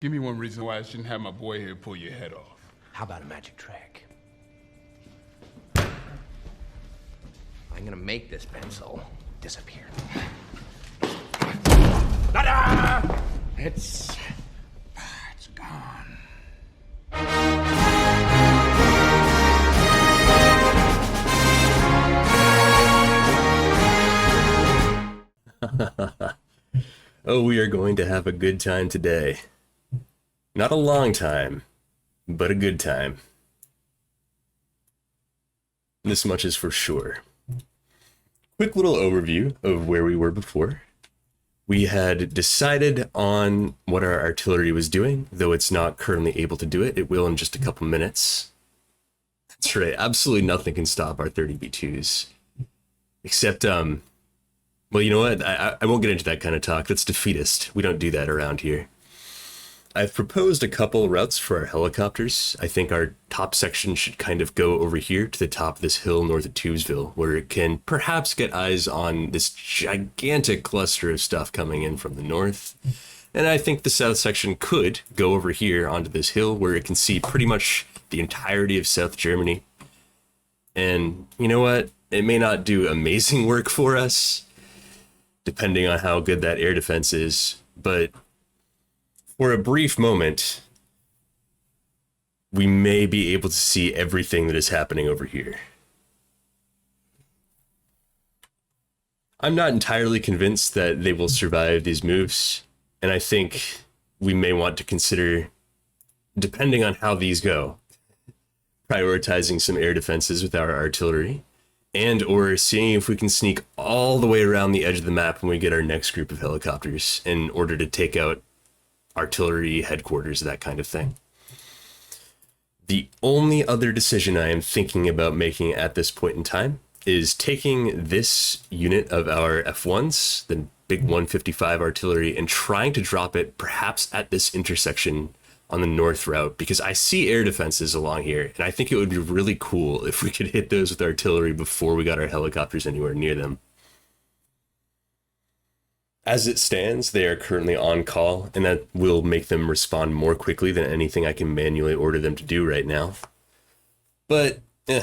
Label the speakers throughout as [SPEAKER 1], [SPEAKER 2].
[SPEAKER 1] Give me one reason why I shouldn't have my boy here pull your head off.
[SPEAKER 2] How about a magic trick? I'm gonna make this pencil disappear. Ta-da! It's gone.
[SPEAKER 3] Oh, we are going to have a good time today. Not a long time, but a good time. This much is for sure. Quick little overview of where we were before. We had decided on what our artillery was doing, though it's not currently able to do it. It will in just a couple minutes. That's right, absolutely nothing can stop our 30B2s. Except, well, you know what? I won't get into that kind of talk. That's defeatist. We don't do that around here. I've proposed a couple routes for our helicopters. I think our top section should kind of go over here to the top of this hill north of Tubesville, where it can perhaps get eyes on this gigantic cluster of stuff coming in from the north. And I think the south section could go over here onto this hill where it can see pretty much the entirety of South Germany. And you know what? It may not do amazing work for us, depending on how good that air defense is, but for a brief moment, we may be able to see everything that is happening over here. I'm not entirely convinced that they will survive these moves, and I think we may want to consider, depending on how these go, prioritizing some air defenses with our artillery, and or seeing if we can sneak all the way around the edge of the map when we get our next group of helicopters in order to take out artillery headquarters, that kind of thing. The only other decision I am thinking about making at this point in time is taking this unit of our F1s, the big 155 artillery, and trying to drop it perhaps at this intersection on the north route, because I see air defenses along here, and I think it would be really cool if we could hit those with artillery before we got our helicopters anywhere near them. As it stands, they are currently on call, and that will make them respond more quickly than anything I can manually order them to do right now. But, the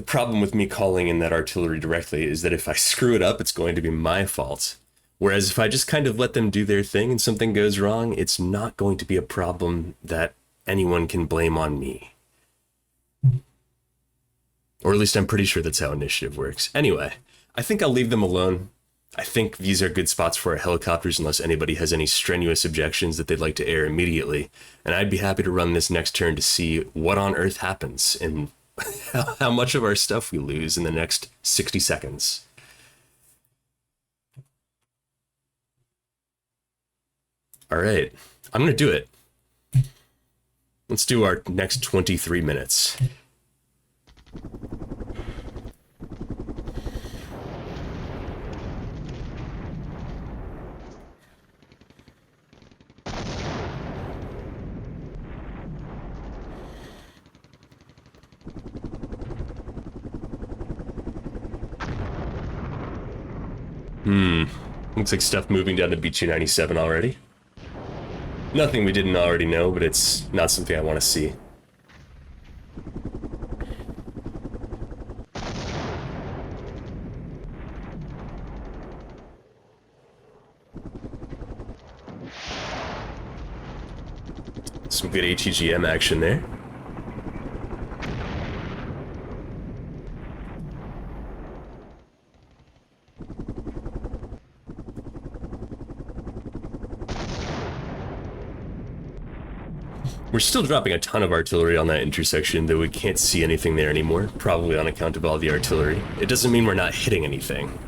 [SPEAKER 3] problem with me calling in that artillery directly is that if I screw it up, it's going to be my fault. Whereas if I just kind of let them do their thing and something goes wrong, it's not going to be a problem that anyone can blame on me. Or at least I'm pretty sure that's how initiative works. Anyway, I think I'll leave them alone. I think these are good spots for our helicopters unless anybody has any strenuous objections that they'd like to air immediately. And I'd be happy to run this next turn to see what on earth happens and how much of our stuff we lose in the next 60 seconds. All right, I'm going to do it. Let's do our next 23 minutes. Looks like stuff moving down to B297 already. Nothing we didn't already know, but it's not something I want to see. Some good ATGM action there. We're still dropping a ton of artillery on that intersection, though we can't see anything there anymore, probably on account of all the artillery. It doesn't mean we're not hitting anything.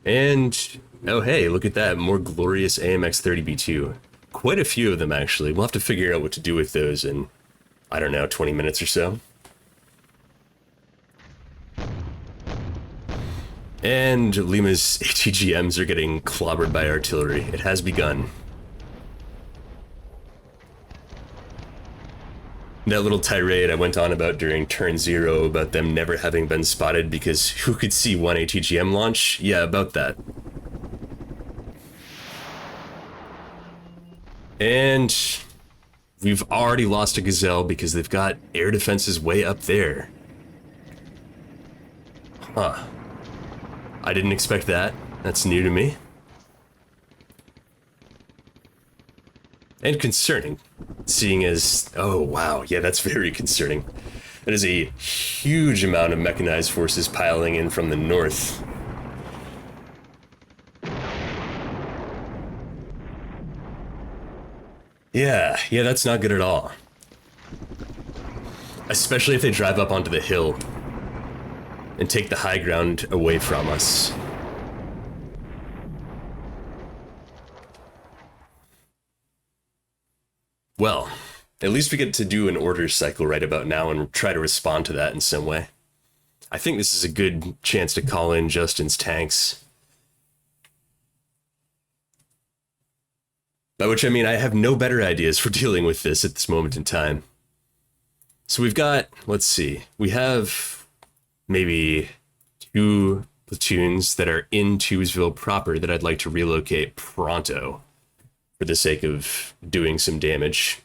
[SPEAKER 3] And, oh hey, look at that, more glorious AMX 30B2. Quite a few of them, actually. We'll have to figure out what to do with those in, I don't know, 20 minutes or so. And Lima's ATGMs are getting clobbered by artillery. It has begun. That little tirade I went on about during turn 0 about them never having been spotted because who could see one ATGM launch? Yeah, about that. And we've already lost a Gazelle because they've got air defenses way up there. Huh. I didn't expect that. That's new to me. And concerning, seeing as, oh wow, yeah, that's very concerning. That is a huge amount of mechanized forces piling in from the north. Yeah, that's not good at all. Especially if they drive up onto the hill and take the high ground away from us. Well, at least we get to do an order cycle right about now and try to respond to that in some way. I think this is a good chance to call in Justin's tanks. By which I mean I have no better ideas for dealing with this at this moment in time. So we've got, let's see, we have maybe 2 platoons that are in Tubesville proper that I'd like to relocate pronto for the sake of doing some damage.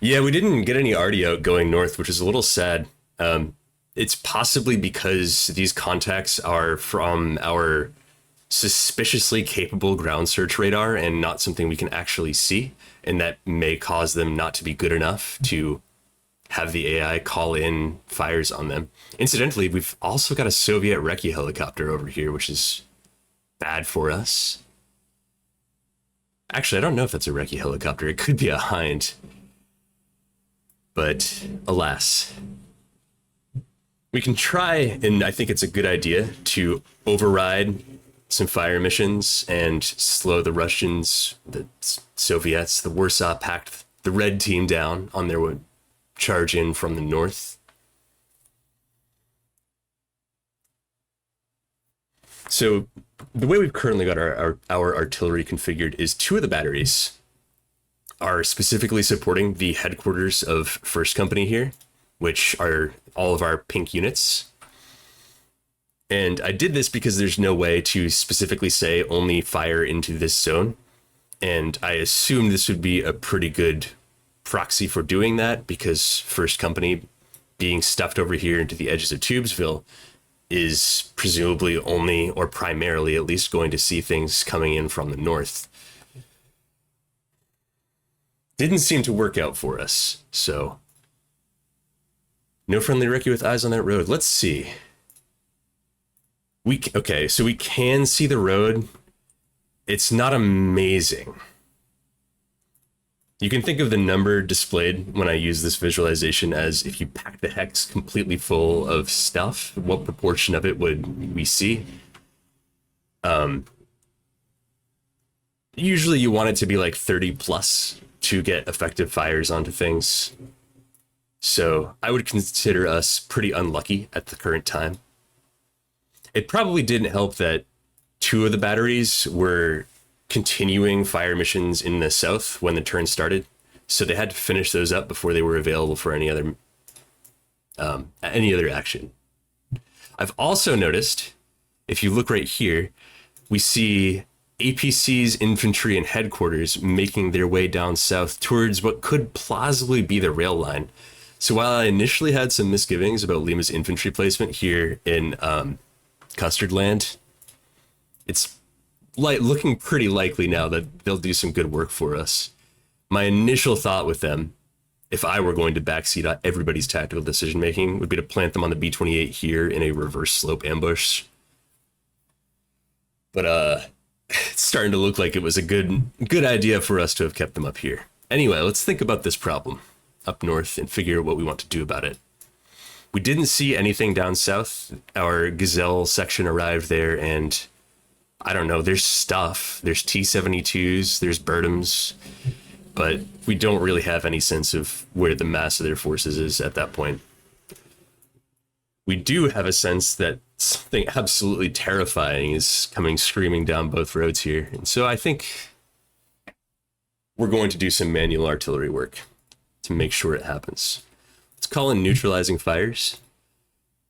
[SPEAKER 3] Yeah, we didn't get any arty out going north, which is a little sad. It's possibly because these contacts are from our suspiciously capable ground search radar and not something we can actually see, and that may cause them not to be good enough to have the AI call in fires on them. Incidentally, we've also got a Soviet recce helicopter over here, which is bad for us. Actually, I don't know if that's a recce helicopter. It could be a Hind. But alas. We can try, and I think it's a good idea, to override some fire missions and slow the Russians, the Soviets, the Warsaw Pact, the red team down on their charge in from the north. So the way we've currently got our artillery configured is 2 of the batteries are specifically supporting the headquarters of 1st Company here, which are all of our pink units. And I did this because there's no way to specifically say only fire into this zone. And I assumed this would be a pretty good proxy for doing that because 1st Company being stuffed over here into the edges of Tubesville is presumably only, or primarily at least, going to see things coming in from the north. Didn't seem to work out for us, so no friendly recce with eyes on that road. Let's see. Okay, so we can see the road. It's not amazing. You can think of the number displayed when I use this visualization as if you pack the hex completely full of stuff, what proportion of it would we see? Usually you want it to be like 30 plus to get effective fires onto things. So I would consider us pretty unlucky at the current time. It probably didn't help that 2 of the batteries were continuing fire missions in the south when the turn started, so they had to finish those up before they were available for any other action. I've also noticed, if you look right here, we see APC's infantry and headquarters making their way down south towards what could plausibly be the rail line. So while I initially had some misgivings about Lima's infantry placement here in Custard Land, it's looking pretty likely now that they'll do some good work for us. My initial thought with them, if I were going to backseat everybody's tactical decision making, would be to plant them on the B-28 here in a reverse slope ambush. But it's starting to look like it was a good idea for us to have kept them up here. Anyway, let's think about this problem up north and figure what we want to do about it. We didn't see anything down south. Our Gazelle section arrived there, and I don't know, there's stuff. There's T-72s, there's Burdams, but we don't really have any sense of where the mass of their forces is at that point. We do have a sense that something absolutely terrifying is coming screaming down both roads here. And so I think we're going to do some manual artillery work to make sure it happens. Let's call in neutralizing fires.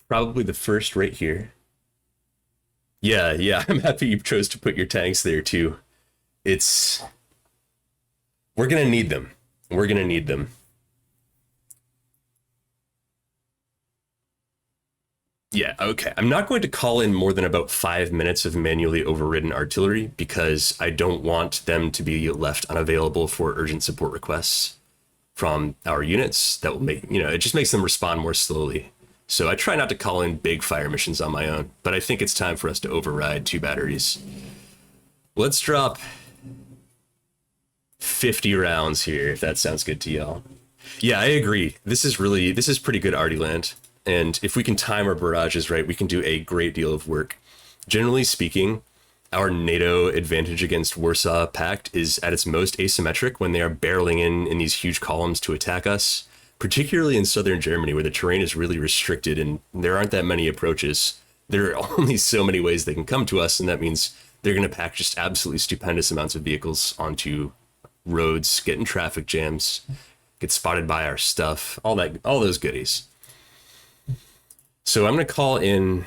[SPEAKER 3] Probably the first right here. Yeah, I'm happy you chose to put your tanks there too. We're gonna need them. We're gonna need them. Yeah, okay. I'm not going to call in more than about 5 minutes of manually overridden artillery because I don't want them to be left unavailable for urgent support requests from our units. That will make, it just makes them respond more slowly. So I try not to call in big fire missions on my own, but I think it's time for us to override 2 batteries. Let's drop 50 rounds here, if that sounds good to y'all. Yeah, I agree. This is pretty good arty land. And if we can time our barrages right, we can do a great deal of work. Generally speaking, our NATO advantage against Warsaw Pact is at its most asymmetric when they are barreling in these huge columns to attack us, particularly in southern Germany, where the terrain is really restricted and there aren't that many approaches. There are only so many ways they can come to us, and that means they're going to pack just absolutely stupendous amounts of vehicles onto roads, get in traffic jams, get spotted by our stuff, all those goodies. So I'm going to call in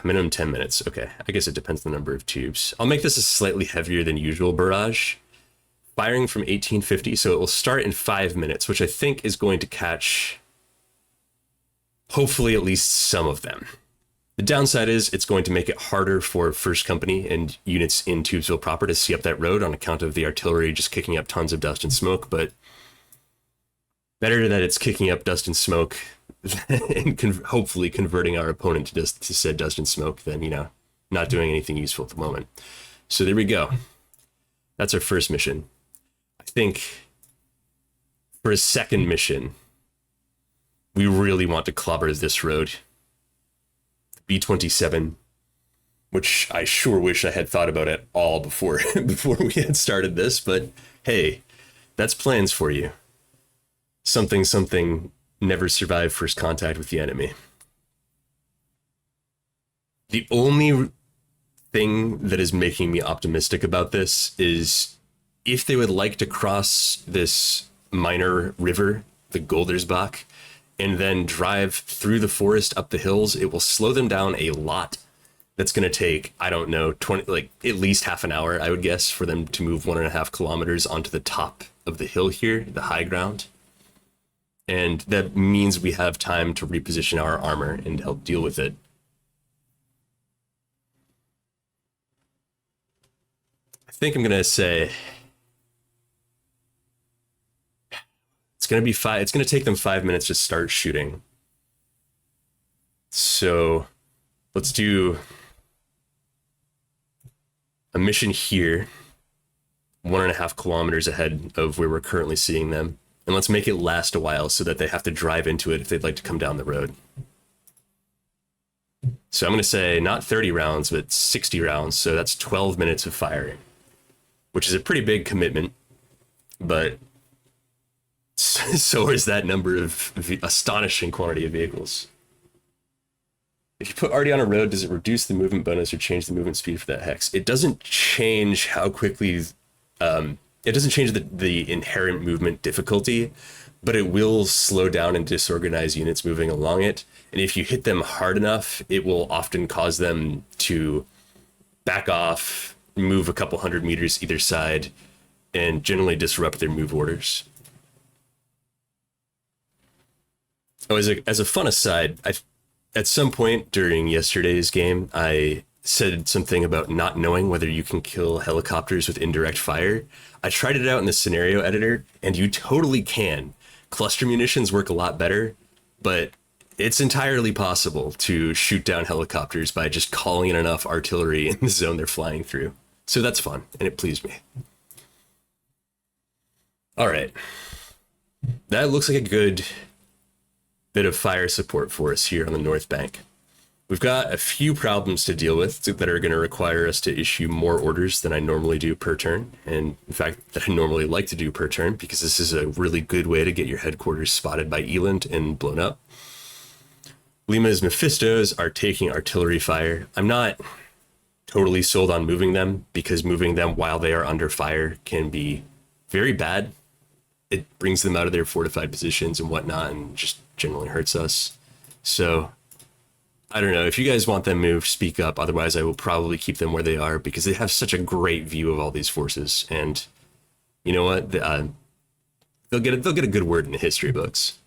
[SPEAKER 3] minimum 10 minutes. Okay, I guess it depends on the number of tubes. I'll make this a slightly heavier than usual barrage. Firing from 1850, so it will start in 5 minutes, which I think is going to catch hopefully at least some of them. The downside is it's going to make it harder for First Company and units in Tubesville proper to see up that road on account of the artillery just kicking up tons of dust and smoke, but better that it's kicking up dust and smoke and hopefully converting our opponent to said dust and smoke than, not doing anything useful at the moment. So there we go. That's our first mission. I think for a second mission, we really want to clobber this road. B-27, which I sure wish I had thought about at all before we had started this, but hey, that's plans for you. Something never survived first contact with the enemy. The only thing that is making me optimistic about this is if they would like to cross this minor river, the Goldersbach, and then drive through the forest up the hills, it will slow them down a lot. That's going to take, I don't know, at least half an hour, I would guess, for them to move 1.5 kilometers onto the top of the hill here, the high ground. And that means we have time to reposition our armor and help deal with it. I think I'm going to say it's going to take them 5 minutes to start shooting. So let's do a mission here, 1.5 kilometers ahead of where we're currently seeing them. And let's make it last a while so that they have to drive into it if they'd like to come down the road. So I'm going to say not 30 rounds, but 60 rounds. So that's 12 minutes of firing, which is a pretty big commitment, but so is that number of astonishing quantity of vehicles. If you put arty on a road, does it reduce the movement bonus or change the movement speed for that hex? It doesn't change how quickly, it doesn't change the inherent movement difficulty, but it will slow down and disorganize units moving along it. And if you hit them hard enough, it will often cause them to back off, move a couple hundred meters either side, and generally disrupt their move orders. Oh, as a fun aside, at some point during yesterday's game, I said something about not knowing whether you can kill helicopters with indirect fire. I tried it out in the scenario editor, and you totally can. Cluster munitions work a lot better, but it's entirely possible to shoot down helicopters by just calling in enough artillery in the zone they're flying through. So that's fun, and it pleased me. All right. That looks like a good bit of fire support for us here on the north bank. We've got a few problems to deal with that are going to require us to issue more orders than I normally do per turn, and in fact that I normally like to do per turn, because this is a really good way to get your headquarters spotted by Eland and blown up. Lima's Mephistos are taking artillery fire. I'm not totally sold on moving them, because moving them while they are under fire can be very bad. It brings them out of their fortified positions and whatnot, and just generally hurts us. So I don't know. If you guys want them moved, speak up. Otherwise, I will probably keep them where they are, because they have such a great view of all these forces. And you know what? They'll get a good word in the history books.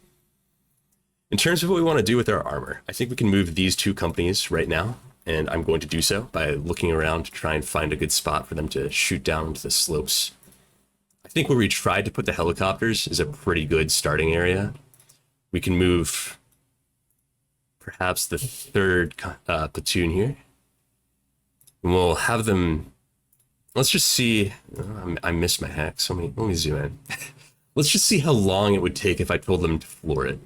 [SPEAKER 3] In terms of what we want to do with our armor, I think we can move these 2 companies right now, and I'm going to do so by looking around to try and find a good spot for them to shoot down into the slopes. I think where we tried to put the helicopters is a pretty good starting area. We can move perhaps the 3rd platoon here, and we'll have them. Let's just see. I missed my hex. Let me zoom in. Let's just see how long it would take if I told them to floor it.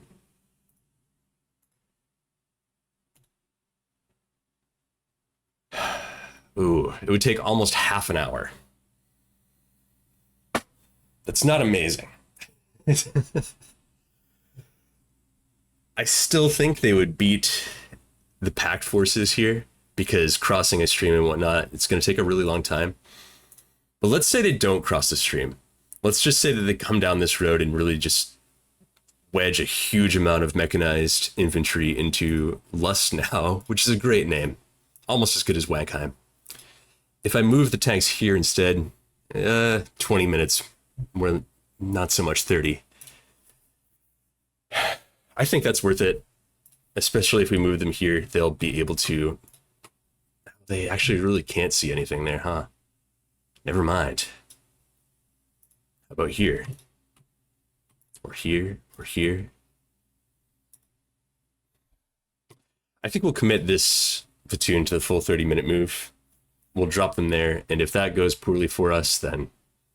[SPEAKER 3] Ooh, it would take almost half an hour. That's not amazing. I still think they would beat the Pact forces here, because crossing a stream and whatnot, it's going to take a really long time. But let's say they don't cross the stream. Let's just say that they come down this road and really just wedge a huge amount of mechanized infantry into Lustenau, which is a great name. Almost as good as Wankheim. If I move the tanks here instead, 20 minutes, more, not so much 30. I think that's worth it, especially if we move them here. They'll be able to. They actually really can't see anything there, huh? Never mind. How about here? Or here, or here? I think we'll commit this platoon to the full 30-minute move. We'll drop them there, and if that goes poorly for us, then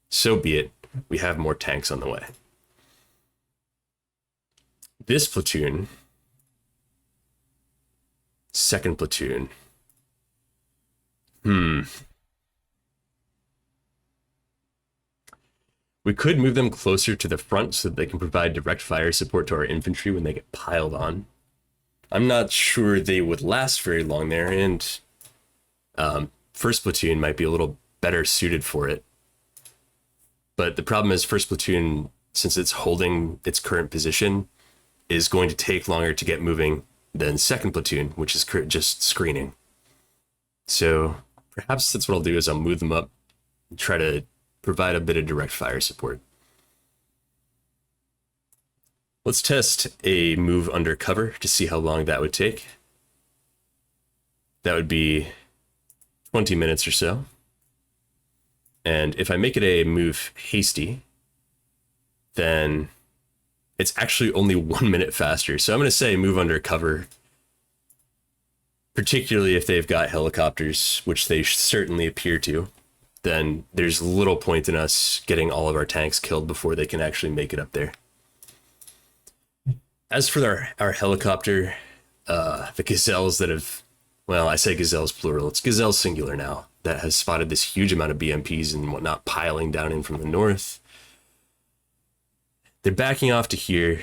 [SPEAKER 3] so be it. We have more tanks on the way. This platoon, 2nd platoon. We could move them closer to the front so that they can provide direct fire support to our infantry when they get piled on. I'm not sure they would last very long there, and 1st platoon might be a little better suited for it. But the problem is 1st platoon, since it's holding its current position, is going to take longer to get moving than 2nd platoon, which is just screening. So perhaps that's what I'll do, is I'll move them up and try to provide a bit of direct fire support. Let's test a move under cover to see how long that would take. That would be 20 minutes or so. And if I make it a move hasty, then it's actually only 1 minute faster. So I'm going to say move under cover, particularly if they've got helicopters, which they certainly appear to. Then there's little point in us getting all of our tanks killed before they can actually make it up there. As for our helicopter, the gazelles that have, well, I say gazelles plural, it's gazelles singular now, that has spotted this huge amount of BMPs and whatnot piling down in from the north. They're backing off to here.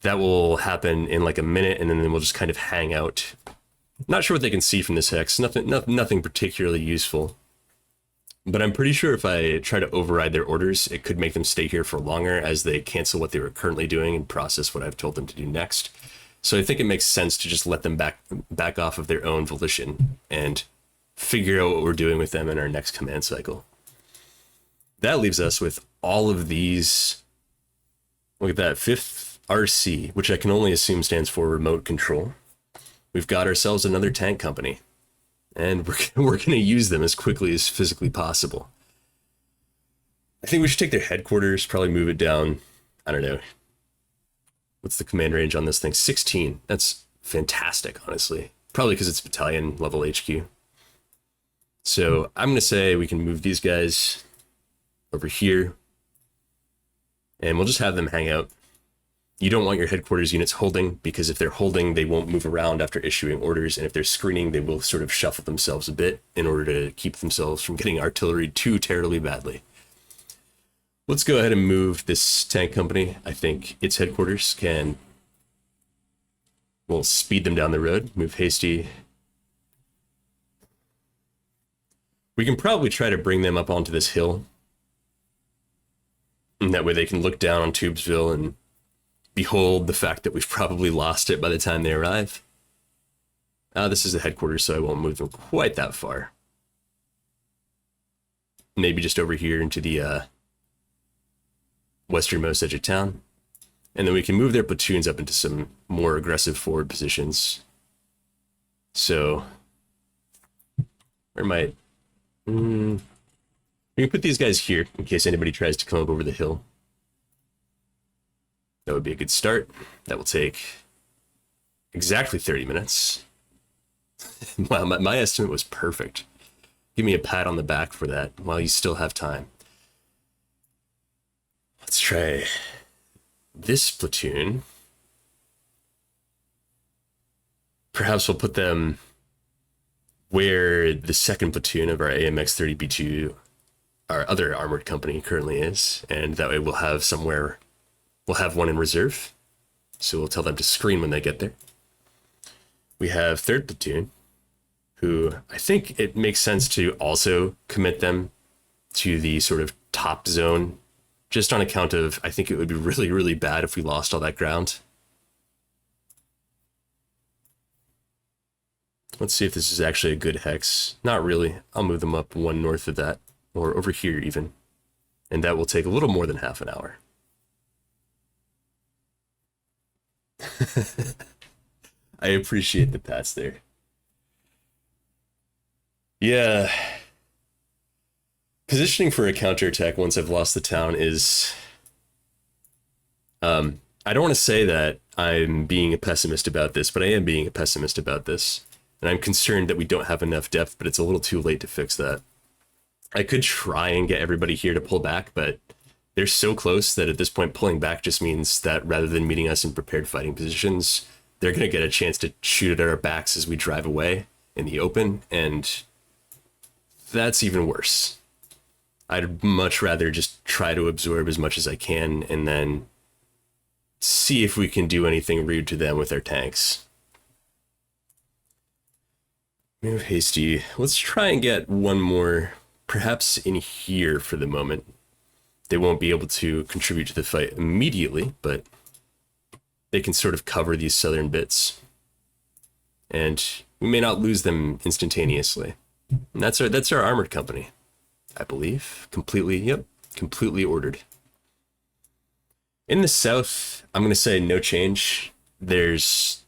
[SPEAKER 3] That will happen in like a minute, and then we'll just kind of hang out. Not sure what they can see from this hex. Nothing particularly useful. But I'm pretty sure if I try to override their orders, it could make them stay here for longer as they cancel what they were currently doing and process what I've told them to do next. So I think it makes sense to just let them back off of their own volition and figure out what we're doing with them in our next command cycle. That leaves us with all of these. Look at that, 5th RC, which I can only assume stands for remote control. We've got ourselves another tank company, and we're going to use them as quickly as physically possible. I think we should take their headquarters, probably move it down. I don't know. What's the command range on this thing? 16. That's fantastic, honestly. Probably because it's battalion level HQ. So I'm going to say we can move these guys over here, and we'll just have them hang out. You don't want your headquarters units holding, because if they're holding, they won't move around after issuing orders, and if they're screening, they will sort of shuffle themselves a bit in order to keep themselves from getting artillery too terribly badly. Let's go ahead and move this tank company. I think its headquarters can... We'll speed them down the road, move hasty. We can probably try to bring them up onto this hill. And that way they can look down on Tubesville and behold the fact that we've probably lost it by the time they arrive. This is the headquarters, so I won't move them quite that far. Maybe just over here into the westernmost edge of town. And then we can move their platoons up into some more aggressive forward positions. So, where might... we can put these guys here in case anybody tries to come up over the hill. That would be a good start. That will take exactly 30 minutes. Wow, my estimate was perfect. Give me a pat on the back for that while you still have time. Let's try this platoon. Perhaps we'll put them where the second platoon of our AMX-30B2, our other armored company, currently is, and that way we'll have somewhere, we'll have one in reserve, so we'll tell them to screen when they get there. We have third platoon, who I think it makes sense to also commit them to the sort of top zone, just on account of, I think it would be really, really bad if we lost all that ground. Let's see if this is actually a good hex. Not really. I'll move them up one north of that, or over here even. And that will take a little more than half an hour. I appreciate the pats there. Yeah. Positioning for a counterattack once I've lost the town is... I don't want to say that I'm being a pessimist about this, but I am being a pessimist about this. And I'm concerned that we don't have enough depth, but it's a little too late to fix that. I could try and get everybody here to pull back, but they're so close that at this point pulling back just means that rather than meeting us in prepared fighting positions, they're going to get a chance to shoot at our backs as we drive away in the open, and that's even worse. I'd much rather just try to absorb as much as I can and then see if we can do anything rude to them with our tanks. Move hasty. Let's try and get one more, perhaps in here for the moment. They won't be able to contribute to the fight immediately, but they can sort of cover these southern bits. And we may not lose them instantaneously. And that's our armored company, I believe. Completely ordered. In the south, I'm going to say no change. There's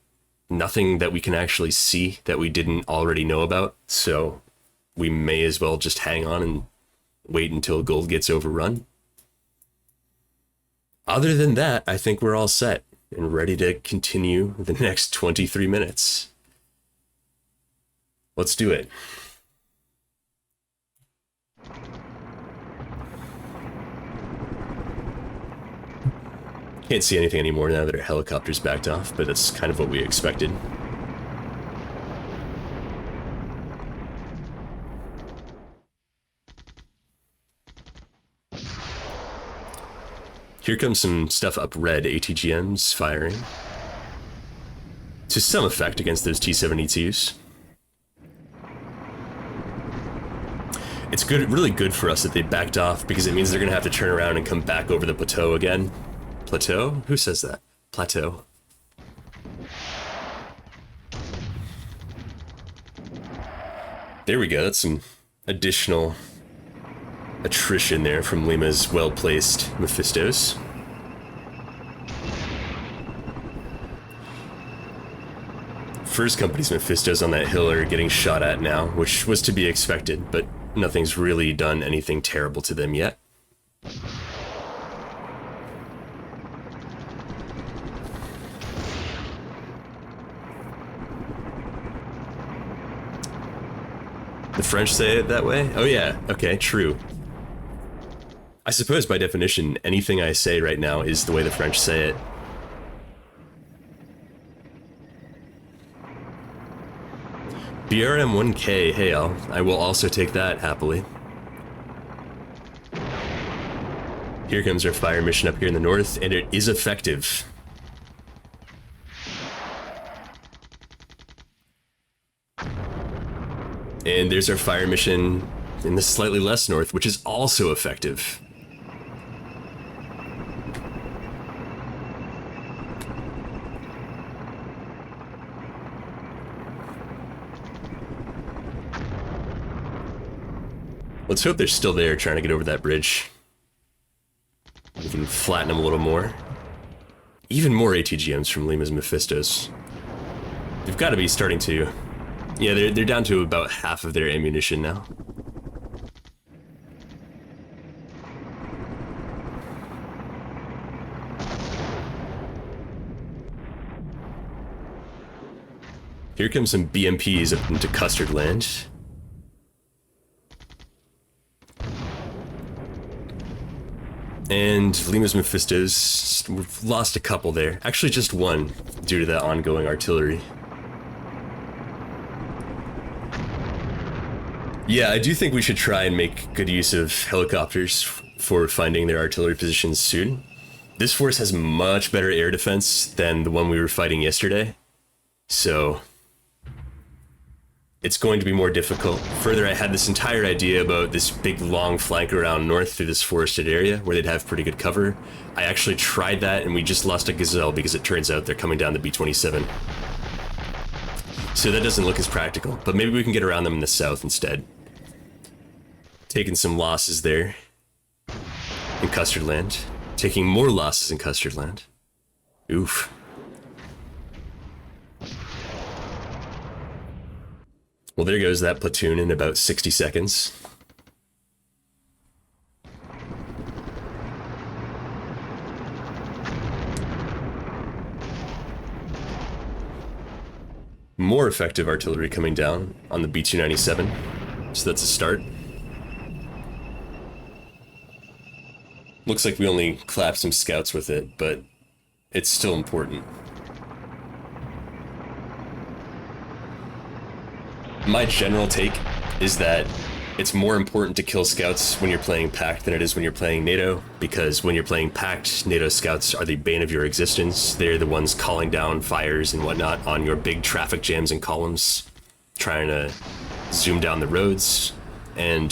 [SPEAKER 3] nothing that we can actually see that we didn't already know about, so we may as well just hang on and wait until gold gets overrun. Other than that, I think we're all set and ready to continue the next 23 minutes. Let's do it. Can't see anything anymore now that our helicopter's backed off, but that's kind of what we expected. Here comes some stuff up red, ATGMs firing. To some effect against those T-72s. It's good, really good for us that they backed off, because it means they're going to have to turn around and come back over the plateau again. Plateau? Who says that? Plateau. There we go. That's some additional attrition there from Lima's well-placed Mephistos. First Company's Mephistos on that hill are getting shot at now, which was to be expected, but nothing's really done anything terrible to them yet. The French say it that way? Oh yeah, okay, true. I suppose by definition, anything I say right now is the way the French say it. BRM-1K, hey, I will also take that happily. Here comes our fire mission up here in the north, and it is effective. And there's our fire mission in the slightly less north, which is also effective. Let's hope they're still there trying to get over that bridge. We can flatten them a little more. Even more ATGMs from Lima's Mephistos. They've got to be starting to... Yeah, they're down to about half of their ammunition now. Here comes some BMPs up into Custard Land. And Lima's Mephistos, we've lost a couple there. Actually just one, due to that ongoing artillery. Yeah, I do think we should try and make good use of helicopters for finding their artillery positions soon. This force has much better air defense than the one we were fighting yesterday. So... it's going to be more difficult. Further, I had this entire idea about this big long flank around north through this forested area where they'd have pretty good cover. I actually tried that and we just lost a Gazelle because it turns out they're coming down the B-27. So that doesn't look as practical, but maybe we can get around them in the south instead. Taking some losses there in Custard Land. Taking more losses in Custard Land. Oof. Well, there goes that platoon in about 60 seconds. More effective artillery coming down on the B-297, so that's a start. Looks like we only clapped some scouts with it, but it's still important. My general take is that it's more important to kill scouts when you're playing Pact than it is when you're playing NATO, because when you're playing Pact, NATO scouts are the bane of your existence. They're the ones calling down fires and whatnot on your big traffic jams and columns, trying to zoom down the roads. And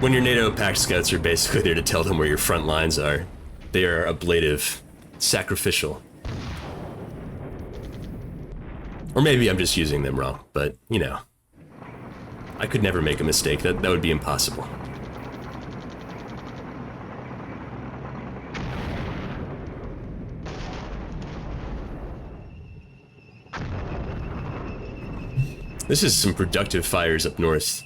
[SPEAKER 3] when your NATO Pact scouts are basically there to tell them where your front lines are, they are ablative, sacrificial. Or maybe I'm just using them wrong, but, you know, I could never make a mistake. That would be impossible. This is some productive fires up north.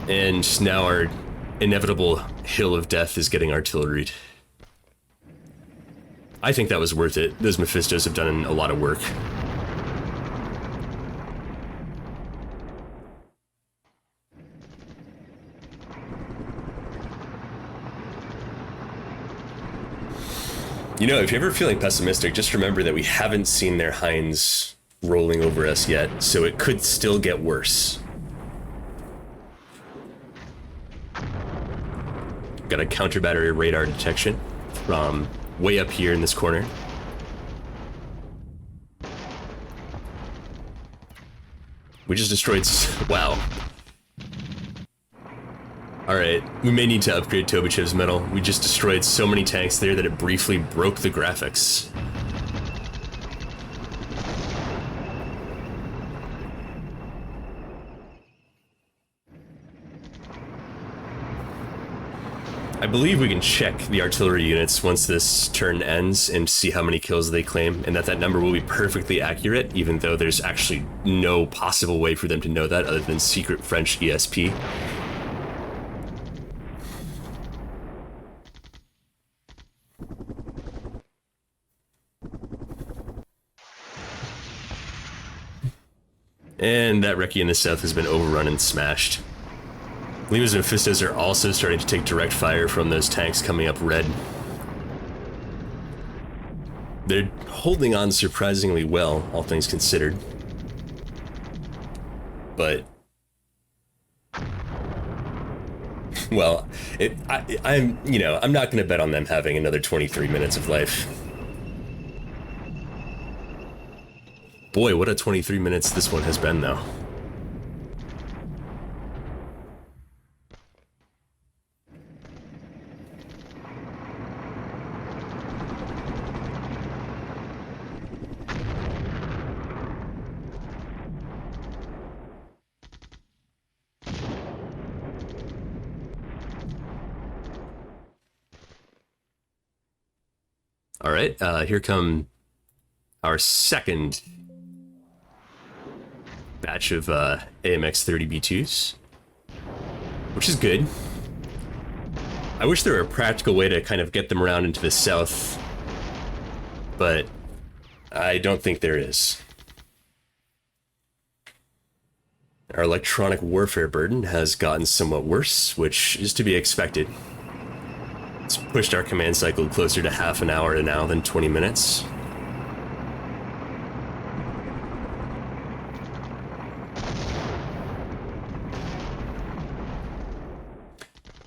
[SPEAKER 3] And now our inevitable hill of death is getting artilleried. I think that was worth it. Those Mephistos have done a lot of work. You know, if you're ever feeling pessimistic, just remember that we haven't seen their hinds rolling over us yet, so it could still get worse. Got a counter battery radar detection from way up here in this corner. We just destroyed... wow. Alright, we may need to upgrade Tobachev's metal. We just destroyed so many tanks there that it briefly broke the graphics. I believe we can check the artillery units once this turn ends and see how many kills they claim, and that number will be perfectly accurate, even though there's actually no possible way for them to know that other than secret French ESP. And that recce in the south has been overrun and smashed. Lima's Mephistos are also starting to take direct fire from those tanks coming up red. They're holding on surprisingly well, all things considered. But... well, I'm not going to bet on them having another 23 minutes of life. Boy, what a 23 minutes this one has been, though. All right, here come our second batch of AMX 30B2s, which is good. I wish there were a practical way to kind of get them around into the south, but I don't think there is. Our electronic warfare burden has gotten somewhat worse, which is to be expected. It's pushed our command cycle closer to half an hour now than 20 minutes.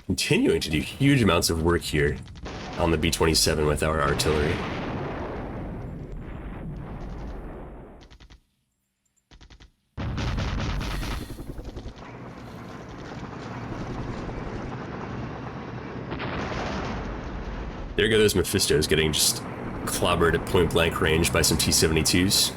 [SPEAKER 3] Continuing to do huge amounts of work here on the B-27 with our artillery. There go those Mephistos getting just clobbered at point blank range by some T-72s.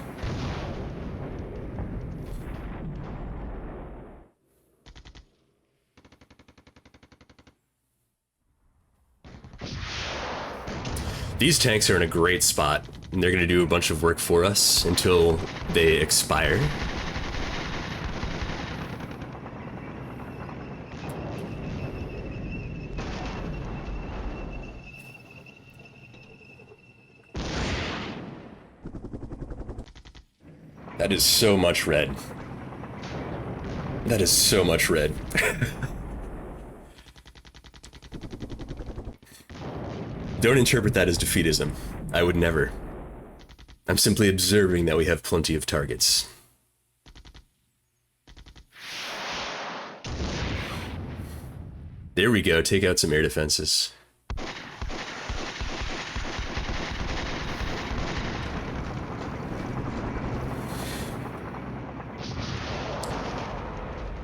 [SPEAKER 3] These tanks are in a great spot, and they're going to do a bunch of work for us until they expire. That is so much red. That is so much red. Don't interpret that as defeatism. I would never. I'm simply observing that we have plenty of targets. There we go, take out some air defenses.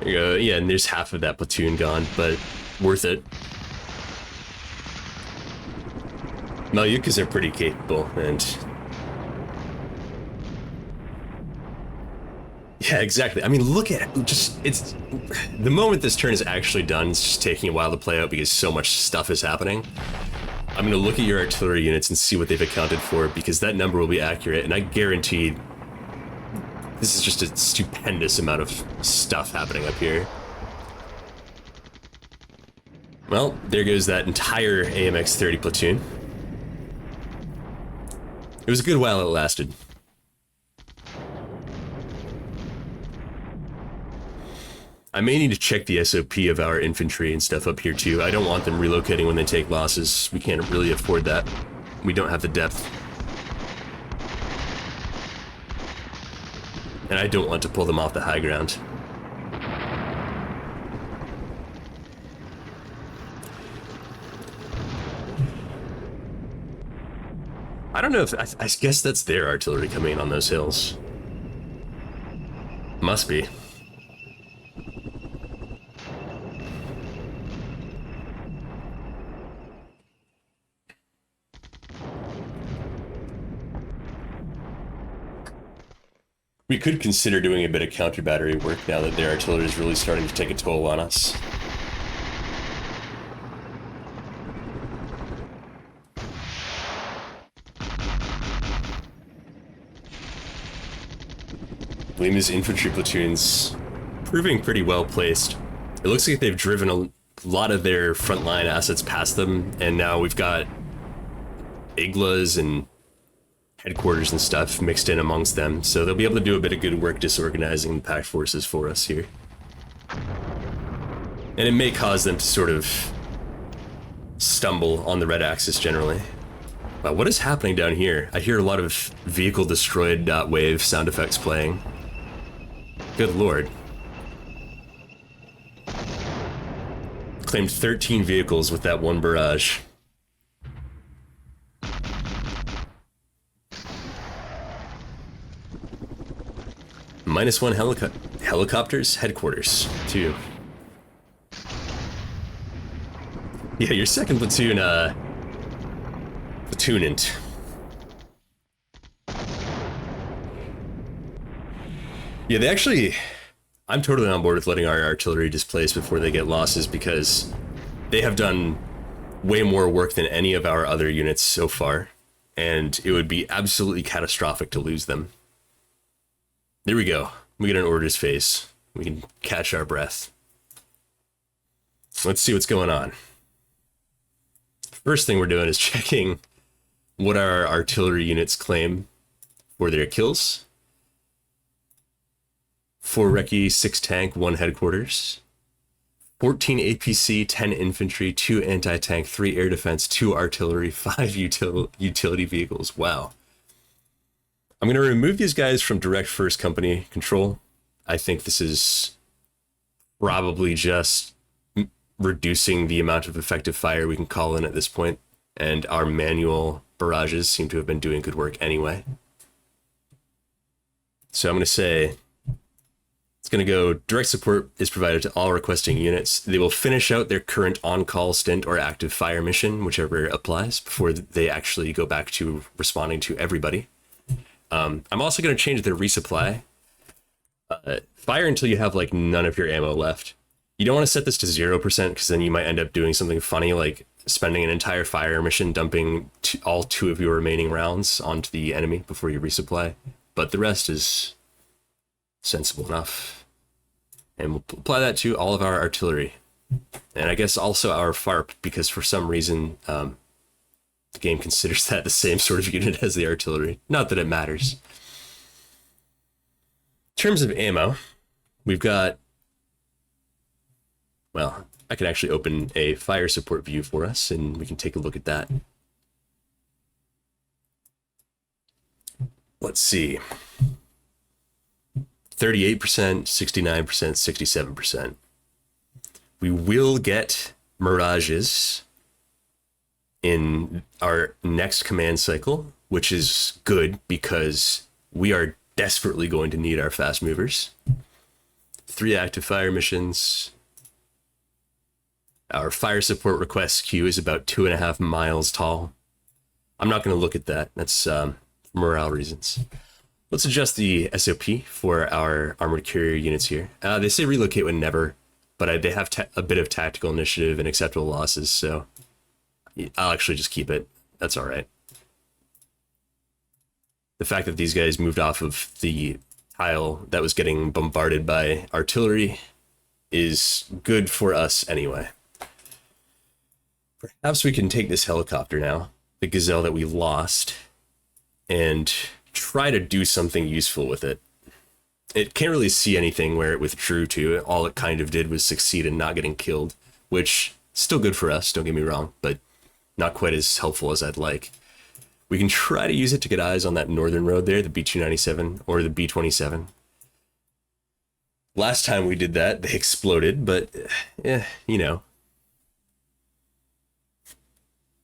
[SPEAKER 3] There you go, yeah, and there's half of that platoon gone, but worth it. Malyukas are pretty capable, and... yeah, exactly. I mean, look at it. Just, it's... the moment this turn is actually done, it's just taking a while to play out because so much stuff is happening. I'm going to look at your artillery units and see what they've accounted for, because that number will be accurate, and I guarantee this is just a stupendous amount of stuff happening up here. Well, there goes that entire AMX 30 platoon. It was a good while it lasted. I may need to check the SOP of our infantry and stuff up here too. I don't want them relocating when they take losses. We can't really afford that. We don't have the depth. And I don't want to pull them off the high ground. I don't know if... I guess that's their artillery coming in on those hills. Must be. We could consider doing a bit of counter-battery work now that their artillery is really starting to take a toll on us. Lima's infantry platoon's proving pretty well placed. It looks like they've driven a lot of their frontline assets past them, and now we've got Iglas and headquarters and stuff mixed in amongst them, so they'll be able to do a bit of good work disorganizing the Pact forces for us here. And it may cause them to sort of stumble on the red axis generally. Wow, what is happening down here? I hear a lot of vehicle destroyed .wave sound effects playing. Good lord. Claimed 13 vehicles with that one barrage. -1 helicopters headquarters, too. Yeah, your second platoon, platoonant. Yeah, they actually... I'm totally on board with letting our artillery displace before they get losses, because they have done way more work than any of our other units so far, and it would be absolutely catastrophic to lose them. There we go. We get an orders phase. We can catch our breath. Let's see what's going on. First thing we're doing is checking what our artillery units claim for their kills. 4 recce, 6 tank, 1 headquarters. 14 APC, 10 infantry, 2 anti-tank, 3 air defense, 2 artillery, 5 utility vehicles. Wow. I'm going to remove these guys from direct first company control. I think this is probably just reducing the amount of effective fire we can call in at this point, and our manual barrages seem to have been doing good work anyway. So I'm going to say it's going to go direct support is provided to all requesting units. They will finish out their current on-call stint or active fire mission, whichever applies, before they actually go back to responding to everybody. I'm also going to change their resupply. Fire until you have like none of your ammo left. You don't want to set this to 0% because then you might end up doing something funny like spending an entire fire mission dumping all 2 of your remaining rounds onto the enemy before you resupply. But the rest is sensible enough. And we'll apply that to all of our artillery. And I guess also our FARP, because for some reason the game considers that the same sort of unit as the artillery. Not that it matters. In terms of ammo, we've got... Well, I can actually open a fire support view for us, and we can take a look at that. Let's see. 38%, 69%, 67%. We will get mirages in our next command cycle, which is good because we are desperately going to need our fast movers. 3 active fire missions. Our fire support request queue is about 2.5 miles tall. I'm not going to look at that. That's morale reasons. Let's adjust the SOP for our armored carrier units here. They say relocate whenever, but they have a bit of tactical initiative and acceptable losses, so I'll actually just keep it. That's all right. The fact that these guys moved off of the tile that was getting bombarded by artillery is good for us anyway. Perhaps we can take this helicopter now, the Gazelle that we lost, and try to do something useful with it. It can't really see anything where it withdrew to. All it kind of did was succeed in not getting killed, which is still good for us, don't get me wrong, but not quite as helpful as I'd like. We can try to use it to get eyes on that northern road there, the B-297 or the B-27. Last time we did that, they exploded, but you know.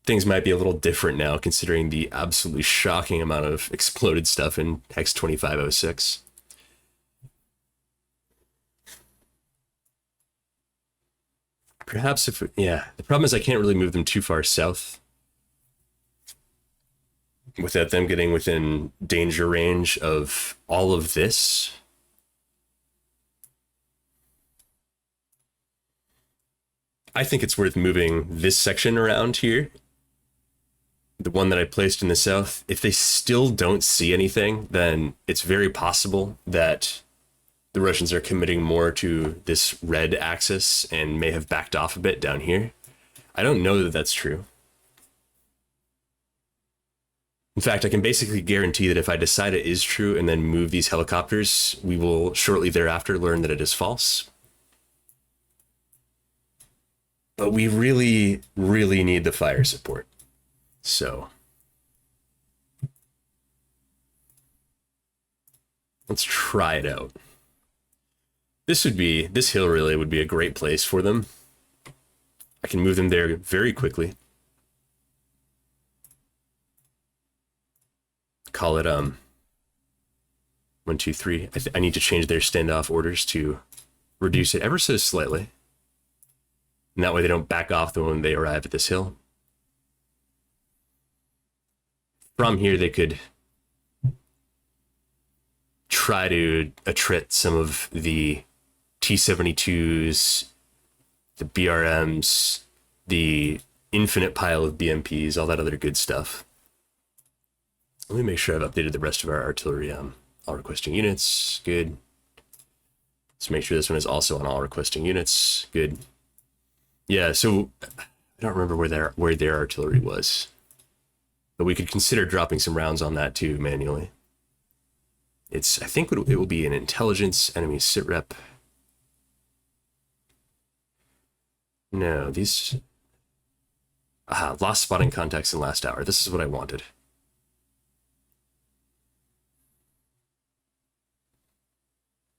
[SPEAKER 3] Things might be a little different now, considering the absolutely shocking amount of exploded stuff in Hex 2506. Perhaps if... Yeah, the problem is I can't really move them too far south without them getting within danger range of all of this. I think it's worth moving this section around here, the one that I placed in the south. If they still don't see anything, then it's very possible that the Russians are committing more to this red axis and may have backed off a bit down here. I don't know that that's true. In fact, I can basically guarantee that if I decide it is true and then move these helicopters, we will shortly thereafter learn that it is false. But we really, really need the fire support. So let's try it out. This hill really would be a great place for them. I can move them there very quickly. Call it 1, 2, 3. I need to change their standoff orders to reduce it ever so slightly. And that way they don't back off the when they arrive at this hill. From here, they could try to attrit some of the T-72s, the BRMs, the infinite pile of BMPs, all that other good stuff. Let me make sure I've updated the rest of our artillery all requesting units. Good. Let's make sure this one is also on all requesting units. Good. Yeah, so I don't remember where their artillery was, but we could consider dropping some rounds on that too manually. I think it will be an intelligence enemy sit rep. No, these lost spotting contacts in last hour. This is what I wanted.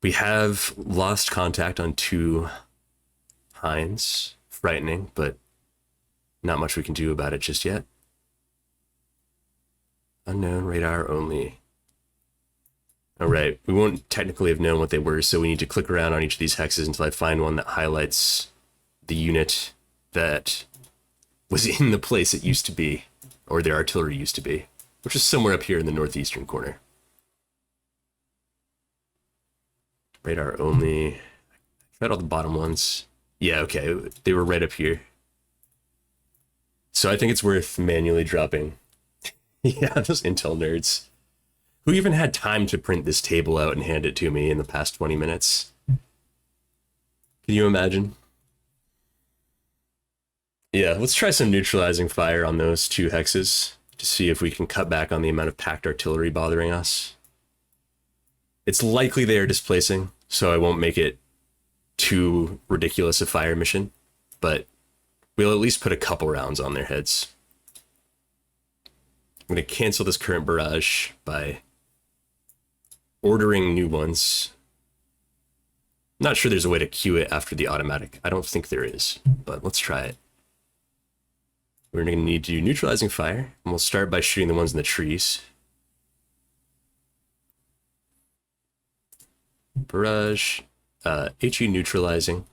[SPEAKER 3] We have lost contact on 2 Hinds. Frightening, but not much we can do about it just yet. Unknown radar only. All right, we won't technically have known what they were, so we need to click around on each of these hexes until I find one that highlights the unit that was in the place it used to be, or their artillery used to be, which is somewhere up here in the northeastern corner. Radar only. Tried all the bottom ones. Yeah, okay, they were right up here. So I think it's worth manually dropping. Yeah, those intel nerds. Who even had time to print this table out and hand it to me in the past 20 minutes? Can you imagine? Yeah, let's try some neutralizing fire on those 2 hexes to see if we can cut back on the amount of Pact artillery bothering us. It's likely they are displacing, so I won't make it too ridiculous a fire mission, but we'll at least put a couple rounds on their heads. I'm going to cancel this current barrage by ordering new ones. Not sure there's a way to queue it after the automatic. I don't think there is, but let's try it. We're going to need to do neutralizing fire, and we'll start by shooting the ones in the trees. Barrage. HE neutralizing.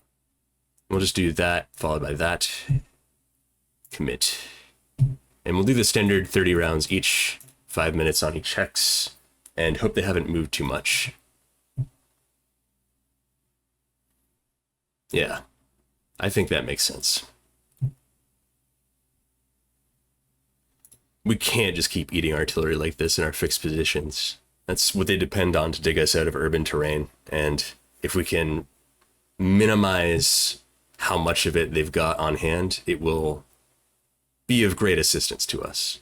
[SPEAKER 3] We'll just do that, followed by that. Commit. And we'll do the standard 30 rounds each, 5 minutes on each hex, and hope they haven't moved too much. Yeah, I think that makes sense. We can't just keep eating artillery like this in our fixed positions. That's what they depend on to dig us out of urban terrain, and if we can minimize how much of it they've got on hand, it will be of great assistance to us.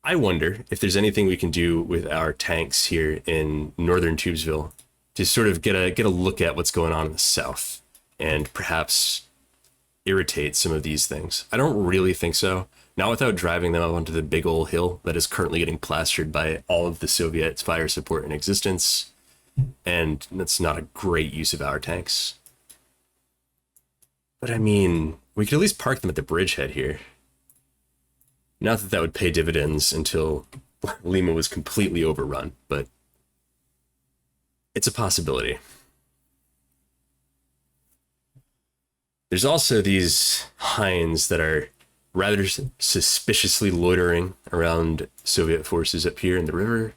[SPEAKER 3] I wonder if there's anything we can do with our tanks here in northern Tubesville to sort of get a look at what's going on in the south and perhaps irritate some of these things. I don't really think so. Not without driving them up onto the big old hill that is currently getting plastered by all of the Soviet fire support in existence. And that's not a great use of our tanks. But I mean, we could at least park them at the bridgehead here. Not that that would pay dividends until Lima was completely overrun, but it's a possibility. There's also these Hinds that are rather suspiciously loitering around Soviet forces up here in the river.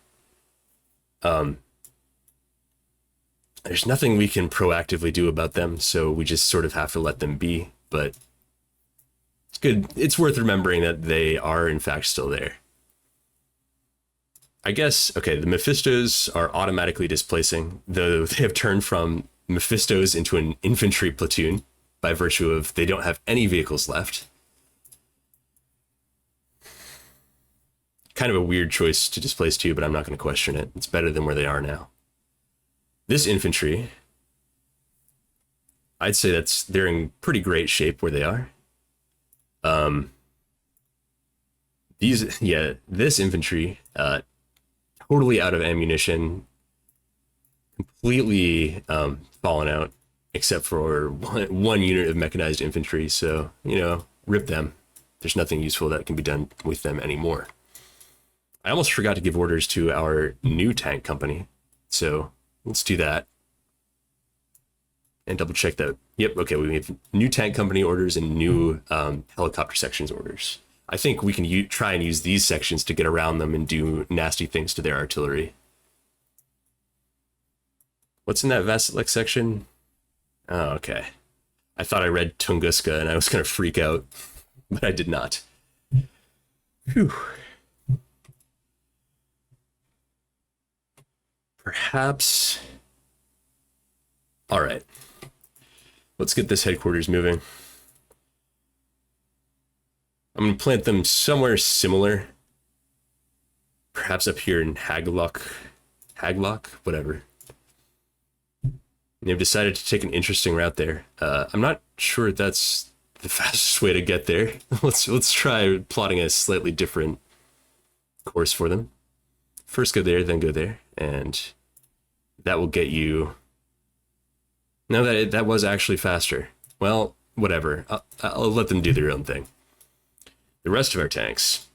[SPEAKER 3] There's nothing we can proactively do about them, so we just sort of have to let them be, but it's good. It's worth remembering that they are in fact still there. I guess, okay, the Mephistos are automatically displacing, though they have turned from Mephistos into an infantry platoon by virtue of they don't have any vehicles left. Kind of a weird choice to displace too, but I'm not going to question it. It's better than where they are now. This infantry, I'd say they're in pretty great shape where they are. This infantry, totally out of ammunition, completely fallen out, except for one unit of mechanized infantry. So, rip them. There's nothing useful that can be done with them anymore. I almost forgot to give orders to our new tank company. So let's do that. And double check that. Yep, okay, we have new tank company orders and new helicopter sections orders. I think we can try and use these sections to get around them and do nasty things to their artillery. What's in that Vasilek section? Oh, okay. I thought I read Tunguska and I was going to freak out, but I did not. Phew. Perhaps... All right. Let's get this headquarters moving. I'm going to plant them somewhere similar. Perhaps up here in Haglock, whatever. They've decided to take an interesting route there. I'm not sure that's the fastest way to get there. Let's try plotting a slightly different course for them. First go there, then go there, and that will get you... No, that was actually faster. Well, whatever. I'll let them do their own thing. The rest of our tanks,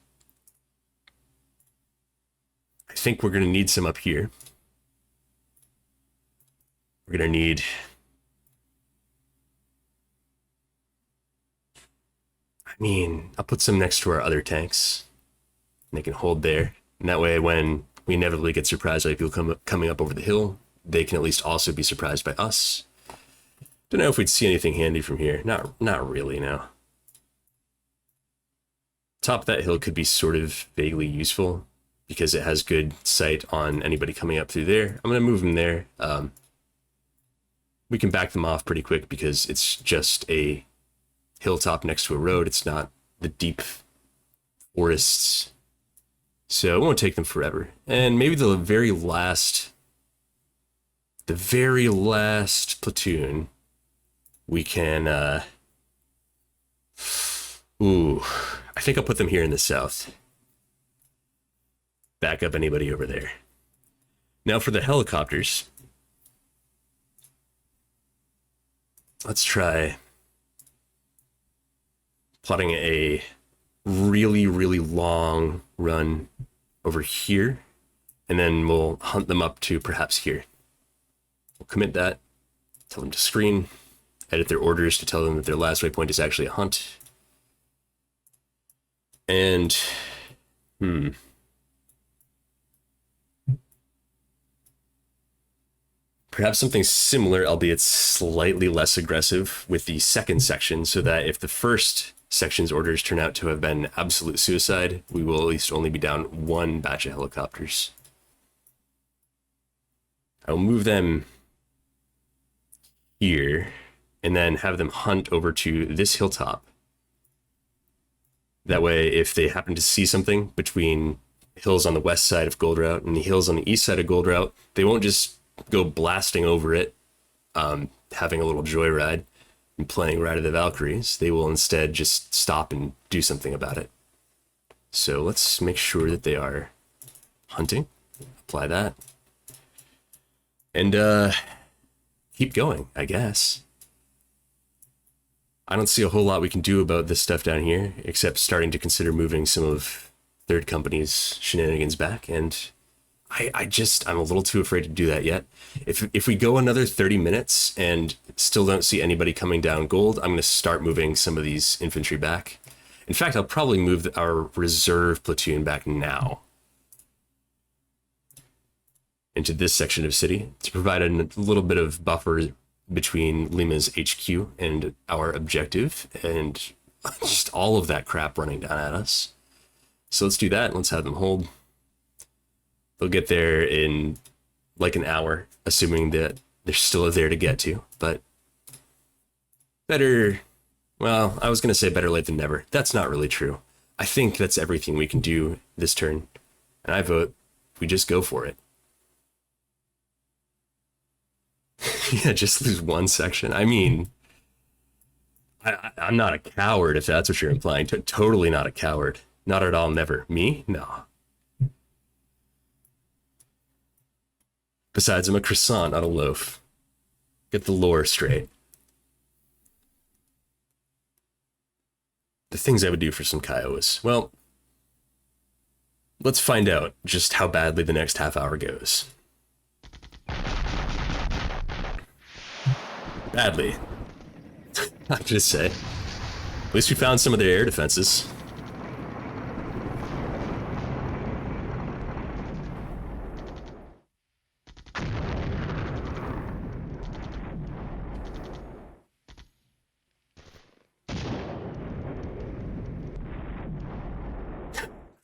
[SPEAKER 3] I think we're going to need some up here. We're going to need... I mean, I'll put some next to our other tanks. And they can hold there. And that way, when we inevitably get surprised by people coming up over the hill, they can at least also be surprised by us. Don't know if we'd see anything handy from here. Not really, no. Top of that hill could be sort of vaguely useful because it has good sight on anybody coming up through there. I'm going to move them there. We can back them off pretty quick because it's just a hilltop next to a road. It's not the deep forests. So it won't take them forever. And maybe the very last platoon, we can, I think I'll put them here in the south. Back up anybody over there. Now for the helicopters. Let's try plotting a really, really long run over here, and then we'll hunt them up to perhaps here. We'll commit that, tell them to screen, edit their orders to tell them that their last waypoint is actually a hunt. And, perhaps something similar, albeit slightly less aggressive, with the second section, so that if the first section's orders turn out to have been absolute suicide, we will at least only be down one batch of helicopters. I'll move them here, and then have them hunt over to this hilltop. That way, if they happen to see something between hills on the west side of Gold Route and the hills on the east side of Gold Route, they won't just go blasting over it, having a little joyride and playing Ride of the Valkyries. They will instead just stop and do something about it. So let's make sure that they are hunting. Apply that. And keep going, I guess. I don't see a whole lot we can do about this stuff down here, except starting to consider moving some of Third Company's shenanigans back, and I'm a little too afraid to do that yet. If we go another 30 minutes and still don't see anybody coming down gold, I'm going to start moving some of these infantry back. In fact, I'll probably move our reserve platoon back now into this section of city to provide a little bit of buffer between Lima's HQ and our objective, and just all of that crap running down at us. So let's do that, and let's have them hold. They'll get there in like an hour, assuming that they're still there to get to, but better, well, I was going to say better late than never. That's not really true. I think that's everything we can do this turn, and I vote we just go for it. Yeah, just lose one section. I mean, I'm not a coward, if that's what you're implying. Totally not a coward. Not at all, never. Me? No. Besides, I'm a croissant, not a loaf. Get the lore straight. The things I would do for some Kiowas. Well, let's find out just how badly the next half hour goes. Badly. I just say. At least we found some of their air defenses.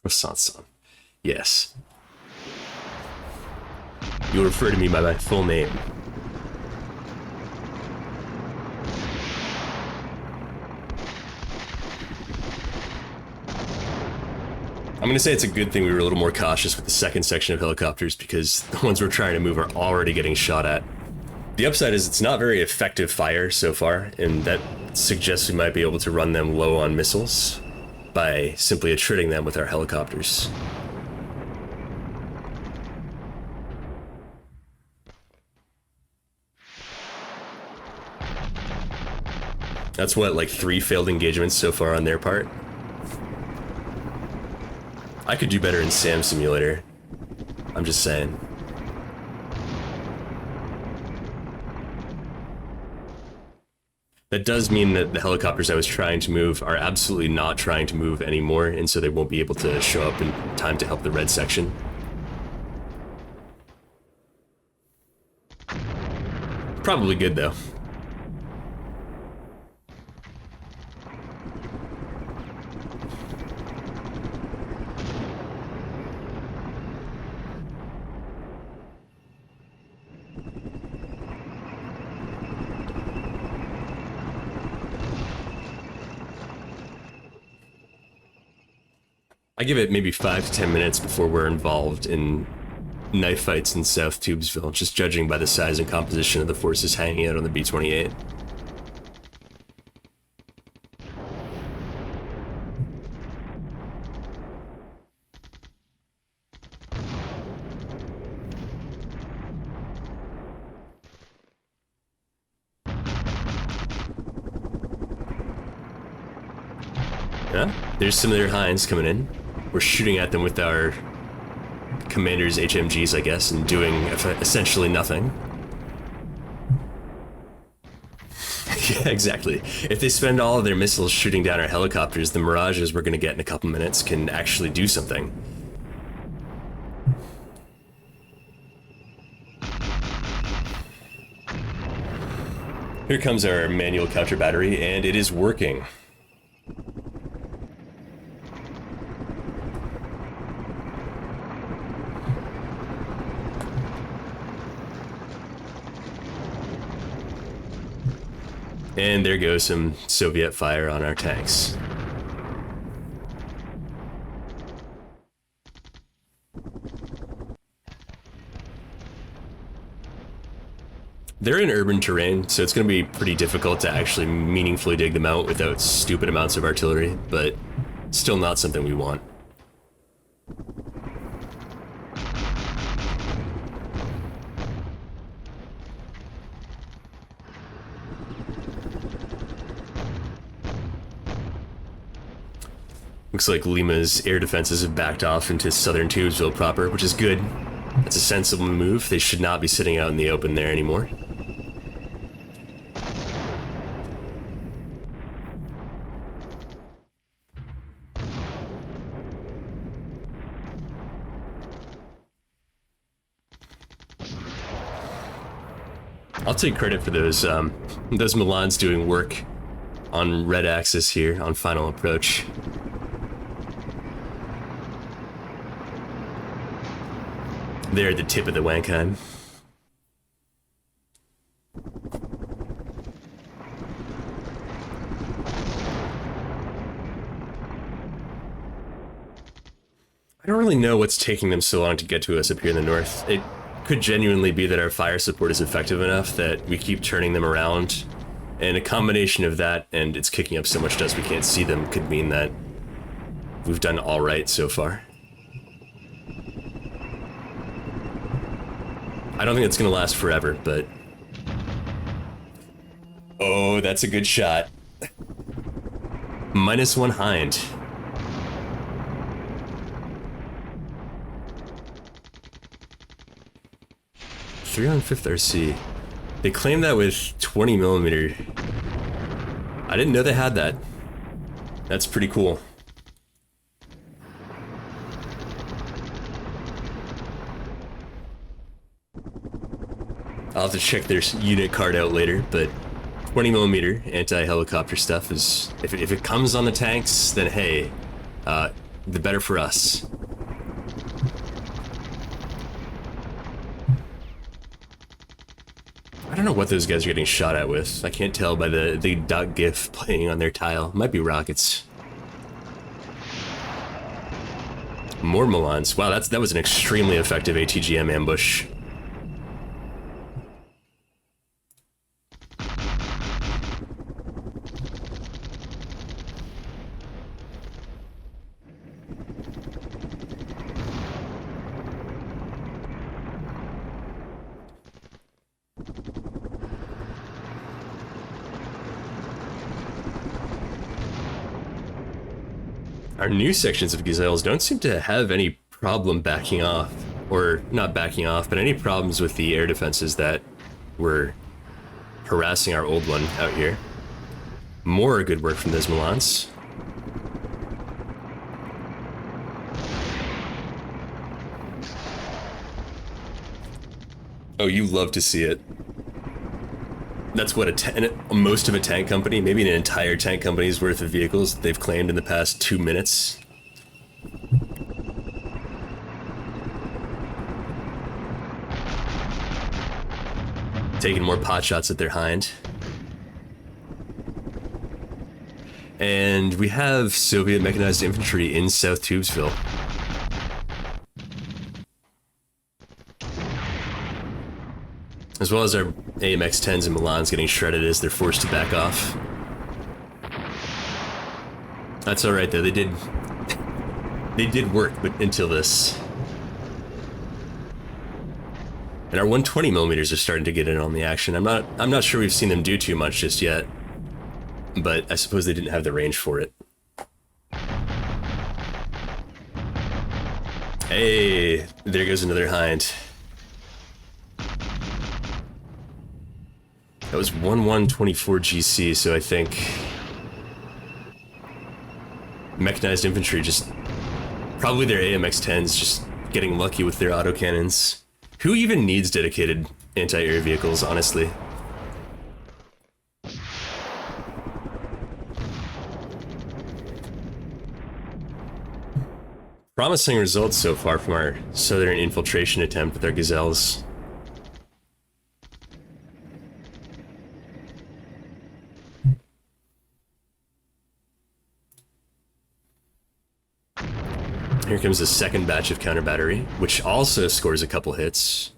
[SPEAKER 3] Croissant-san. Yes. You'll refer to me by my full name. I'm gonna say it's a good thing we were a little more cautious with the second section of helicopters, because the ones we're trying to move are already getting shot at. The upside is it's not very effective fire so far, and that suggests we might be able to run them low on missiles by simply attriting them with our helicopters. That's what, like 3 failed engagements so far on their part? I could do better in SAM Simulator. I'm just saying. That does mean that the helicopters I was trying to move are absolutely not trying to move anymore, and so they won't be able to show up in time to help the red section. Probably good, though. I give it maybe 5 to 10 minutes before we're involved in knife fights in South Tubesville, just judging by the size and composition of the forces hanging out on the B-28. Yeah, there's some of their Hinds coming in. We're shooting at them with our commander's HMGs, I guess, and doing essentially nothing. Yeah, exactly. If they spend all of their missiles shooting down our helicopters, the Mirages we're going to get in a couple minutes can actually do something. Here comes our manual counter battery, and it is working. And there goes some Soviet fire on our tanks. They're in urban terrain, so it's going to be pretty difficult to actually meaningfully dig them out without stupid amounts of artillery, but still not something we want. Looks like Lima's air defenses have backed off into southern Tubesville proper, which is good. That's a sensible move. They should not be sitting out in the open there anymore. I'll take credit for those Milans doing work on red axis here on final approach. They're at the tip of the Wankheim. I don't really know what's taking them so long to get to us up here in the north. It could genuinely be that our fire support is effective enough that we keep turning them around, and a combination of that and it's kicking up so much dust we can't see them could mean that we've done all right so far. I don't think it's gonna last forever, but... Oh, that's a good shot. -1 Hind. 3 on 5th RC. They claim that with 20 millimeter. I didn't know they had that. That's pretty cool. I'll have to check their unit card out later, but 20 millimeter anti-helicopter stuff is, if it comes on the tanks, then hey, the better for us. I don't know what those guys are getting shot at with. I can't tell by the .gif playing on their tile. Might be rockets. More Milans. Wow, that was an extremely effective ATGM ambush. Our new sections of Gazelles don't seem to have any problem backing off, or not backing off, but any problems with the air defenses that were harassing our old one out here. More good work from those Milans. Oh, you love to see it. That's what most of a tank company, maybe an entire tank company's worth of vehicles they've claimed in the past 2 minutes. Taking more pot shots at their hind. And we have Soviet mechanized infantry in South Tubesville. As well as our AMX-10s and Milans getting shredded as they're forced to back off. That's alright though, they did work until this. And our 120 millimeters are starting to get in on the action. I'm not sure we've seen them do too much just yet, but I suppose they didn't have the range for it. Hey, there goes another hind. That was 1124 GC, so I think mechanized infantry just, probably their AMX-10s just getting lucky with their autocannons. Who even needs dedicated anti-air vehicles, honestly? Promising results so far from our southern infiltration attempt with our Gazelles. Here comes the second batch of counter battery, which also scores a couple hits.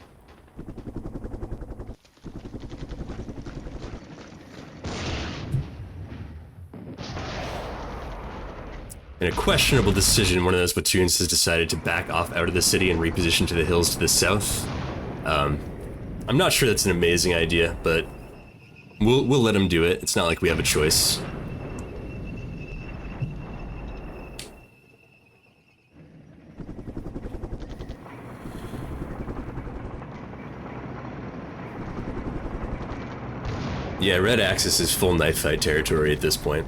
[SPEAKER 3] In a questionable decision, one of those platoons has decided to back off out of the city and reposition to the hills to the south. I'm not sure that's an amazing idea, but we'll let them do it. It's not like we have a choice. Yeah, Red Axis is full knife fight territory at this point.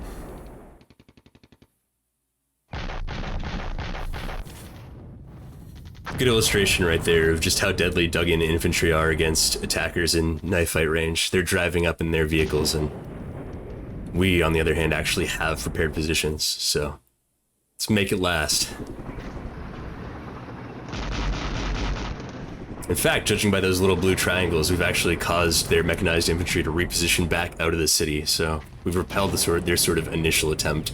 [SPEAKER 3] Good illustration right there of just how deadly dug-in infantry are against attackers in knife fight range. They're driving up in their vehicles, and we, on the other hand, actually have prepared positions, so let's make it last. In fact, judging by those little blue triangles, we've actually caused their mechanized infantry to reposition back out of the city, so we've repelled their sort of initial attempt.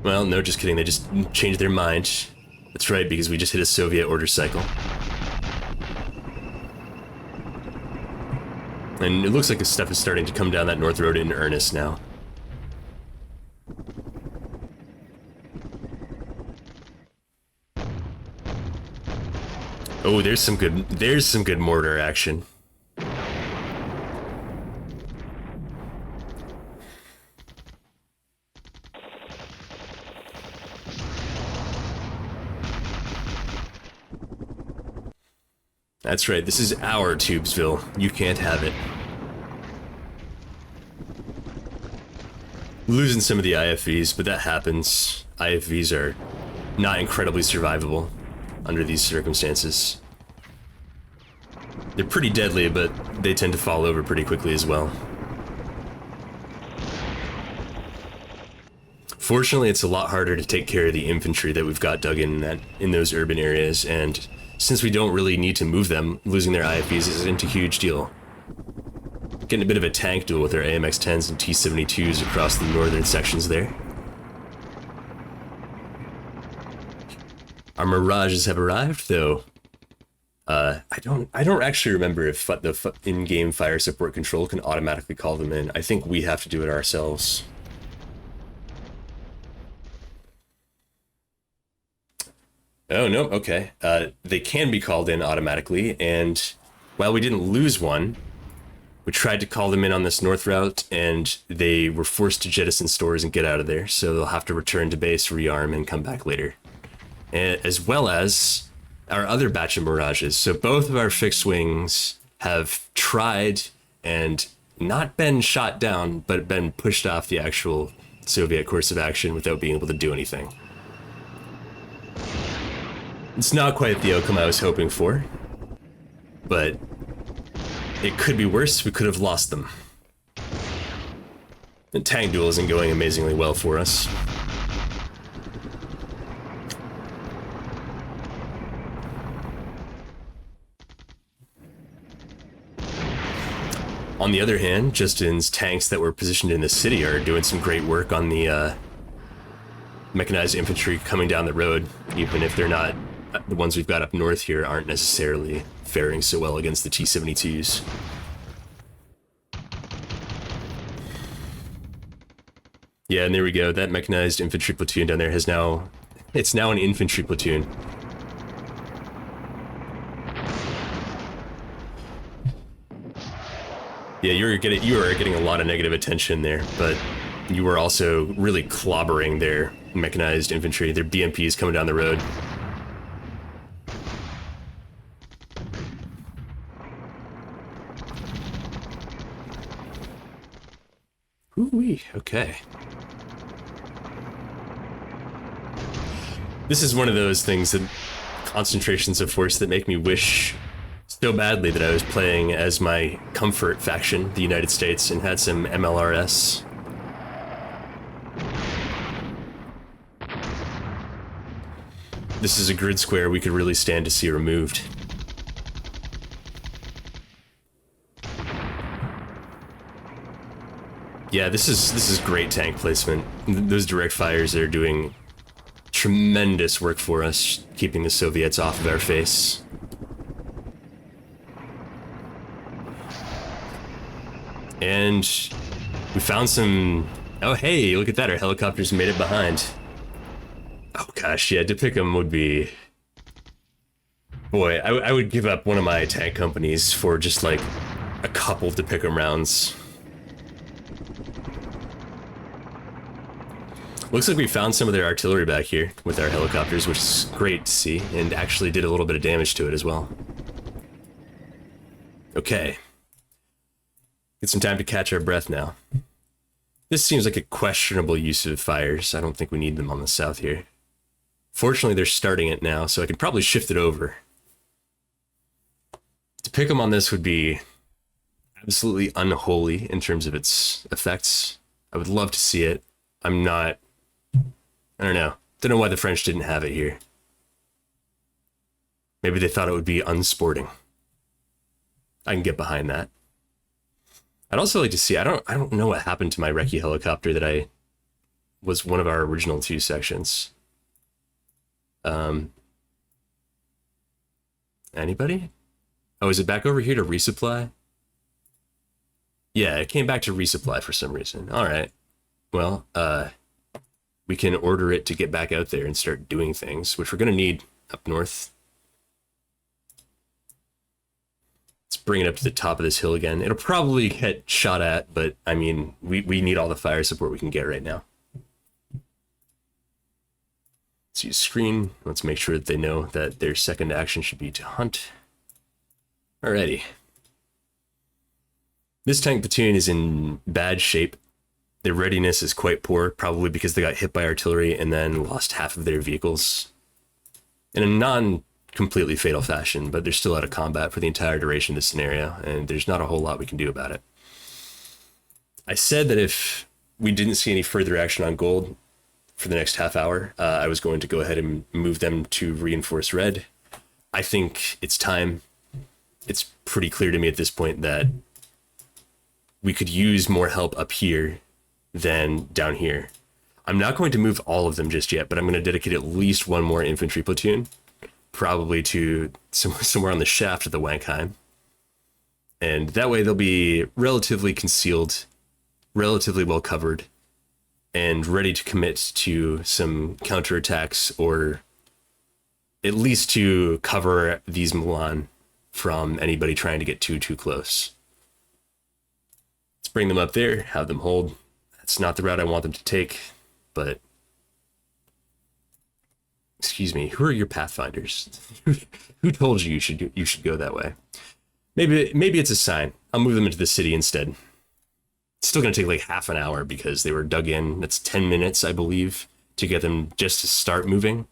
[SPEAKER 3] Well, no, just kidding, they just changed their mind. That's right, because we just hit a Soviet order cycle. And it looks like the stuff is starting to come down that north road in earnest now. Oh, there's some good mortar action. That's right, this is our Tubesville. You can't have it. Losing some of the IFVs, but that happens. IFVs are not incredibly survivable under these circumstances. They're pretty deadly, but they tend to fall over pretty quickly as well. Fortunately, it's a lot harder to take care of the infantry that we've got dug in those urban areas, and since we don't really need to move them, losing their IFVs isn't a huge deal. Getting a bit of a tank duel with our AMX-10s and T-72s across the northern sections there. Our Mirages have arrived, though. I don't actually remember if the in-game fire support control can automatically call them in. I think we have to do it ourselves. Oh, no, okay. They can be called in automatically, and while we didn't lose one, we tried to call them in on this north route, and they were forced to jettison stores and get out of there, so they'll have to return to base, rearm, and come back later. As well as our other batch of Mirages. So both of our fixed wings have tried and not been shot down, but been pushed off the actual Soviet course of action without being able to do anything. It's not quite the outcome I was hoping for, but it could be worse. We could have lost them. The tank duel isn't going amazingly well for us. On the other hand, Justin's tanks that were positioned in the city are doing some great work on the mechanized infantry coming down the road, even if they're not, the ones we've got up north here aren't necessarily faring so well against the T-72s. Yeah, and there we go. That mechanized infantry platoon down there has now... It's now an infantry platoon. Yeah, you are getting a lot of negative attention there, but you were also really clobbering their mechanized infantry, their BMPs coming down the road. Ooh-wee, okay. This is one of those things that concentrations of force that make me wish so badly that I was playing as my comfort faction, the United States, and had some MLRS. This is a grid square we could really stand to see removed. Yeah, this is great tank placement. Those direct fires are doing tremendous work for us, keeping the Soviets off of our face. And we found some... Oh, hey, look at that. Our helicopters made it behind. Oh, gosh, yeah, to pick them would be... Boy, I would give up one of my tank companies for just, like, a couple to pick 'em rounds. Looks like we found some of their artillery back here with our helicopters, which is great to see, and actually did a little bit of damage to it as well. Okay. Get some time to catch our breath now. This seems like a questionable use of fires. I don't think we need them on the south here. Fortunately, they're starting it now, so I could probably shift it over. To pick them on this would be absolutely unholy in terms of its effects. I would love to see it. I'm not... I don't know. Don't know why the French didn't have it here. Maybe they thought it would be unsporting. I can get behind that. I'd also like to see... I don't know what happened to my recce helicopter that was one of our original 2 sections. Anybody? Oh, is it back over here to resupply? Yeah, it came back to resupply for some reason. Alright. Well, we can order it to get back out there and start doing things, which we're going to need up north. Let's bring it up to the top of this hill again. It'll probably get shot at, but, I mean, we need all the fire support we can get right now. Let's use screen. Let's make sure that they know that their second action should be to hunt. Alrighty. This tank platoon is in bad shape. Their readiness is quite poor, probably because they got hit by artillery and then lost half of their vehicles in a non-completely fatal fashion, but they're still out of combat for the entire duration of the scenario, and there's not a whole lot we can do about it. I said that if we didn't see any further action on gold for the next half hour, I was going to go ahead and move them to reinforce red. I think it's time. It's pretty clear to me at this point that we could use more help up here than down here. I'm not going to move all of them just yet, but I'm going to dedicate at least one more infantry platoon, probably to somewhere on the shaft of the Wankheim. And that way they'll be relatively concealed, relatively well covered, and ready to commit to some counterattacks, or at least to cover these Milan from anybody trying to get too close. Let's bring them up there, have them hold. That's not the route I want them to take, but excuse me, who are your pathfinders? Who told you you should go that way? Maybe it's a sign. I'll move them into the city instead. It's still going to take like half an hour because they were dug in. That's 10 minutes, I believe, to get them just to start moving.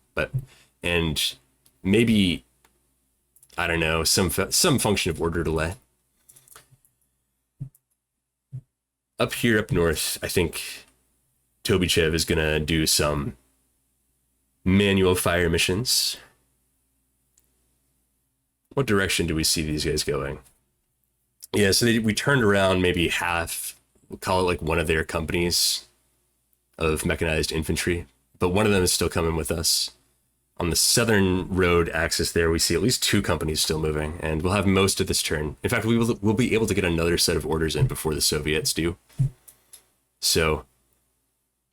[SPEAKER 3] And maybe, I don't know, some function of order delay. Up here, up north, I think Tobichev is going to do some manual fire missions. What direction do we see these guys going? Yeah, so we turned around maybe half, we'll call it like one of their companies of mechanized infantry, but one of them is still coming with us. On the southern road axis there, we see at least 2 companies still moving, and we'll have most of this turn. In fact, we'll be able to get another set of orders in before the Soviets do. So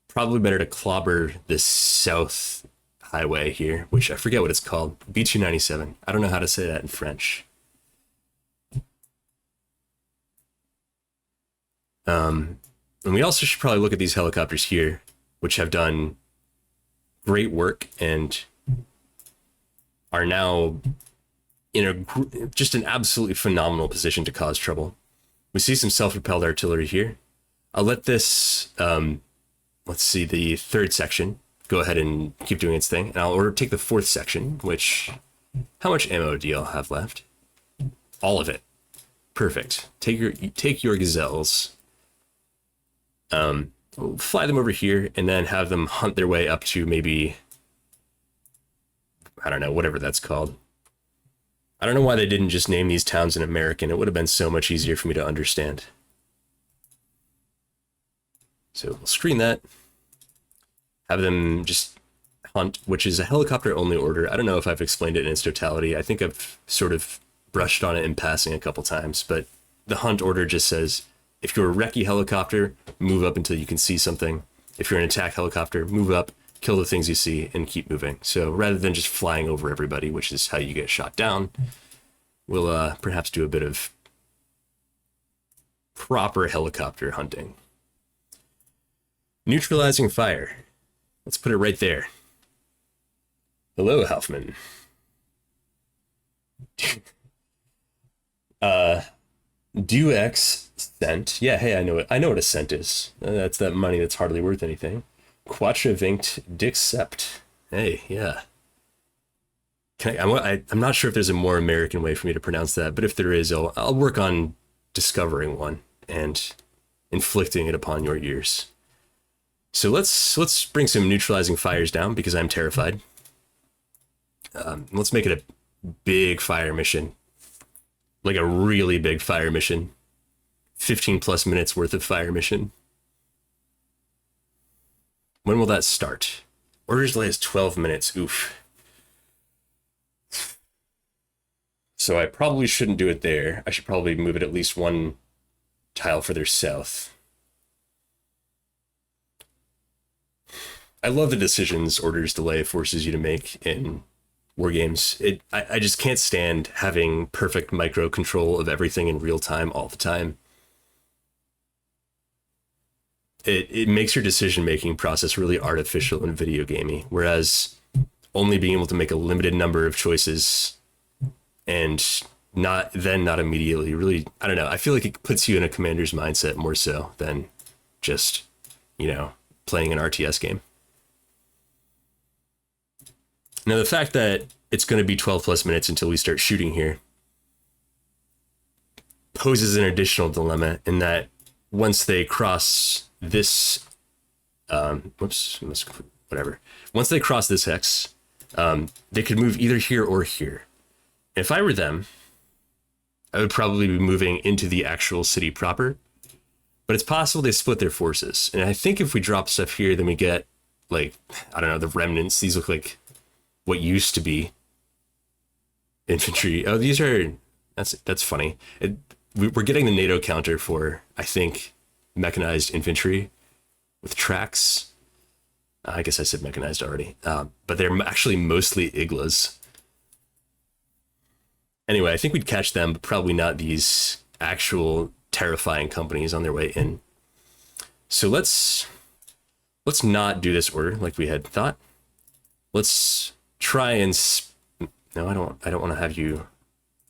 [SPEAKER 3] probably better to clobber this south highway here, which I forget what it's called. B297. I don't know how to say that in French. And we also should probably look at these helicopters here, which have done great work and are now in just an absolutely phenomenal position to cause trouble. We see some self-propelled artillery here. I'll let this, let's see, the 3rd section go ahead and keep doing its thing. And I'll take the 4th section, which, how much ammo do y'all have left? All of it. Perfect. Take your gazelles. We'll fly them over here and then have them hunt their way up to maybe, I don't know, whatever that's called. I don't know why they didn't just name these towns in American. It would have been so much easier for me to understand. So we'll screen that. Have them just hunt, which is a helicopter only order. I don't know if I've explained it in its totality. I think I've sort of brushed on it in passing a couple times, but the hunt order just says, if you're a recce helicopter, move up until you can see something. If you're an attack helicopter, move up, kill the things you see, and keep moving. So rather than just flying over everybody, which is how you get shot down, we'll perhaps do a bit of proper helicopter hunting. Neutralizing fire. Let's put it right there. Hello, Hoffman. Do X cent. Yeah, hey, I know what a cent is. That's that money that's hardly worth anything. Quatrevinct Dixcept. Hey, yeah. I'm not sure if there's a more American way for me to pronounce that, but if there is, I'll work on discovering one and inflicting it upon your ears. So let's bring some neutralizing fires down because I'm terrified. Let's make it a big fire mission. Like a really big fire mission. 15 plus minutes worth of fire mission. When will that start? Orders delay is 12 minutes. Oof. So I probably shouldn't do it there. I should probably move it at least one tile further south. I love the decisions orders delay forces you to make in war games. I just can't stand having perfect micro control of everything in real time all the time. It makes your decision-making process really artificial and video gamey, whereas only being able to make a limited number of choices and not immediately. Really, I don't know. I feel like it puts you in a commander's mindset more so than just, playing an RTS game. Now, the fact that it's going to be 12 plus minutes until we start shooting here poses an additional dilemma in that once they cross this, once they cross this hex, they could move either here or here. If I were them, I would probably be moving into the actual city proper, but it's possible they split their forces. And I think if we drop stuff here, then we get, like, I don't know, the remnants. These look like what used to be infantry. Oh, these are, that's funny. We're getting the NATO counter for, I think, mechanized infantry with tracks. I guess I said mechanized already, but they're actually mostly Iglas. Anyway, I think we'd catch them, but probably not these actual terrifying companies on their way in. So let's not do this order like we had thought. Let's try and no, I don't want to have you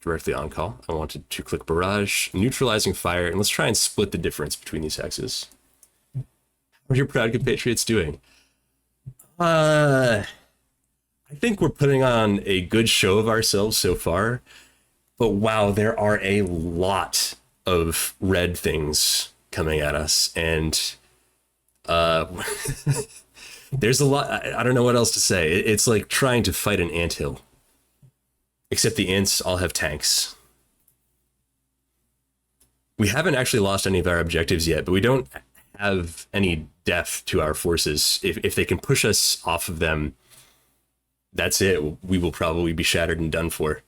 [SPEAKER 3] directly on call. I wanted to click barrage, neutralizing fire, and let's try and split the difference between these hexes. How are your proud compatriots doing? I think we're putting on a good show of ourselves so far, but wow, there are a lot of red things coming at us, and there's a lot. I don't know what else to say. It's like trying to fight an anthill, except the ants all have tanks. We haven't actually lost any of our objectives yet, but we don't have any depth to our forces. If they can push us off of them, that's it. We will probably be shattered and done for.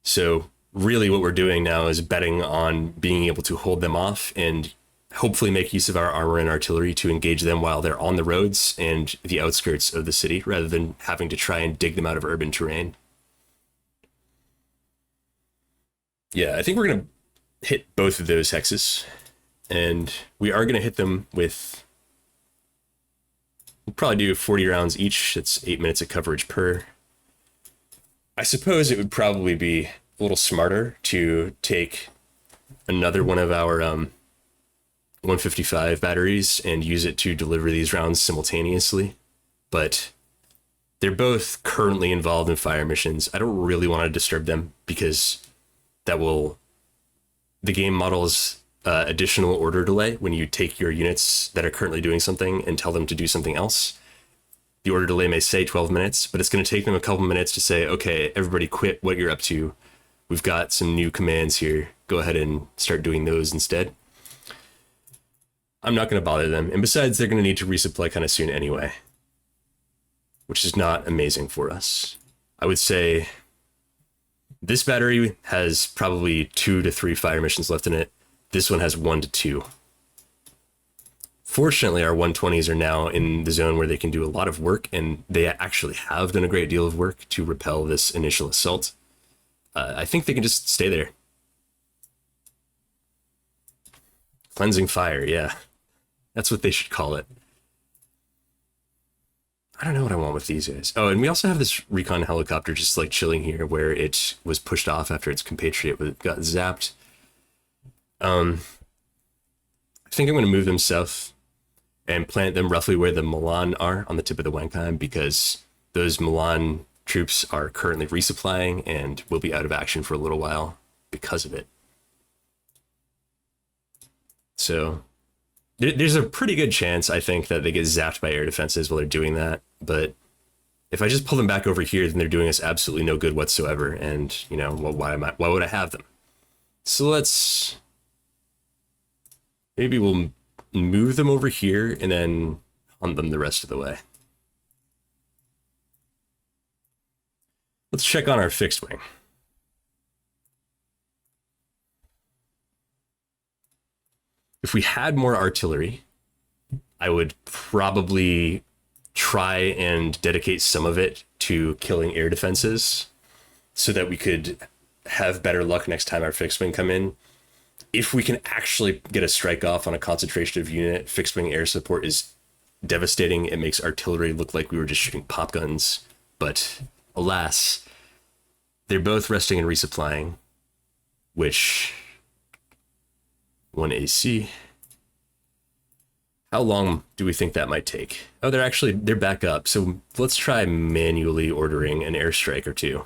[SPEAKER 3] So really what we're doing now is betting on being able to hold them off and hopefully make use of our armor and artillery to engage them while they're on the roads and the outskirts of the city, rather than having to try and dig them out of urban terrain. Yeah, I think we're going to hit both of those hexes, and we are going to hit them with, we'll probably do 40 rounds each. That's 8 minutes of coverage per. I suppose it would probably be a little smarter to take another one of our 155 batteries and use it to deliver these rounds simultaneously, but they're both currently involved in fire missions. I don't really want to disturb them because the game models additional order delay when you take your units that are currently doing something and tell them to do something else. The order delay may say 12 minutes, but it's going to take them a couple minutes to say, okay, everybody quit what you're up to. We've got some new commands here. Go ahead and start doing those instead. I'm not going to bother them. And besides, they're going to need to resupply kind of soon anyway, which is not amazing for us. I would say this battery has probably 2 to 3 fire missions left in it. This one has 1 to 2. Fortunately, our 120s are now in the zone where they can do a lot of work, and they actually have done a great deal of work to repel this initial assault. I think they can just stay there. Cleansing fire, yeah. That's what they should call it. I don't know what I want with these guys. Oh, and we also have this recon helicopter just like chilling here where it was pushed off after its compatriot got zapped. I think I'm going to move them south and plant them roughly where the Milan are on the tip of the Wenkheim, because those Milan troops are currently resupplying and will be out of action for a little while because of it. So there's a pretty good chance, I think, that they get zapped by air defenses while they're doing that. But if I just pull them back over here, then they're doing us absolutely no good whatsoever. And, well, why would I have them? So maybe we'll move them over here and then hunt them the rest of the way. Let's check on our fixed wing. If we had more artillery, I would probably try and dedicate some of it to killing air defenses so that we could have better luck next time our fixed wing come in. If we can actually get a strike off on a concentration of unit, fixed wing air support is devastating. It makes artillery look like we were just shooting pop guns. But alas, they're both resting and resupplying, which 1 AC. How long do we think that might take? Oh, they're back up. So let's try manually ordering an airstrike or two.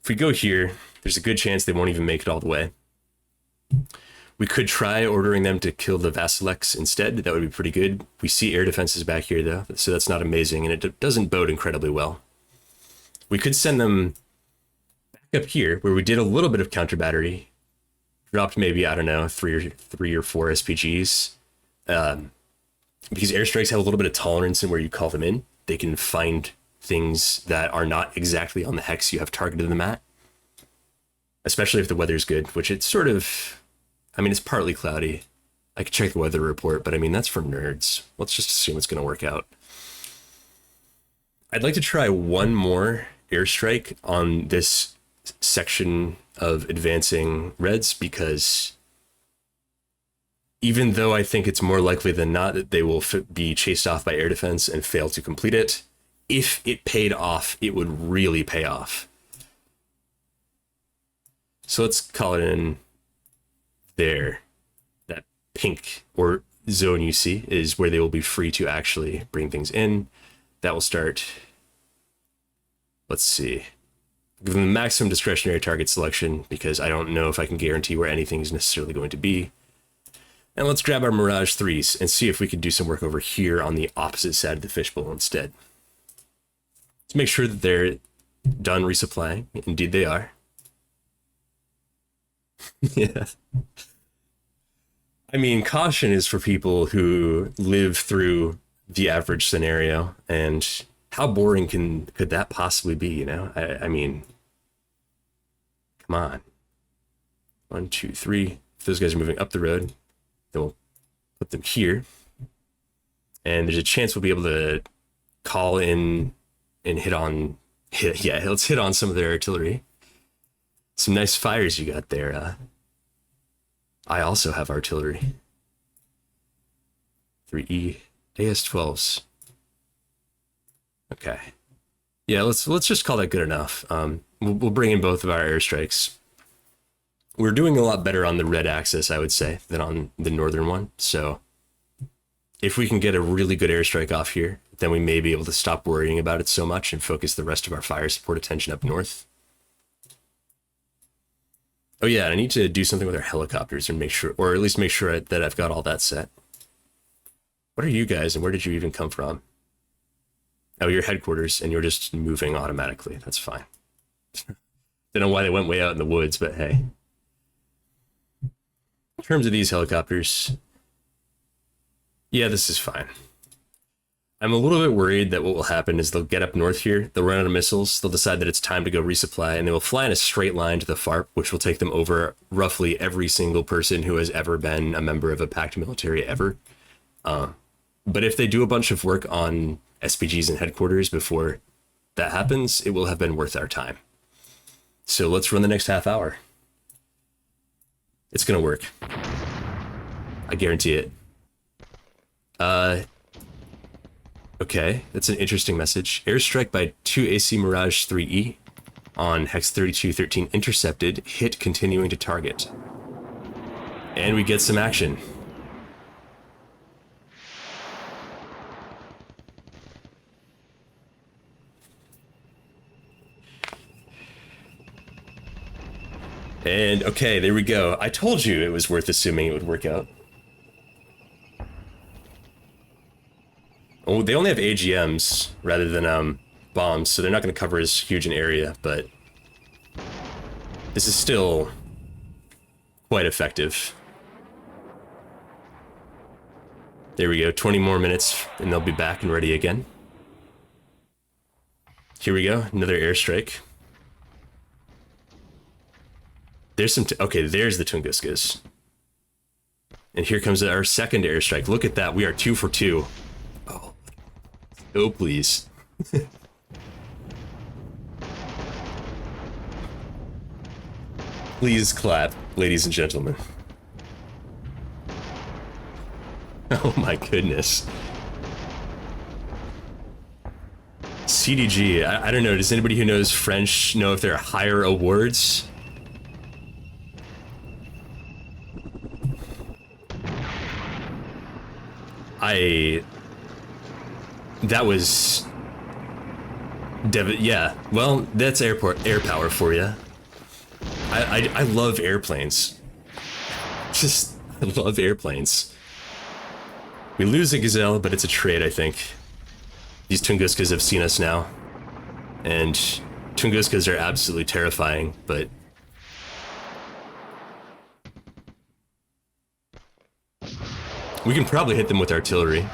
[SPEAKER 3] If we go here, there's a good chance they won't even make it all the way. We could try ordering them to kill the Vasilex instead. That would be pretty good. We see air defenses back here, though, so that's not amazing, and it doesn't bode incredibly well. We could send them back up here, where we did a little bit of counter battery. Dropped maybe, I don't know, three or four SPGs. Because airstrikes have a little bit of tolerance in where you call them in. They can find things that are not exactly on the hex you have targeted them at. Especially if the weather's good, which it's sort of... I mean, it's partly cloudy. I could check the weather report, but I mean, that's for nerds. Let's just assume it's going to work out. I'd like to try one more airstrike on this section of advancing reds, because even though I think it's more likely than not that they will be chased off by air defense and fail to complete it, if it paid off, it would really pay off. So let's call it in there. That pink or zone you see is where they will be free to actually bring things in. That will start, let's see, give them the maximum discretionary target selection, because I don't know if I can guarantee where anything is necessarily going to be. And let's grab our Mirage 3s and see if we can do some work over here on the opposite side of the fishbowl instead. Let's make sure that they're done resupplying. Indeed they are. Yeah. I mean, caution is for people who live through the average scenario, and how boring could that possibly be, you know? I mean, come on. 1, 2, 3. If those guys are moving up the road, then we'll put them here. And there's a chance we'll be able to call in and let's hit on some of their artillery. Some nice fires you got there. I also have artillery. 3E, AS-12s. Okay. Yeah, let's just call that good enough. We'll bring in both of our airstrikes. We're doing a lot better on the red axis, I would say, than on the northern one. So if we can get a really good airstrike off here, then we may be able to stop worrying about it so much and focus the rest of our fire support attention up north. Oh yeah, I need to do something with our helicopters and make sure, or at least make sure that I've got all that set. What are you guys, and where did you even come from? Oh, your headquarters, and you're just moving automatically. That's fine. Don't know why they went way out in the woods, but hey. In terms of these helicopters, yeah, this is fine. I'm a little bit worried that what will happen is they'll get up north here, they'll run out of missiles, they'll decide that it's time to go resupply, and they will fly in a straight line to the FARP, which will take them over roughly every single person who has ever been a member of a Pact military ever. But if they do a bunch of work on SPGs and headquarters before that happens, it will have been worth our time. So let's run the next half hour. It's gonna work. I guarantee it. Okay, that's an interesting message. Airstrike by 2 AC Mirage 3E on Hex 3213 intercepted, hit continuing to target. And we get some action. And okay, there we go. I told you it was worth assuming it would work out. Oh, they only have AGMs rather than bombs, so they're not going to cover as huge an area, but this is still quite effective. There we go, 20 more minutes, and they'll be back and ready again. Here we go, another airstrike. There's some, okay, there's the Tunguskas. And here comes our second airstrike. Look at that, we are 2 for 2. Oh, please. Please clap, ladies and gentlemen. Oh my goodness. CDG, I don't know, does anybody who knows French know if there are higher awards? That was... yeah, well, that's air power for you. I love airplanes. I love airplanes. We lose a gazelle, but it's a trade, I think. These Tunguskas have seen us now. And Tunguskas are absolutely terrifying, but... we can probably hit them with artillery.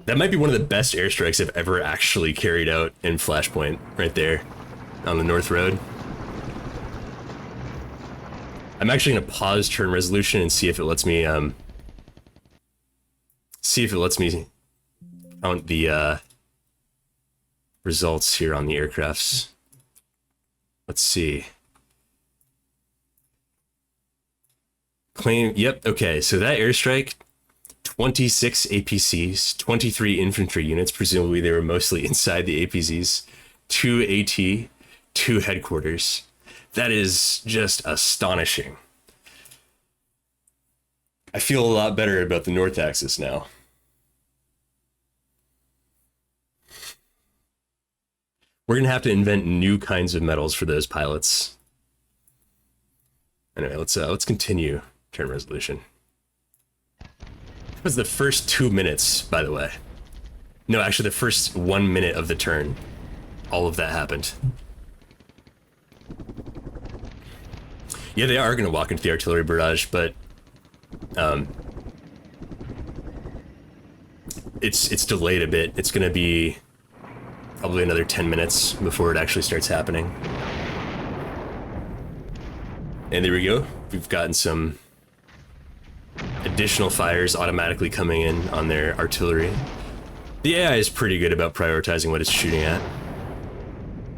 [SPEAKER 3] That might be one of the best airstrikes I've ever actually carried out in Flashpoint, right there, on the North Road. I'm actually gonna pause turn resolution and see if it lets me, count the, results here on the aircrafts. Let's see. Claim, yep, okay, so that airstrike, 26 APCs, 23 infantry units, presumably they were mostly inside the APCs, 2 AT, 2 headquarters. That is just astonishing. I feel a lot better about the North Axis now. We're gonna have to invent new kinds of medals for those pilots. Anyway, let's continue turn resolution. That was the first 2 minutes, by the way. No, actually the first 1 minute of the turn. All of that happened. Yeah, they are going to walk into the artillery barrage, but it's delayed a bit. It's going to be probably another 10 minutes before it actually starts happening. And there we go. We've gotten some additional fires automatically coming in on their artillery. The AI is pretty good about prioritizing what it's shooting at.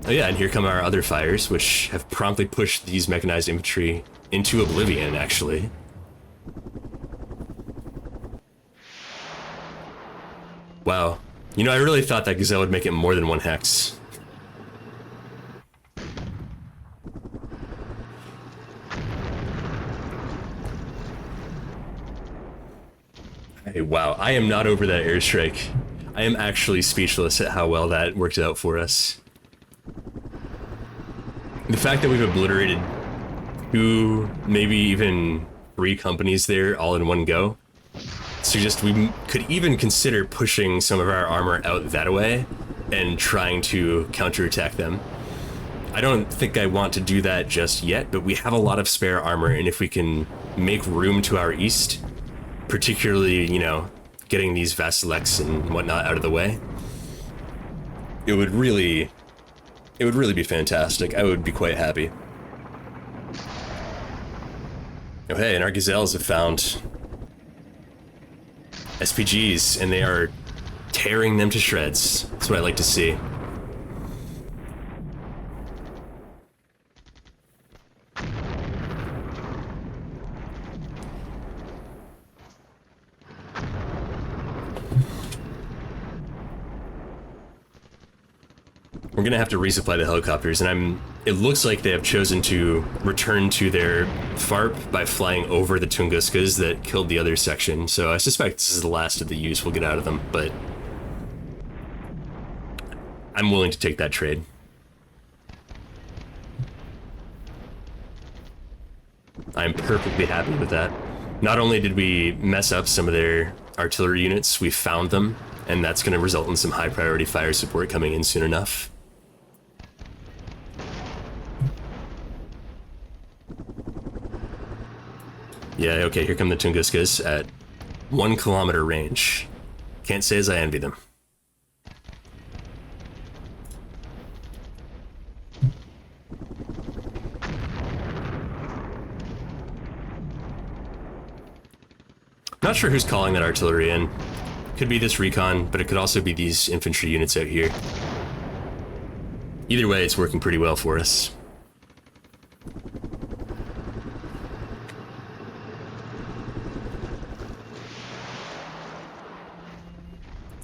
[SPEAKER 3] Oh yeah, and here come our other fires, which have promptly pushed these mechanized infantry into oblivion, actually. Wow. You know, I really thought that Gazelle would make it more than 1 hex. Hey, wow, I am not over that airstrike. I am actually speechless at how well that worked out for us. The fact that we've obliterated 2, maybe even 3 companies there all in one go suggests we could even consider pushing some of our armor out that way and trying to counterattack them. I don't think I want to do that just yet, but we have a lot of spare armor, and if we can make room to our east, particularly, you know, getting these Vasilex and whatnot out of the way, it would really be fantastic. I would be quite happy. Oh hey, and our Gazelles have found SPGs, and they are tearing them to shreds. That's what I like to see. We're gonna have to resupply the helicopters, and it looks like they have chosen to return to their FARP by flying over the Tunguskas that killed the other section, so I suspect this is the last of the use we'll get out of them, but I'm willing to take that trade. I'm perfectly happy with that. Not only did we mess up some of their artillery units, we found them, and that's gonna result in some high priority fire support coming in soon enough. Yeah, okay, here come the Tunguskas at 1 kilometer range. Can't say as I envy them. Not sure who's calling that artillery in. Could be this recon, but it could also be these infantry units out here. Either way, it's working pretty well for us.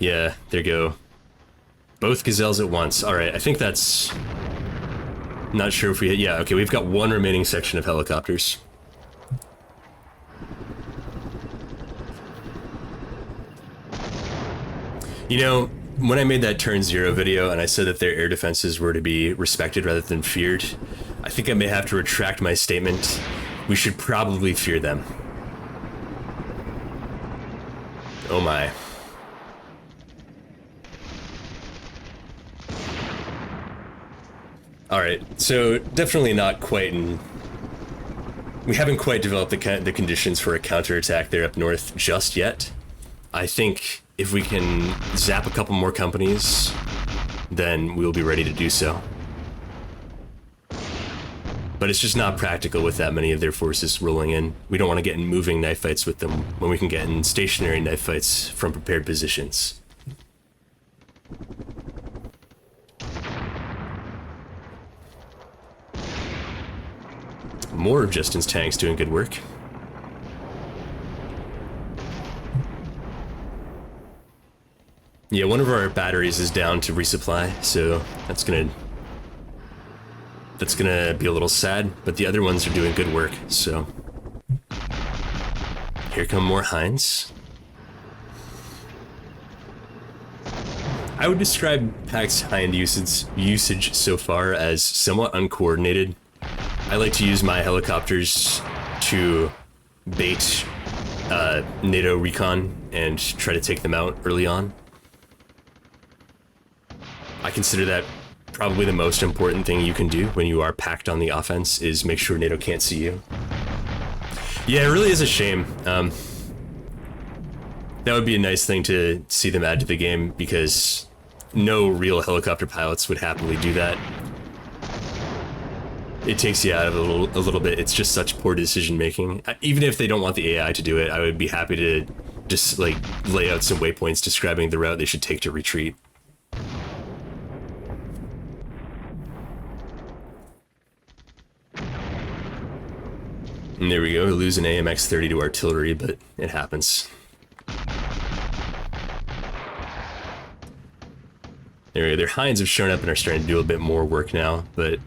[SPEAKER 3] Yeah, there you go. Both gazelles at once. Alright, I think that's... Not sure if we... Yeah, okay, we've got one remaining section of helicopters. You know, when I made that turn 0 video and I said that their air defenses were to be respected rather than feared, I think I may have to retract my statement. We should probably fear them. Oh my. Alright, so definitely not quite in... We haven't quite developed the conditions for a counterattack there up north just yet. I think if we can zap a couple more companies, then we'll be ready to do so. But it's just not practical with that many of their forces rolling in. We don't want to get in moving knife fights with them when we can get in stationary knife fights from prepared positions. More of Justin's tanks doing good work. Yeah, one of our batteries is down to resupply, so that's gonna be a little sad, but the other ones are doing good work, so... Here come more Hinds. I would describe Pact's Hind usage so far as somewhat uncoordinated. I like to use my helicopters to bait NATO recon and try to take them out early on. I consider that probably the most important thing you can do when you are packed on the offense is make sure NATO can't see you. Yeah, it really is a shame. That would be a nice thing to see them add to the game because no real helicopter pilots would happily do that. It takes you out of it a little bit. It's just such poor decision making. Even if they don't want the AI to do it, I would be happy to just like lay out some waypoints describing the route they should take to retreat. And there we go, we lose an AMX-30 to artillery, but it happens. There we go, their Hinds have shown up and are starting to do a bit more work now, but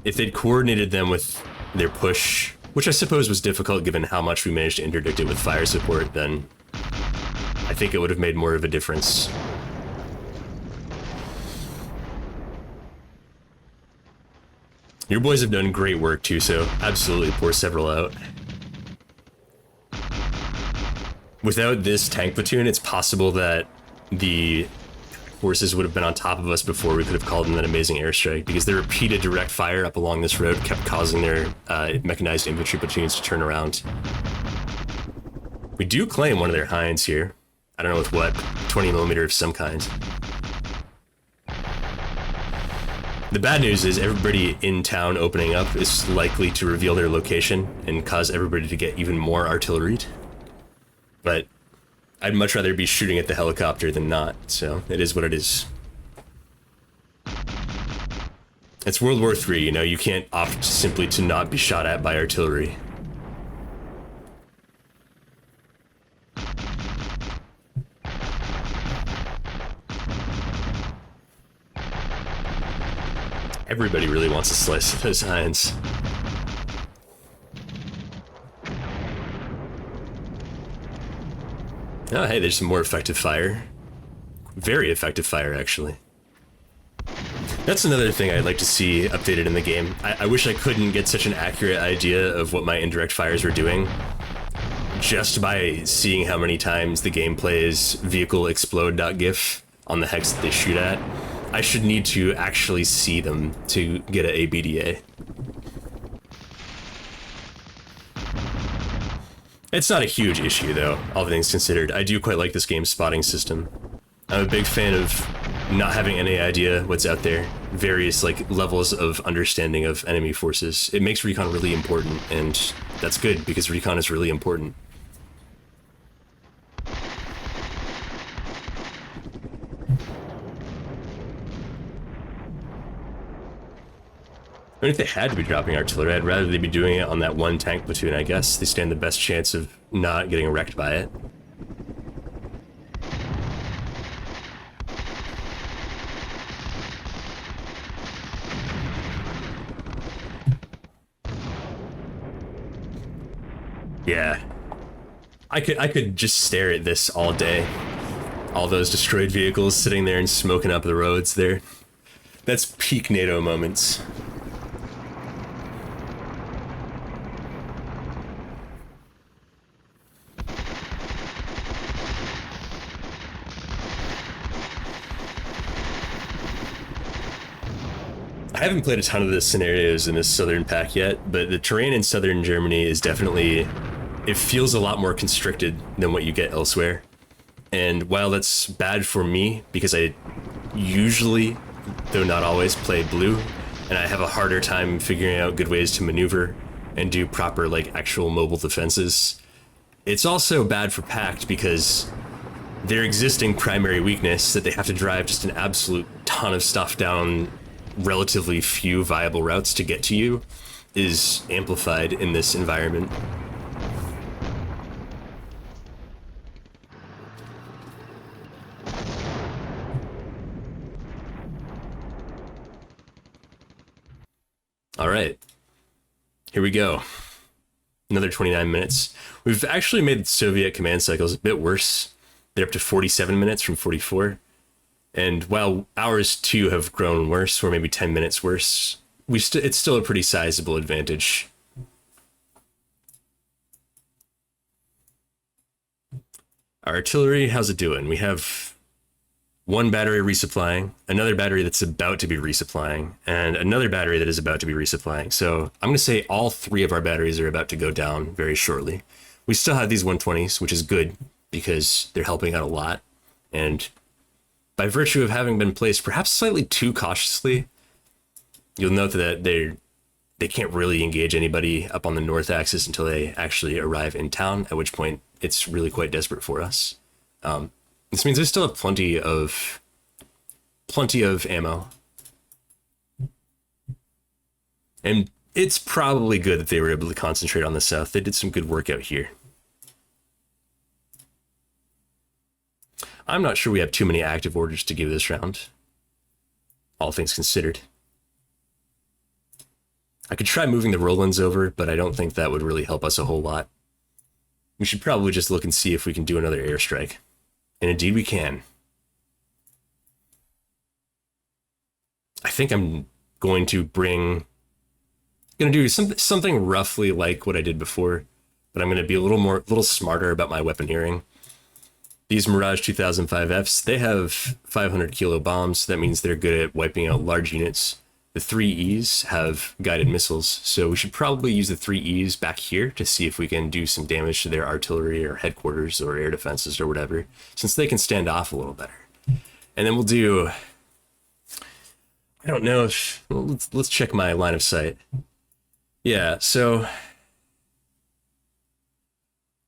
[SPEAKER 3] if they'd coordinated them with their push, which I suppose was difficult given how much we managed to interdict it with fire support, then I think it would have made more of a difference. Your boys have done great work too, so absolutely pour several out. Without this tank platoon, it's possible that the forces would have been on top of us before we could have called in that amazing airstrike, because their repeated direct fire up along this road kept causing their mechanized infantry platoons to turn around. We do claim one of their Hinds here. I don't know with what, 20mm of some kind. The bad news is everybody in town opening up is likely to reveal their location and cause everybody to get even more artilleried. But I'd much rather be shooting at the helicopter than not, so it is what it is. It's World War III, you know, you can't opt simply to not be shot at by artillery. Everybody really wants a slice of those Hinds. Oh, hey, there's some more effective fire. Very effective fire, actually. That's another thing I'd like to see updated in the game. I wish I couldn't get such an accurate idea of what my indirect fires were doing just by seeing how many times the game plays vehicle explode.gif on the hex that they shoot at. I should need to actually see them to get an ABDA. It's not a huge issue though, all things considered. I do quite like this game's spotting system. I'm a big fan of not having any idea what's out there, various like levels of understanding of enemy forces. It makes recon really important, and that's good because recon is really important. I mean, if they had to be dropping artillery, I'd rather they be doing it on that one tank platoon, I guess. They stand the best chance of not getting wrecked by it. Yeah. I could just stare at this all day. All those destroyed vehicles sitting there and smoking up the roads there. That's peak NATO moments. I haven't played a ton of the scenarios in this southern pack yet, but the terrain in southern Germany is definitely, it feels a lot more constricted than what you get elsewhere. And while that's bad for me, because I usually, though not always, play blue, and I have a harder time figuring out good ways to maneuver and do proper, like, actual mobile defenses, it's also bad for Pact because their existing primary weakness, that they have to drive just an absolute ton of stuff down relatively few viable routes to get to you, is amplified in this environment. All right, here we go. Another 29 minutes. We've actually made Soviet command cycles a bit worse. They're up to 47 minutes from 44. And while ours too have grown worse, or maybe 10 minutes worse, it's still a pretty sizable advantage. Our artillery, how's it doing? We have one battery resupplying, another battery that's about to be resupplying, and another battery that is about to be resupplying. So I'm going to say all three of our batteries are about to go down very shortly. We still have these 120s, which is good because they're helping out a lot. And by virtue of having been placed perhaps slightly too cautiously, you'll note that they can't really engage anybody up on the north axis until they actually arrive in town, at which point it's really quite desperate for us. This means they still have plenty of ammo. And it's probably good that they were able to concentrate on the south. They did some good work out here. I'm not sure we have too many active orders to give this round, all things considered. I could try moving the Rolands over, but I don't think that would really help us a whole lot. We should probably just look and see if we can do another airstrike. And indeed we can. I think I'm going to do something roughly like what I did before, but I'm going to be a little smarter about my weaponeering. These Mirage 2005Fs, they have 500 kilo bombs. That means they're good at wiping out large units. The 3Es have guided missiles, so we should probably use the 3Es back here to see if we can do some damage to their artillery or headquarters or air defenses or whatever, since they can stand off a little better. And then we'll do, I don't know if, let's check my line of sight. Yeah, so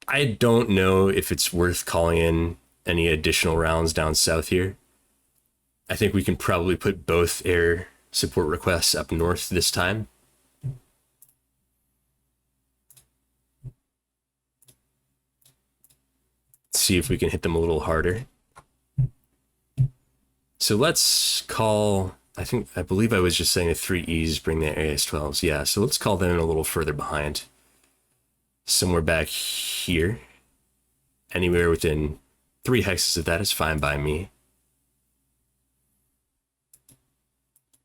[SPEAKER 3] I don't know if it's worth calling in any additional rounds down south here. I think we can probably put both air support requests up north this time. See if we can hit them a little harder. So let's call, I believe I was just saying the 3Es bring the AS-12s. Yeah, so let's call them a little further behind. Somewhere back here. Anywhere within 3 hexes of that is fine by me.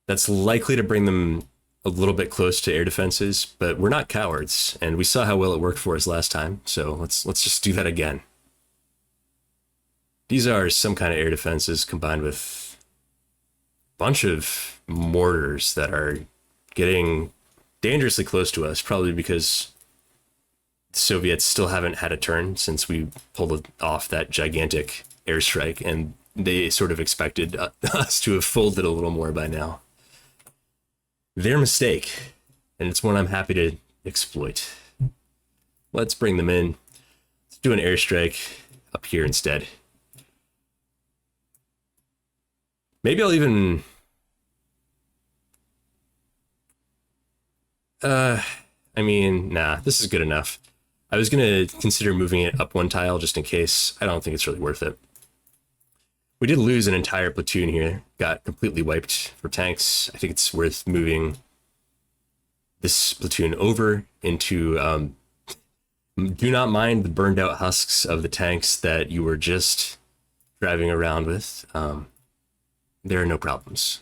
[SPEAKER 3] That's likely to bring them a little bit close to air defenses, but we're not cowards, and we saw how well it worked for us last time, so let's just do that again. These are some kind of air defenses combined with a bunch of mortars that are getting dangerously close to us, probably because the Soviets still haven't had a turn since we pulled off that gigantic airstrike, and they sort of expected us to have folded a little more by now. Their mistake, and it's one I'm happy to exploit. Let's bring them in. Let's do an airstrike up here instead. Maybe I'll even... nah, this is good enough. I was going to consider moving it up one tile just in case. I don't think it's really worth it. We did lose an entire platoon here. Got completely wiped for tanks. I think it's worth moving this platoon over into Do not mind the burned out husks of the tanks that you were just driving around with. There are no problems.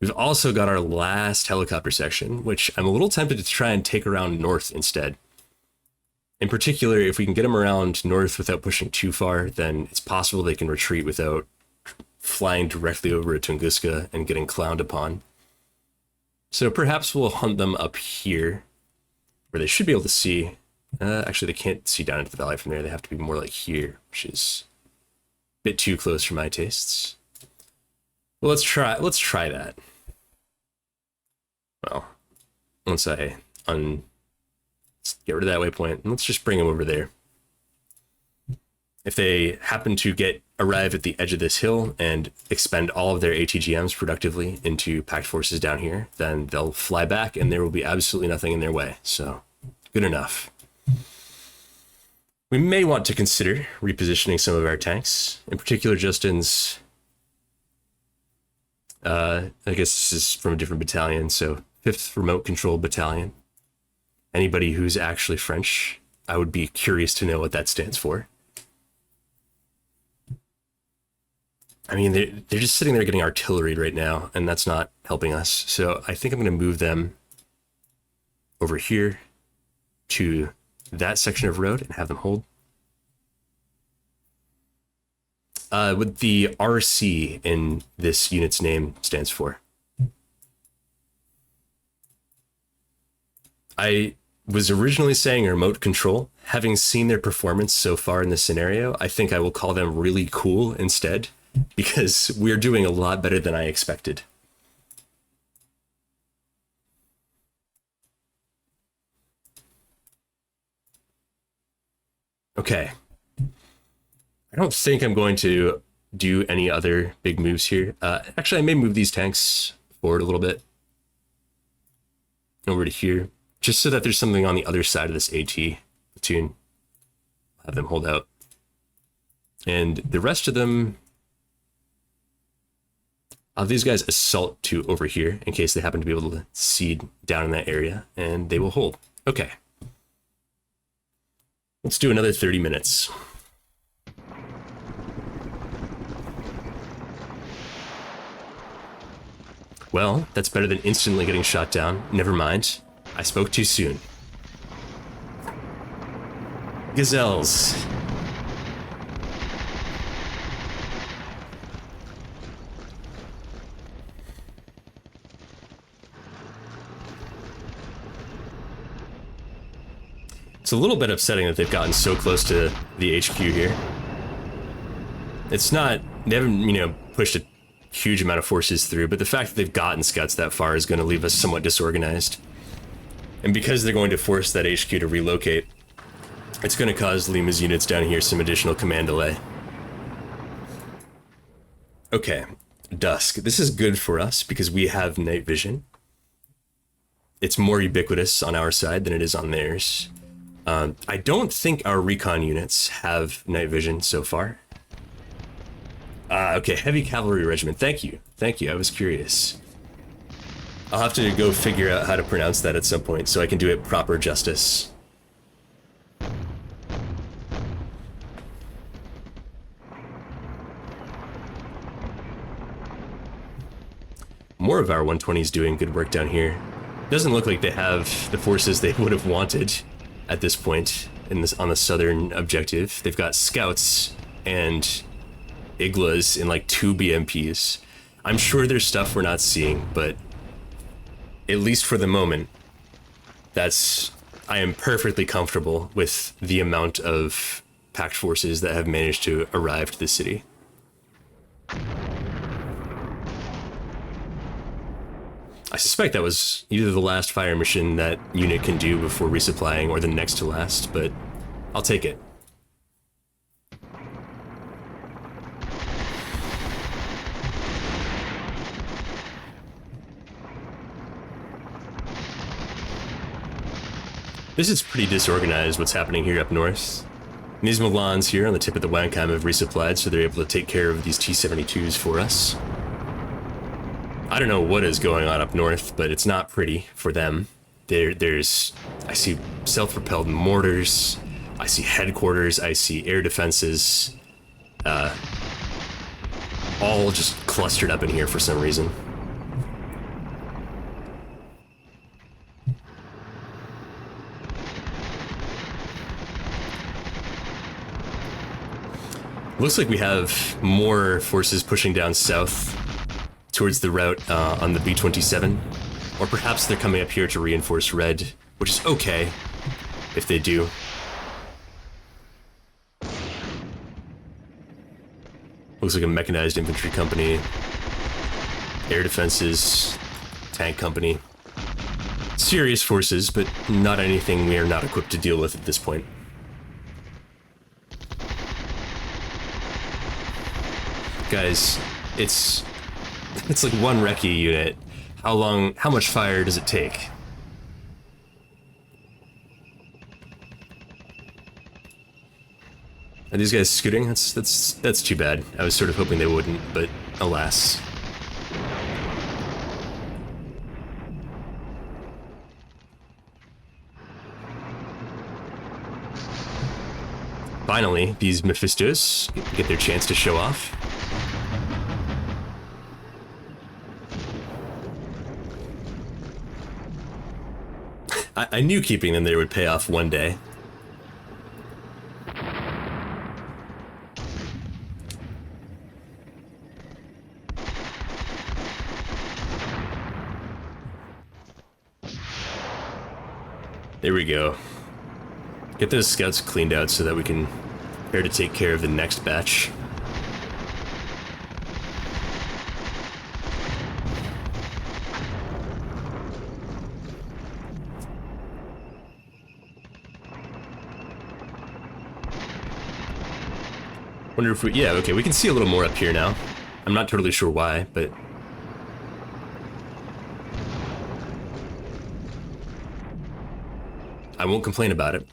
[SPEAKER 3] We've also got our last helicopter section, which I'm a little tempted to try and take around north instead. In particular, if we can get them around north without pushing too far, then it's possible they can retreat without flying directly over to Tunguska and getting clowned upon. So perhaps we'll hunt them up here, where they should be able to see. Actually, they can't see down into the valley from there. They have to be more like here, which is a bit too close for my tastes. Well, let's try that. Well, once I let's get rid of that waypoint, and let's just bring them over there. If they happen to arrive at the edge of this hill and expend all of their ATGMs productively into Pact forces down here, then they'll fly back and there will be absolutely nothing in their way. So, good enough. We may want to consider repositioning some of our tanks, in particular Justin's, I guess this is from a different battalion, so 5th Remote Control Battalion. Anybody who's actually French, I would be curious to know what that stands for. I mean, they're just sitting there getting artillery right now, and that's not helping us. So I think I'm going to move them over here to that section of road and have them hold. What the RC in this unit's name stands for. I was originally saying remote control. Having seen their performance so far in this scenario, I think I will call them really cool instead, because we're doing a lot better than I expected. Okay. I don't think I'm going to do any other big moves here. Actually, I may move these tanks forward a little bit. Over to here. Just so that there's something on the other side of this AT platoon. Have them hold out. And the rest of them, I'll have these guys assault to over here in case they happen to be able to seed down in that area, and they will hold. Okay. Let's do another 30 minutes. Well, that's better than instantly getting shot down. Never mind. I spoke too soon. Gazelles. It's a little bit upsetting that they've gotten so close to the HQ here. It's not, they haven't, pushed a huge amount of forces through, but the fact that they've gotten scouts that far is going to leave us somewhat disorganized. And because they're going to force that HQ to relocate, it's going to cause Lima's units down here some additional command delay. Okay, dusk. This is good for us because we have night vision. It's more ubiquitous on our side than it is on theirs. I don't think our recon units have night vision so far. Okay, heavy cavalry regiment. Thank you. Thank you. I was curious. I'll have to go figure out how to pronounce that at some point so I can do it proper justice. More of our 120s doing good work down here. Doesn't look like they have the forces they would have wanted at this point on the southern objective. They've got scouts and Iglas in like 2 BMPs. I'm sure there's stuff we're not seeing, but at least for the moment, I am perfectly comfortable with the amount of Pact forces that have managed to arrive to the city. I suspect that was either the last fire mission that unit can do before resupplying or the next to last, but I'll take it. This is pretty disorganized, what's happening here up north. These Milans here on the tip of the Wankheim have resupplied, so they're able to take care of these T-72s for us. I don't know what is going on up north, but it's not pretty for them. I see self-propelled mortars. I see headquarters, I see air defenses, all just clustered up in here for some reason. Looks like we have more forces pushing down south towards the route on the B-27. Or perhaps they're coming up here to reinforce red, which is okay if they do. Looks like a mechanized infantry company, air defenses, tank company. Serious forces, but not anything we are not equipped to deal with at this point. Guys, it's like one recce unit. How much fire does it take? Are these guys scooting? That's too bad. I was sort of hoping they wouldn't, but alas. Finally, these Mephistos get their chance to show off. I knew keeping them there would pay off one day. There we go. Get those scouts cleaned out so that we can prepare to take care of the next batch. Wonder if we... Yeah, okay, we can see a little more up here now. I'm not totally sure why, but... I won't complain about it.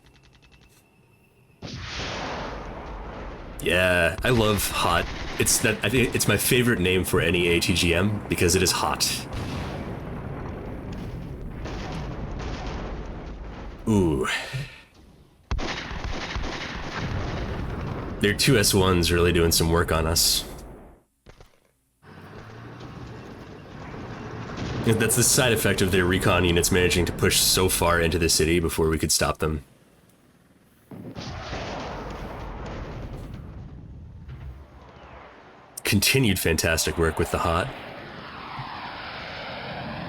[SPEAKER 3] Yeah, I love hot. I think it's my favorite name for any ATGM because it is hot. Ooh. Their 2S1's really doing some work on us. That's the side effect of their recon units managing to push so far into the city before we could stop them. Continued fantastic work with the hot.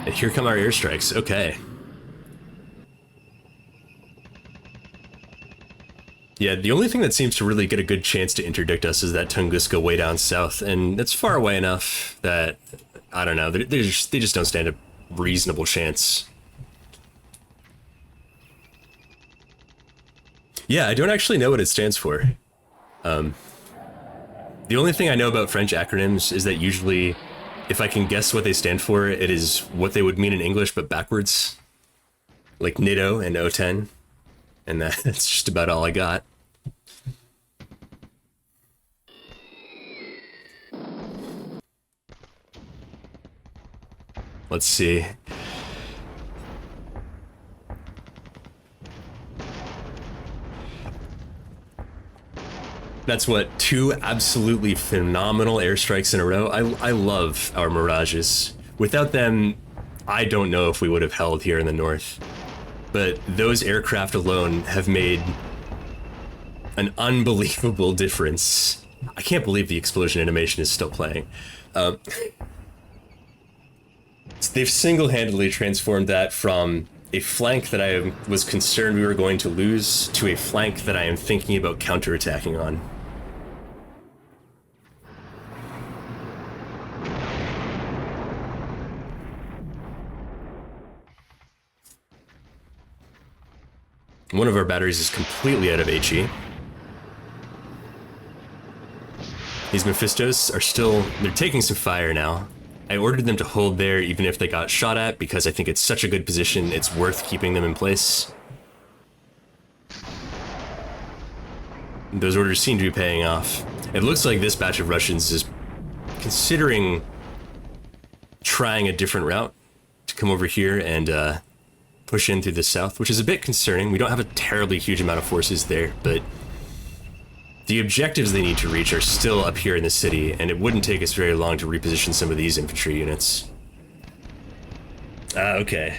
[SPEAKER 3] And here come our airstrikes. Okay. Yeah, the only thing that seems to really get a good chance to interdict us is that Tunguska way down south, and it's far away enough that, I don't know, they just don't stand a reasonable chance. Yeah, I don't actually know what it stands for. The only thing I know about French acronyms is that usually, if I can guess what they stand for, it is what they would mean in English, but backwards. Like NATO and O10. And that's just about all I got. Let's see. That's what, 2 absolutely phenomenal airstrikes in a row. I love our Mirages. Without them, I don't know if we would have held here in the north. But those aircraft alone have made an unbelievable difference. I can't believe the explosion animation is still playing. They've single-handedly transformed that from a flank that I was concerned we were going to lose to a flank that I am thinking about counterattacking on. One of our batteries is completely out of HE. These Mephistos are still... they're taking some fire now. I ordered them to hold there even if they got shot at because I think it's such a good position, it's worth keeping them in place. Those orders seem to be paying off. It looks like this batch of Russians is considering trying a different route to come over here and push in through the south, which is a bit concerning. We don't have a terribly huge amount of forces there, but the objectives they need to reach are still up here in the city, and it wouldn't take us very long to reposition some of these infantry units. Okay.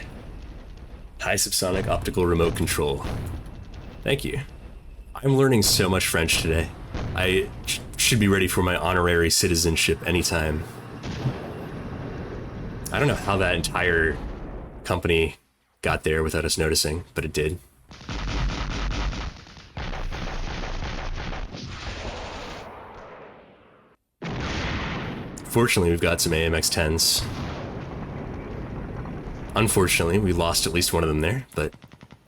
[SPEAKER 3] High subsonic optical remote control. Thank you. I'm learning so much French today. I should be ready for my honorary citizenship anytime. I don't know how that entire company got there without us noticing, but it did. Fortunately, we've got some AMX-10s. Unfortunately, we lost at least one of them there, but...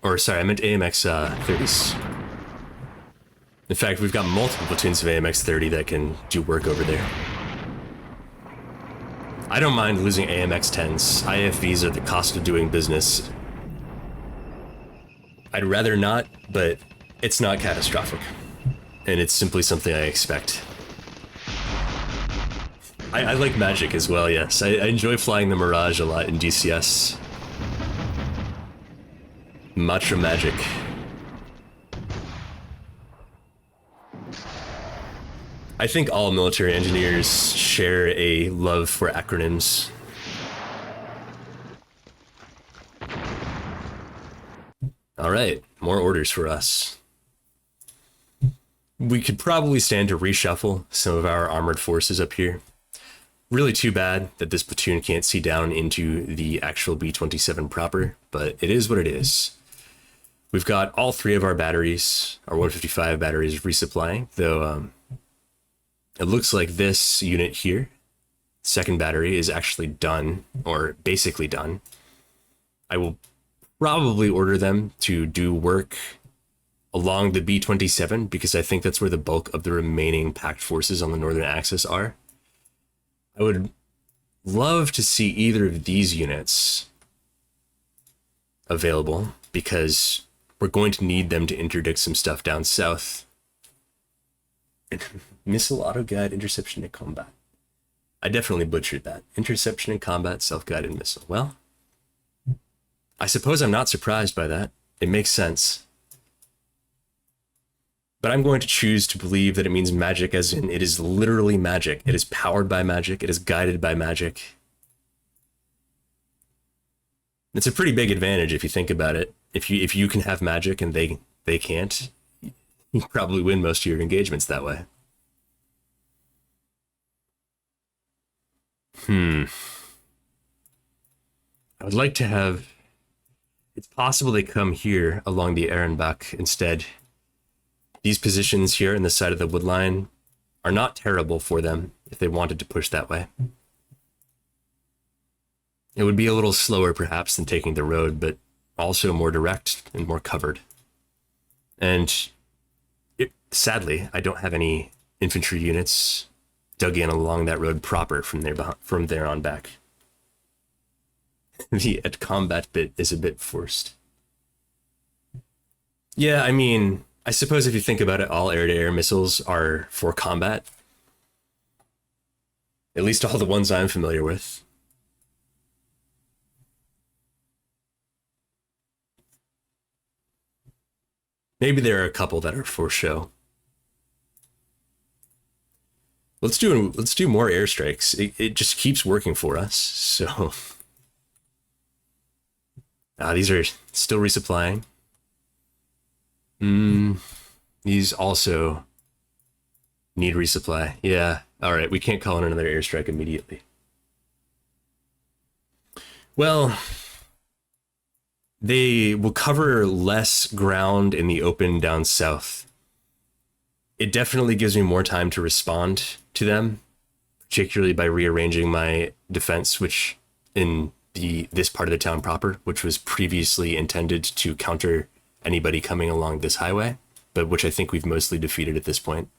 [SPEAKER 3] Or, sorry, I meant AMX-30s. In fact, we've got multiple platoons of AMX-30 that can do work over there. I don't mind losing AMX-10s. IFVs are the cost of doing business. I'd rather not, but it's not catastrophic. And it's simply something I expect. I like Magic as well, yes. I enjoy flying the Mirage a lot in DCS. Matra Magic. I think all military engineers share a love for acronyms. Alright, more orders for us. We could probably stand to reshuffle some of our armored forces up here. Really too bad that this platoon can't see down into the actual B-27 proper, but it is what it is. We've got all three of our batteries, our 155 batteries, resupplying, though it looks like this unit here, second battery, is actually done, or basically done. I will probably order them to do work along the B-27, because I think that's where the bulk of the remaining Pact forces on the northern axis are. I would love to see either of these units available, because we're going to need them to interdict some stuff down south. Missile auto-guide, interception and combat. I definitely butchered that. Interception and combat, self-guided missile. Well, I suppose I'm not surprised by that. It makes sense. But I'm going to choose to believe that it means magic, as in it is literally magic. It is powered by magic. It is guided by magic. It's a pretty big advantage if you think about it. If you can have magic and they can't, you probably win most of your engagements that way. I would like to have... It's possible they come here along the Ehrenbach instead. These positions here in the side of the wood line are not terrible for them if they wanted to push that way. It would be a little slower perhaps than taking the road, but also more direct and more covered. And sadly, I don't have any infantry units dug in along that road proper from there on back. The at combat bit is a bit forced. Yeah, I mean, I suppose if you think about it, all air-to-air missiles are for combat. At least all the ones I'm familiar with. Maybe there are a couple that are for show. Let's do more airstrikes. It just keeps working for us, so... these are still resupplying. These also need resupply. Yeah, alright, we can't call in another airstrike immediately. Well, they will cover less ground in the open down south. It definitely gives me more time to respond to them, particularly by rearranging my defense, which in this part of the town proper, which was previously intended to counter anybody coming along this highway, but which I think we've mostly defeated at this point.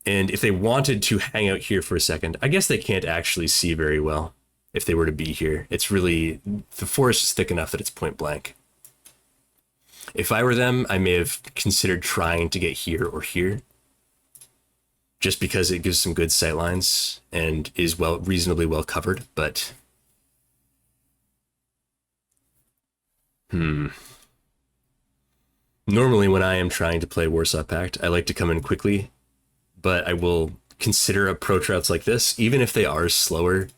[SPEAKER 3] And if they wanted to hang out here for a second, I guess they can't actually see very well if they were to be here. It's really, the forest is thick enough that it's point blank. If I were them, I may have considered trying to get here or here, just because it gives some good sight lines and is reasonably well covered, but Normally when I am trying to play Warsaw Pact, I like to come in quickly, but I will consider approach routes like this, even if they are slower,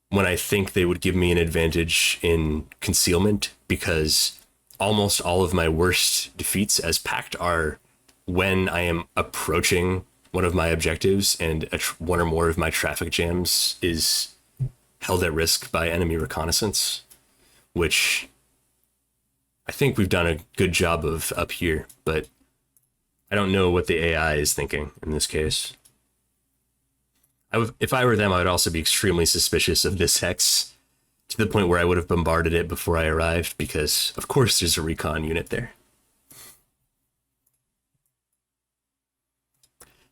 [SPEAKER 3] when I think they would give me an advantage in concealment, because almost all of my worst defeats as Pact are when I am approaching one of my objectives and one or more of my traffic jams is held at risk by enemy reconnaissance, which I think we've done a good job of up here, but I don't know what the AI is thinking in this case. If I were them, I would also be extremely suspicious of this hex, to the point where I would have bombarded it before I arrived, because of course there's a recon unit there.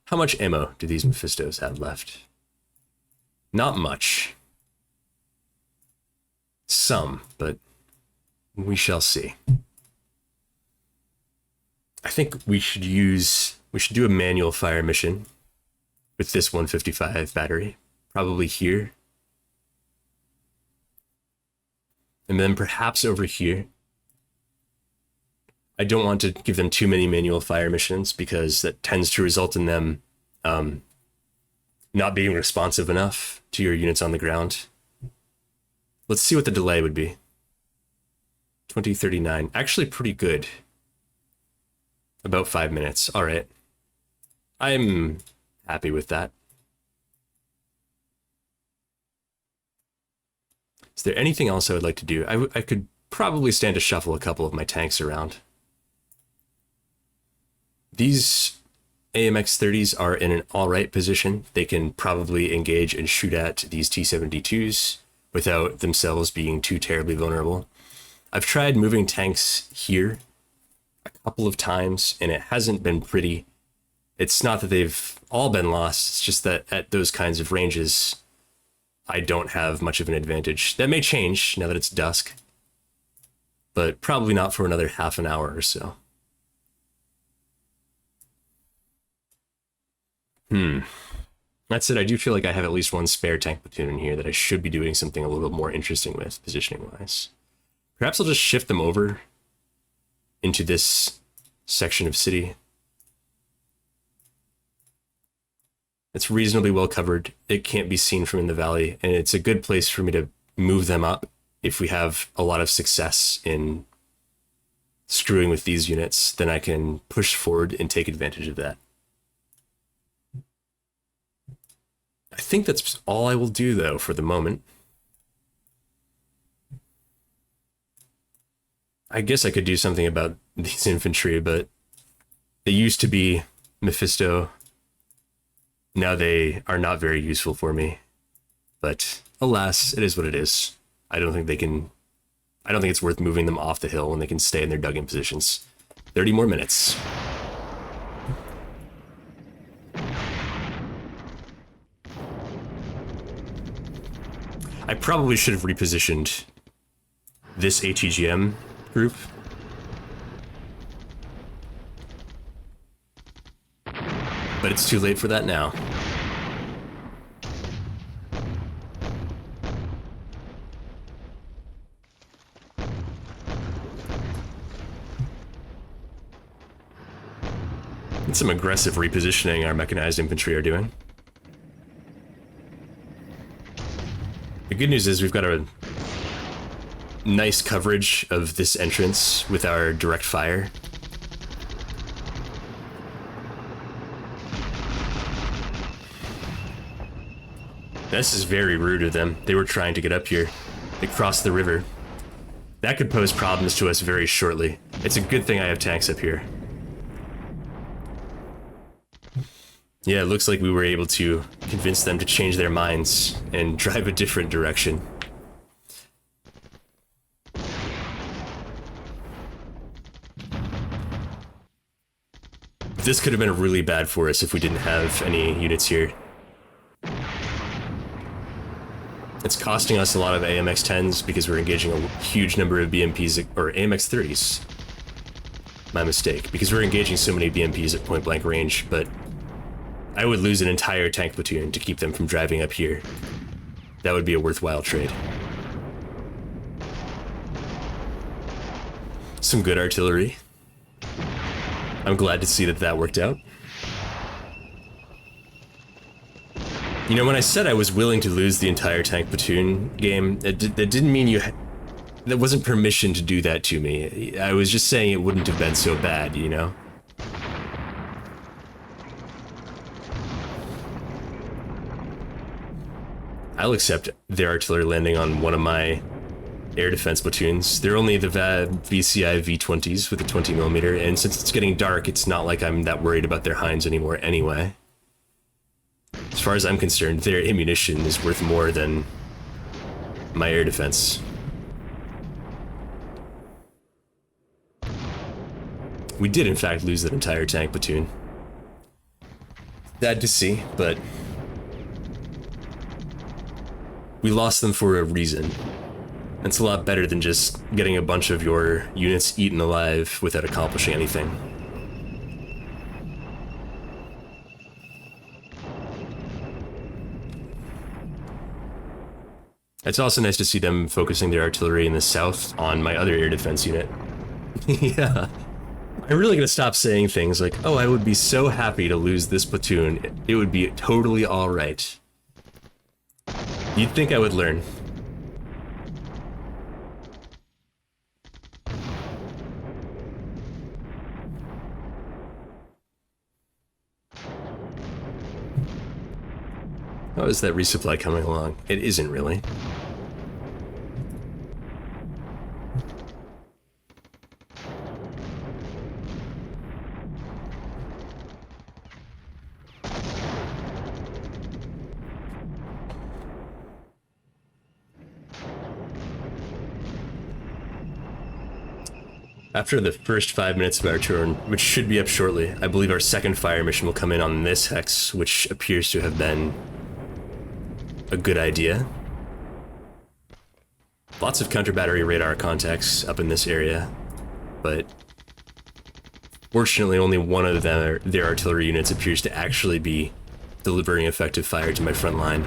[SPEAKER 3] How much ammo do these Mephistos have left? Not much. Some, but we shall see. I think we should do a manual fire mission with this 155 battery, probably here. And then perhaps over here. I don't want to give them too many manual fire missions because that tends to result in them not being responsive enough to your units on the ground. Let's see what the delay would be. 2039, actually pretty good. About 5 minutes, all right. I'm happy with that. Is there anything else I would like to do? I could probably stand to shuffle a couple of my tanks around. These AMX-30s are in an alright position. They can probably engage and shoot at these T-72s without themselves being too terribly vulnerable. I've tried moving tanks here a couple of times, and it hasn't been pretty. It's not that they've all been lost, it's just that at those kinds of ranges, I don't have much of an advantage. That may change now that it's dusk, but probably not for another half an hour or so. That said, I do feel like I have at least one spare tank platoon in here that I should be doing something a little bit more interesting with, positioning-wise. Perhaps I'll just shift them over into this section of city. It's reasonably well covered. It can't be seen from in the valley, and it's a good place for me to move them up if we have a lot of success in screwing with these units. Then I can push forward and take advantage of that. I think that's all I will do, though, for the moment. I guess I could do something about these infantry, but they used to be Mephisto. Now they are not very useful for me. But alas, it is what it is. I don't think it's worth moving them off the hill when they can stay in their dug-in positions. 30 more minutes. I probably should have repositioned this ATGM group. But it's too late for that now. It's some aggressive repositioning our mechanized infantry are doing. The good news is we've got a nice coverage of this entrance with our direct fire. This is very rude of them. They were trying to get up here. They crossed the river. That could pose problems to us very shortly. It's a good thing I have tanks up here. Yeah, it looks like we were able to convince them to change their minds and drive a different direction. This could have been really bad for us if we didn't have any units here. It's costing us a lot of AMX-10s because we're engaging a huge number of BMPs, or AMX-30s. My mistake, because we're engaging so many BMPs at point-blank range, but I would lose an entire tank platoon to keep them from driving up here. That would be a worthwhile trade. some good artillery. I'm glad to see that that worked out. You know, when I said I was willing to lose the entire tank platoon game, that didn't mean that wasn't permission to do that to me. I was just saying it wouldn't have been so bad, you know? I'll accept their artillery landing on one of my air defense platoons. They're only the VCI V20s with a 20mm, and since it's getting dark, it's not like I'm that worried about their Hinds anymore anyway. As far as I'm concerned, their ammunition is worth more than my air defense. We did, in fact, lose that entire tank platoon. Sad to see, but we lost them for a reason. It's a lot better than just getting a bunch of your units eaten alive without accomplishing anything. It's also nice to see them focusing their artillery in the south on my other air defense unit. Yeah. I'm really gonna stop saying things like, oh, I would be so happy to lose this platoon. It would be totally alright. You'd think I would learn. How is that resupply coming along? It isn't really. After the first 5 minutes of our turn, which should be up shortly, I believe our second fire mission will come in on this hex, which appears to have been a good idea. Lots of counter-battery radar contacts up in this area, but fortunately only one of their artillery units appears to actually be delivering effective fire to my front line.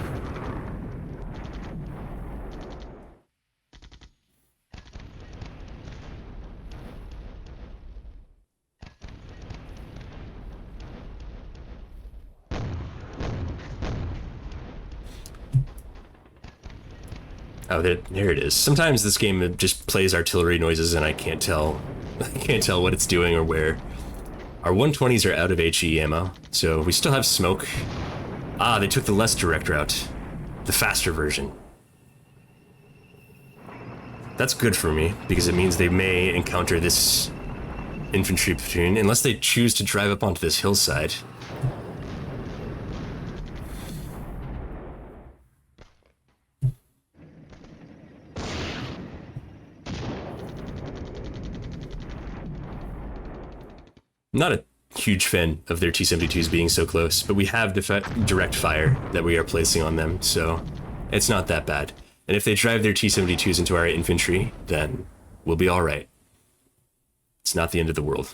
[SPEAKER 3] Oh, there it is. Sometimes this game just plays artillery noises and I can't tell what it's doing or where. Our 120s are out of HE ammo, so we still have smoke. Ah, they took the less direct route. The faster version. That's good for me, because it means they may encounter this infantry platoon, unless they choose to drive up onto this hillside. I'm not a huge fan of their T-72s being so close, but we have direct fire that we are placing on them, so it's not that bad. And if they drive their T-72s into our infantry, then we'll be alright. It's not the end of the world.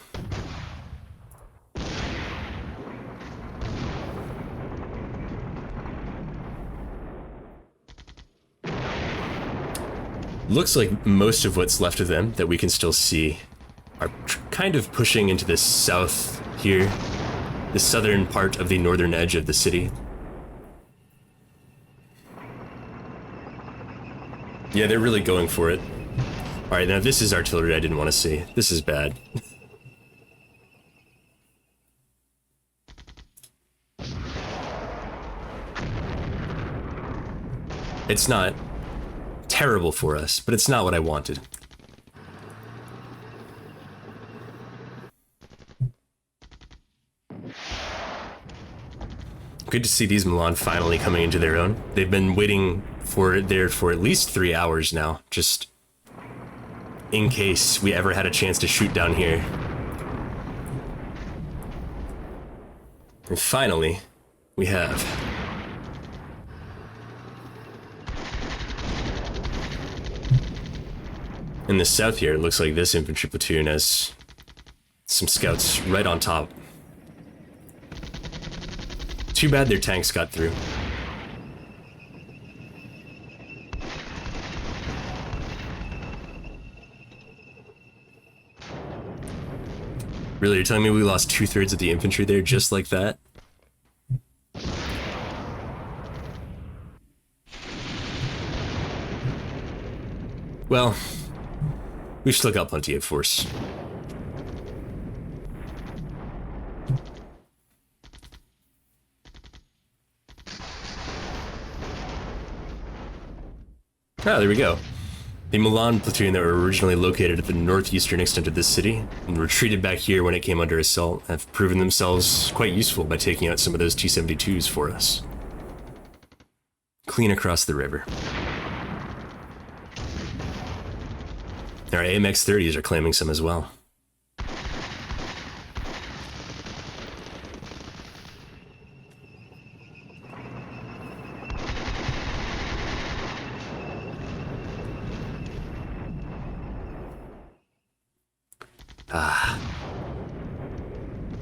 [SPEAKER 3] Looks like most of what's left of them that we can still see are kind of pushing into the south here, the southern part of the northern edge of the city. Yeah, they're really going for it. Alright, now this is artillery I didn't want to see. This is bad. It's not terrible for us, but it's not what I wanted. Good to see these Milan finally coming into their own. They've been waiting for at least 3 hours now, just in case we ever had a chance to shoot down here. And finally, we have. In the south here, it looks like this infantry platoon has some scouts right on top. Too bad their tanks got through. Really, you're telling me we lost 2/3 of the infantry there just like that? Well, we've still got plenty of force. Ah, there we go. The Milan platoon that were originally located at the northeastern extent of this city and retreated back here when it came under assault have proven themselves quite useful by taking out some of those T-72s for us. Clean across the river. Our AMX-30s are claiming some as well.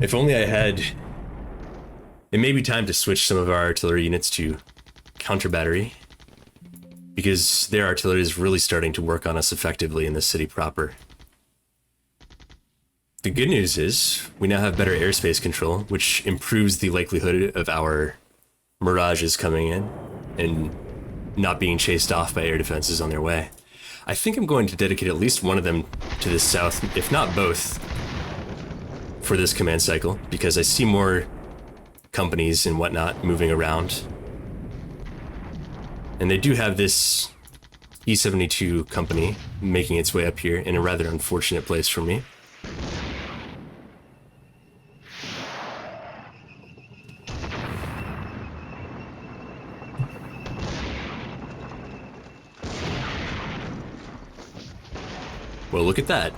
[SPEAKER 3] If only I had... It may be time to switch some of our artillery units to counter battery, because their artillery is really starting to work on us effectively in the city proper. The good news is, we now have better airspace control, which improves the likelihood of our Mirages coming in and not being chased off by air defenses on their way. I think I'm going to dedicate at least one of them to the south, if not both, for this command cycle, because I see more companies and whatnot moving around. And they do have this E-72 company making its way up here in a rather unfortunate place for me. Well, look at that.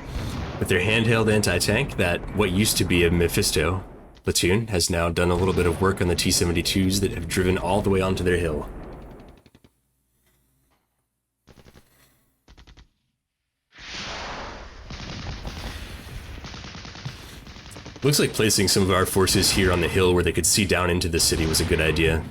[SPEAKER 3] With their handheld anti-tank, that what used to be a Mephisto platoon has now done a little bit of work on the T-72s that have driven all the way onto their hill. Looks like placing some of our forces here on the hill where they could see down into the city was a good idea.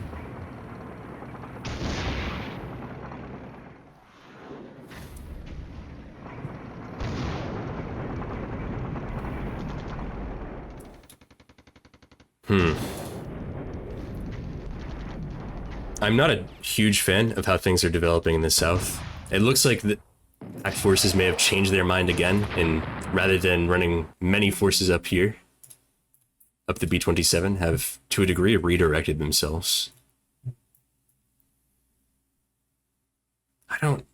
[SPEAKER 3] I'm not a huge fan of how things are developing in the south. It looks like the Pact forces may have changed their mind again, and rather than running many forces up here, up the B-27, have to a degree redirected themselves. I don't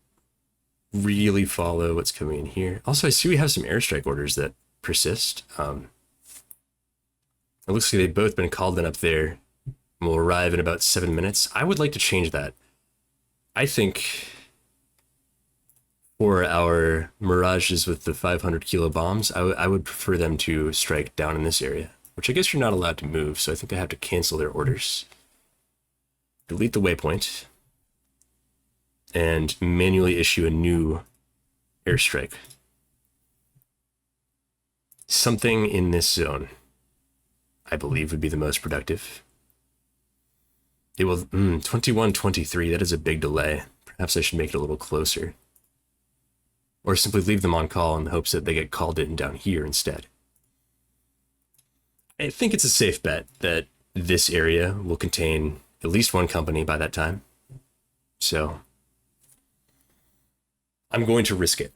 [SPEAKER 3] really follow what's coming in here. Also, I see we have some airstrike orders that persist. It looks like they've both been called in up there. Will arrive in about 7 minutes. I would like to change that. I think for our Mirages with the 500 kilo bombs, I would prefer them to strike down in this area, which I guess you're not allowed to move, so I think I have to cancel their orders. Delete the waypoint and manually issue a new airstrike. Something in this zone, I believe, would be the most productive. It will, 21-23, that is a big delay. Perhaps I should make it a little closer. Or simply leave them on call in the hopes that they get called in down here instead. I think it's a safe bet that this area will contain at least one company by that time. So, I'm going to risk it.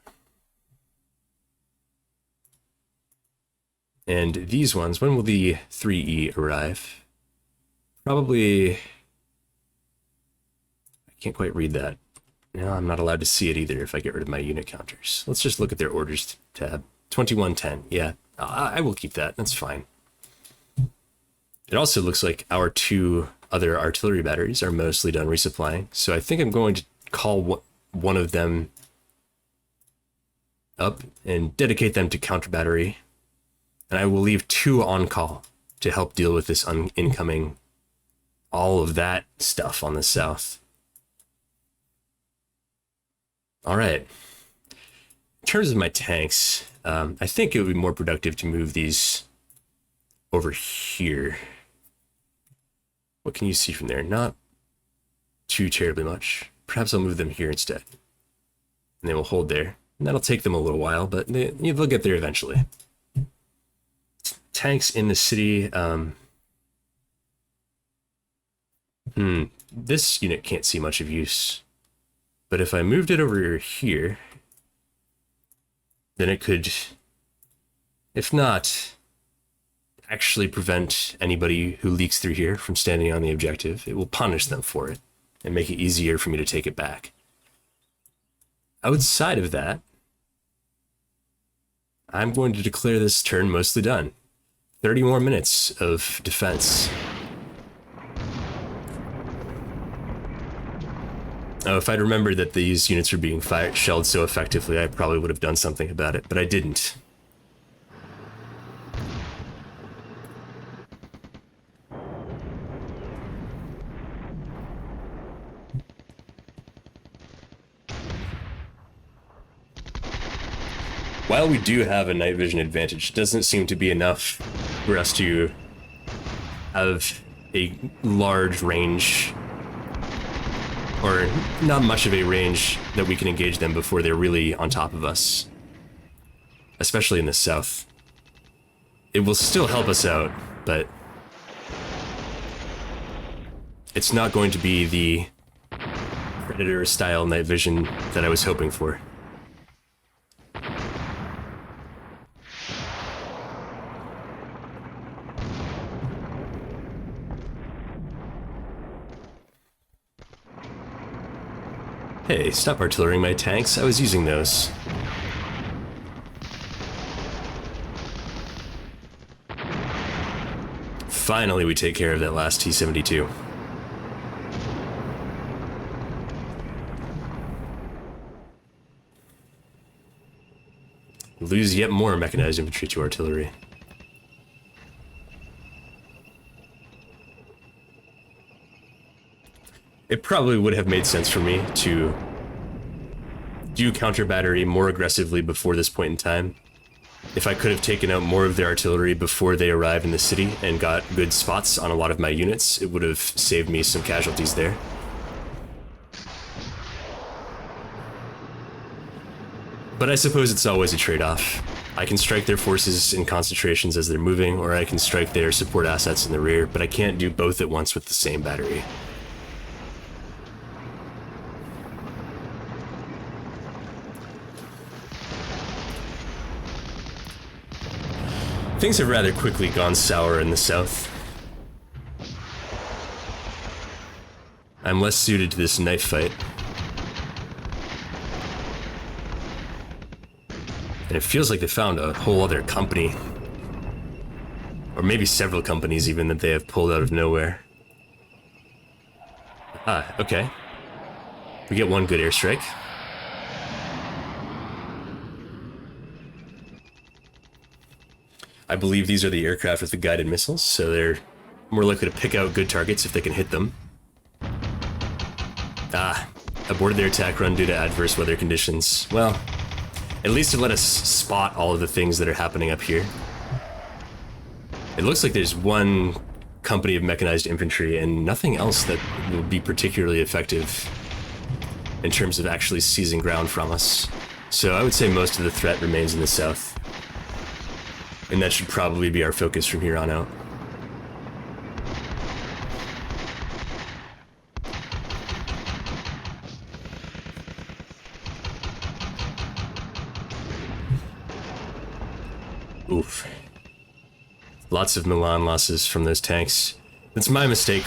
[SPEAKER 3] And these ones, when will the 3E arrive? Probably... Can't quite read that. No, I'm not allowed to see it either if I get rid of my unit counters. Let's just look at their orders tab. 2110. Yeah, I will keep that. That's fine. It also looks like our two other artillery batteries are mostly done resupplying. So I think I'm going to call one of them up and dedicate them to counter battery. And I will leave two on call to help deal with this incoming, all of that stuff on the south. All right. In terms of my tanks, I think it would be more productive to move these over here. What can you see from there? Not too terribly much. Perhaps I'll move them here instead. And they will hold there. And that'll take them a little while, but they'll get there eventually. tanks in the city. This unit can't see much of use. But if I moved it over here, then it could, if not actually prevent anybody who leaks through here from standing on the objective, it will punish them for it and make it easier for me to take it back. Outside of that, I'm going to declare this turn mostly done. 30 more minutes of defense. Oh, if I'd remembered that these units were being shelled so effectively, I probably would have done something about it, but I didn't. While we do have a night vision advantage, it doesn't seem to be enough for us to have a large range, or not much of a range that we can engage them before they're really on top of us, especially in the south. It will still help us out, but it's not going to be the Predator-style night vision that I was hoping for. Hey, stop artillerying my tanks. I was using those. Finally, we take care of that last T-72. Lose yet more mechanized infantry to artillery. It probably would have made sense for me to do counter battery more aggressively before this point in time. If I could have taken out more of their artillery before they arrived in the city and got good spots on a lot of my units, it would have saved me some casualties there. But I suppose it's always a trade-off. I can strike their forces in concentrations as they're moving, or I can strike their support assets in the rear, but I can't do both at once with the same battery. Things have rather quickly gone sour in the south. I'm less suited to this knife fight. And it feels like they found a whole other company. Or maybe several companies even that they have pulled out of nowhere. Ah, okay. We get one good airstrike. I believe these are the aircraft with the guided missiles, so they're more likely to pick out good targets if they can hit them. Ah, aborted their attack run due to adverse weather conditions. Well, at least it let us spot all of the things that are happening up here. It looks like there's one company of mechanized infantry and nothing else that will be particularly effective in terms of actually seizing ground from us. So I would say most of the threat remains in the south. And that should probably be our focus from here on out. Oof. Lots of Milan losses from those tanks. That's my mistake.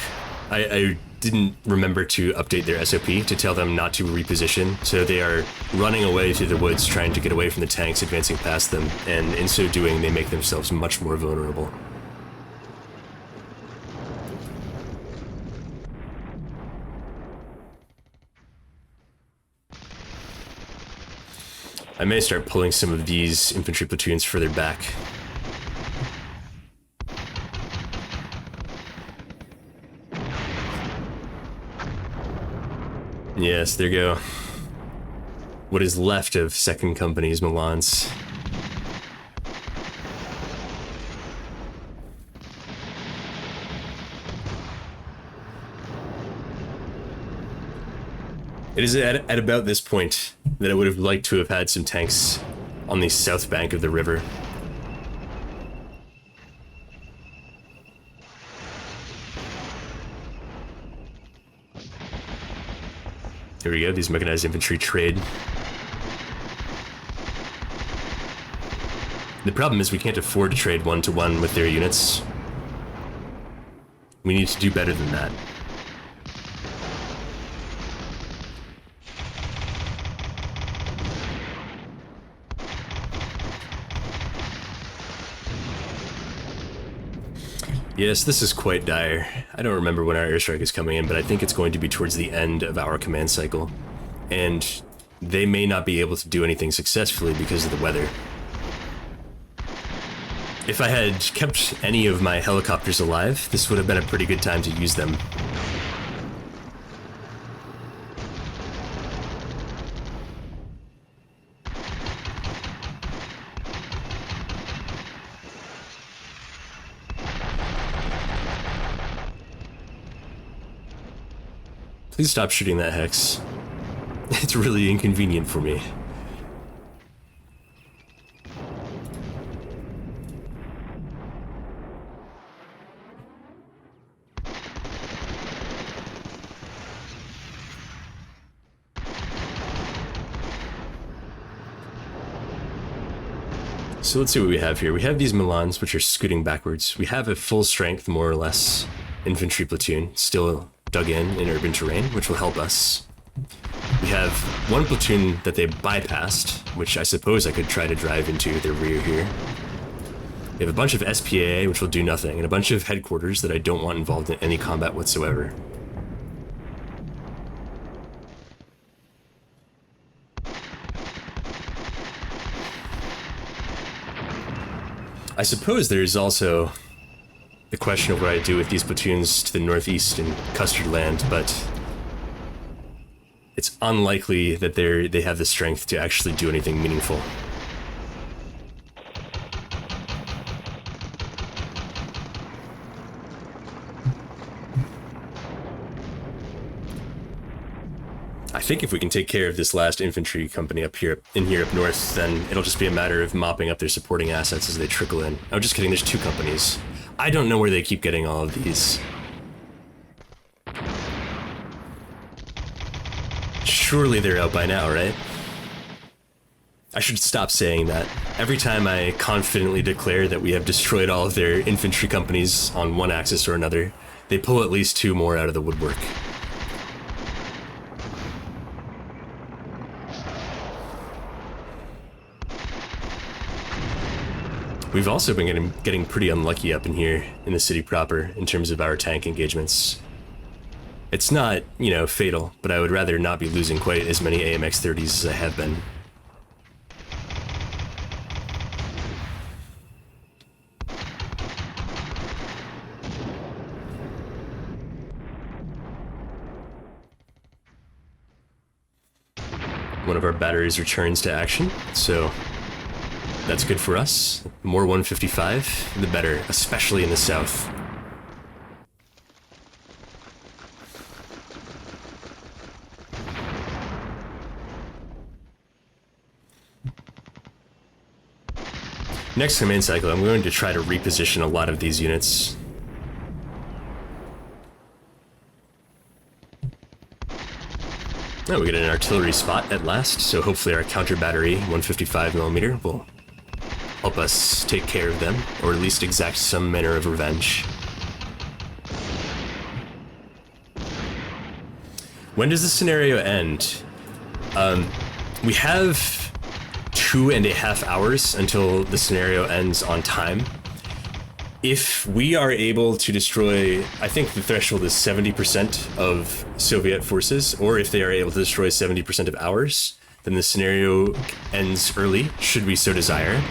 [SPEAKER 3] I didn't remember to update their SOP to tell them not to reposition, so they are running away through the woods trying to get away from the tanks advancing past them, and in so doing they make themselves much more vulnerable. I may start pulling some of these infantry platoons further back. Yes, there you go. What is left of Second Company's Milans. It is at about this point that I would have liked to have had some tanks on the south bank of the river. Here we go, these mechanized infantry trade. The problem is we can't afford to trade one-to-one with their units. We need to do better than that. Yes, this is quite dire. I don't remember when our airstrike is coming in, but I think it's going to be towards the end of our command cycle. And they may not be able to do anything successfully because of the weather. If I had kept any of my helicopters alive, this would have been a pretty good time to use them. Please stop shooting that Hex. It's really inconvenient for me. So let's see what we have here. We have these Milans, which are scooting backwards. We have a full strength, more or less, infantry platoon, still dug in urban terrain, which will help us. We have one platoon that they bypassed, which I suppose I could try to drive into their rear here. We have a bunch of SPA, which will do nothing, and a bunch of headquarters that I don't want involved in any combat whatsoever. I suppose there's also the question of what I do with these platoons to the northeast in Custard Land, but it's unlikely that they have the strength to actually do anything meaningful. I think if we can take care of this last infantry company up north, then it'll just be a matter of mopping up their supporting assets as they trickle in. Oh, just kidding, there's two companies. I don't know where they keep getting all of these. Surely they're out by now, right? I should stop saying that. Every time I confidently declare that we have destroyed all of their infantry companies on one axis or another, they pull at least two more out of the woodwork. We've also been getting pretty unlucky up in here in the city proper in terms of our tank engagements. It's not, you know, fatal, but I would rather not be losing quite as many AMX-30s as I have been. One of our batteries returns to action, so that's good for us. More 155, the better, especially in the south. Next command cycle, I'm going to try to reposition a lot of these units. Oh, we get an artillery spot at last, so hopefully our counter battery 155mm will help us take care of them, or at least exact some manner of revenge. When does the scenario end? We have 2.5 hours until the scenario ends on time. If we are able to destroy, I think the threshold is 70% of Soviet forces, or if they are able to destroy 70% of ours, then the scenario ends early, should we so desire.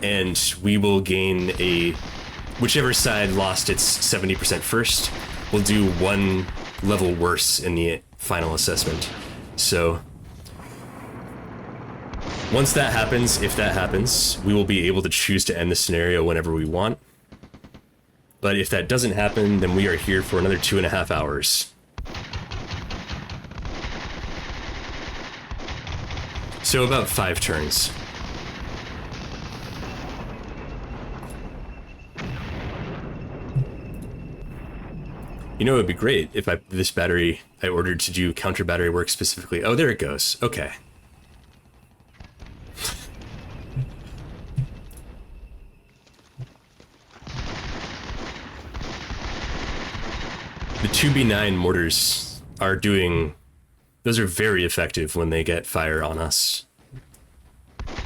[SPEAKER 3] And we will gain whichever side lost its 70% first, will do one level worse in the final assessment. So once that happens, if that happens, we will be able to choose to end the scenario whenever we want. But if that doesn't happen, then we are here for another 2.5 hours. So about 5 turns. You know, it would be great if this battery I ordered to do counter battery work specifically. Oh, there it goes. Okay. The 2B9 mortars are doing... Those are very effective when they get fire on us.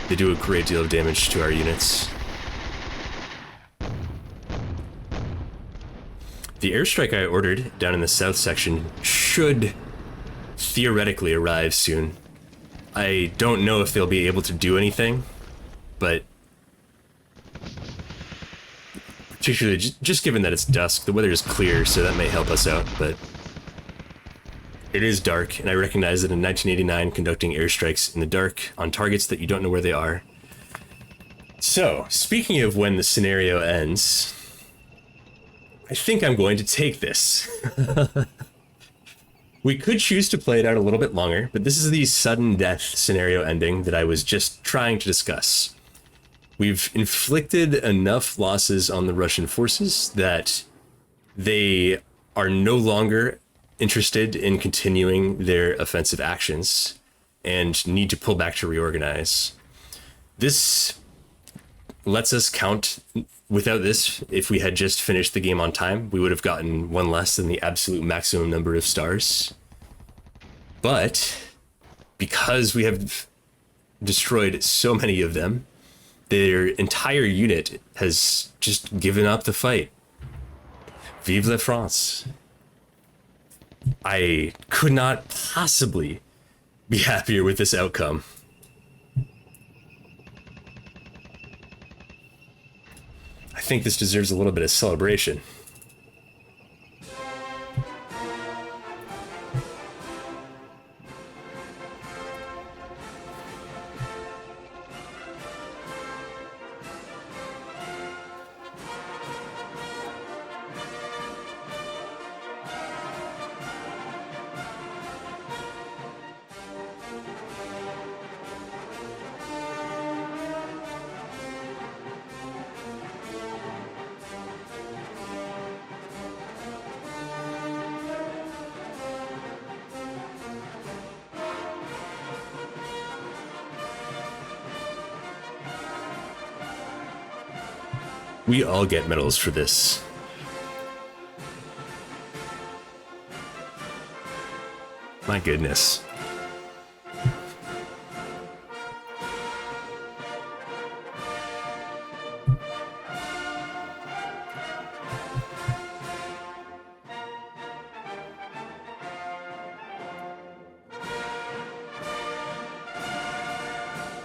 [SPEAKER 3] They do a great deal of damage to our units. The airstrike I ordered down in the south section should theoretically arrive soon. I don't know if they'll be able to do anything, but particularly just given that it's dusk, the weather is clear, so that may help us out, but it is dark, and I recognize that in 1989, conducting airstrikes in the dark on targets that you don't know where they are. So, speaking of when the scenario ends, I think I'm going to take this. We could choose to play it out a little bit longer, but this is the sudden death scenario ending that I was just trying to discuss. We've inflicted enough losses on the Russian forces that they are no longer interested in continuing their offensive actions and need to pull back to reorganize. This lets us count. Without this, if we had just finished the game on time, we would have gotten one less than the absolute maximum number of stars. But because we have destroyed so many of them, their entire unit has just given up the fight. Vive la France. I could not possibly be happier with this outcome. I think this deserves a little bit of celebration. We all get medals for this. My goodness.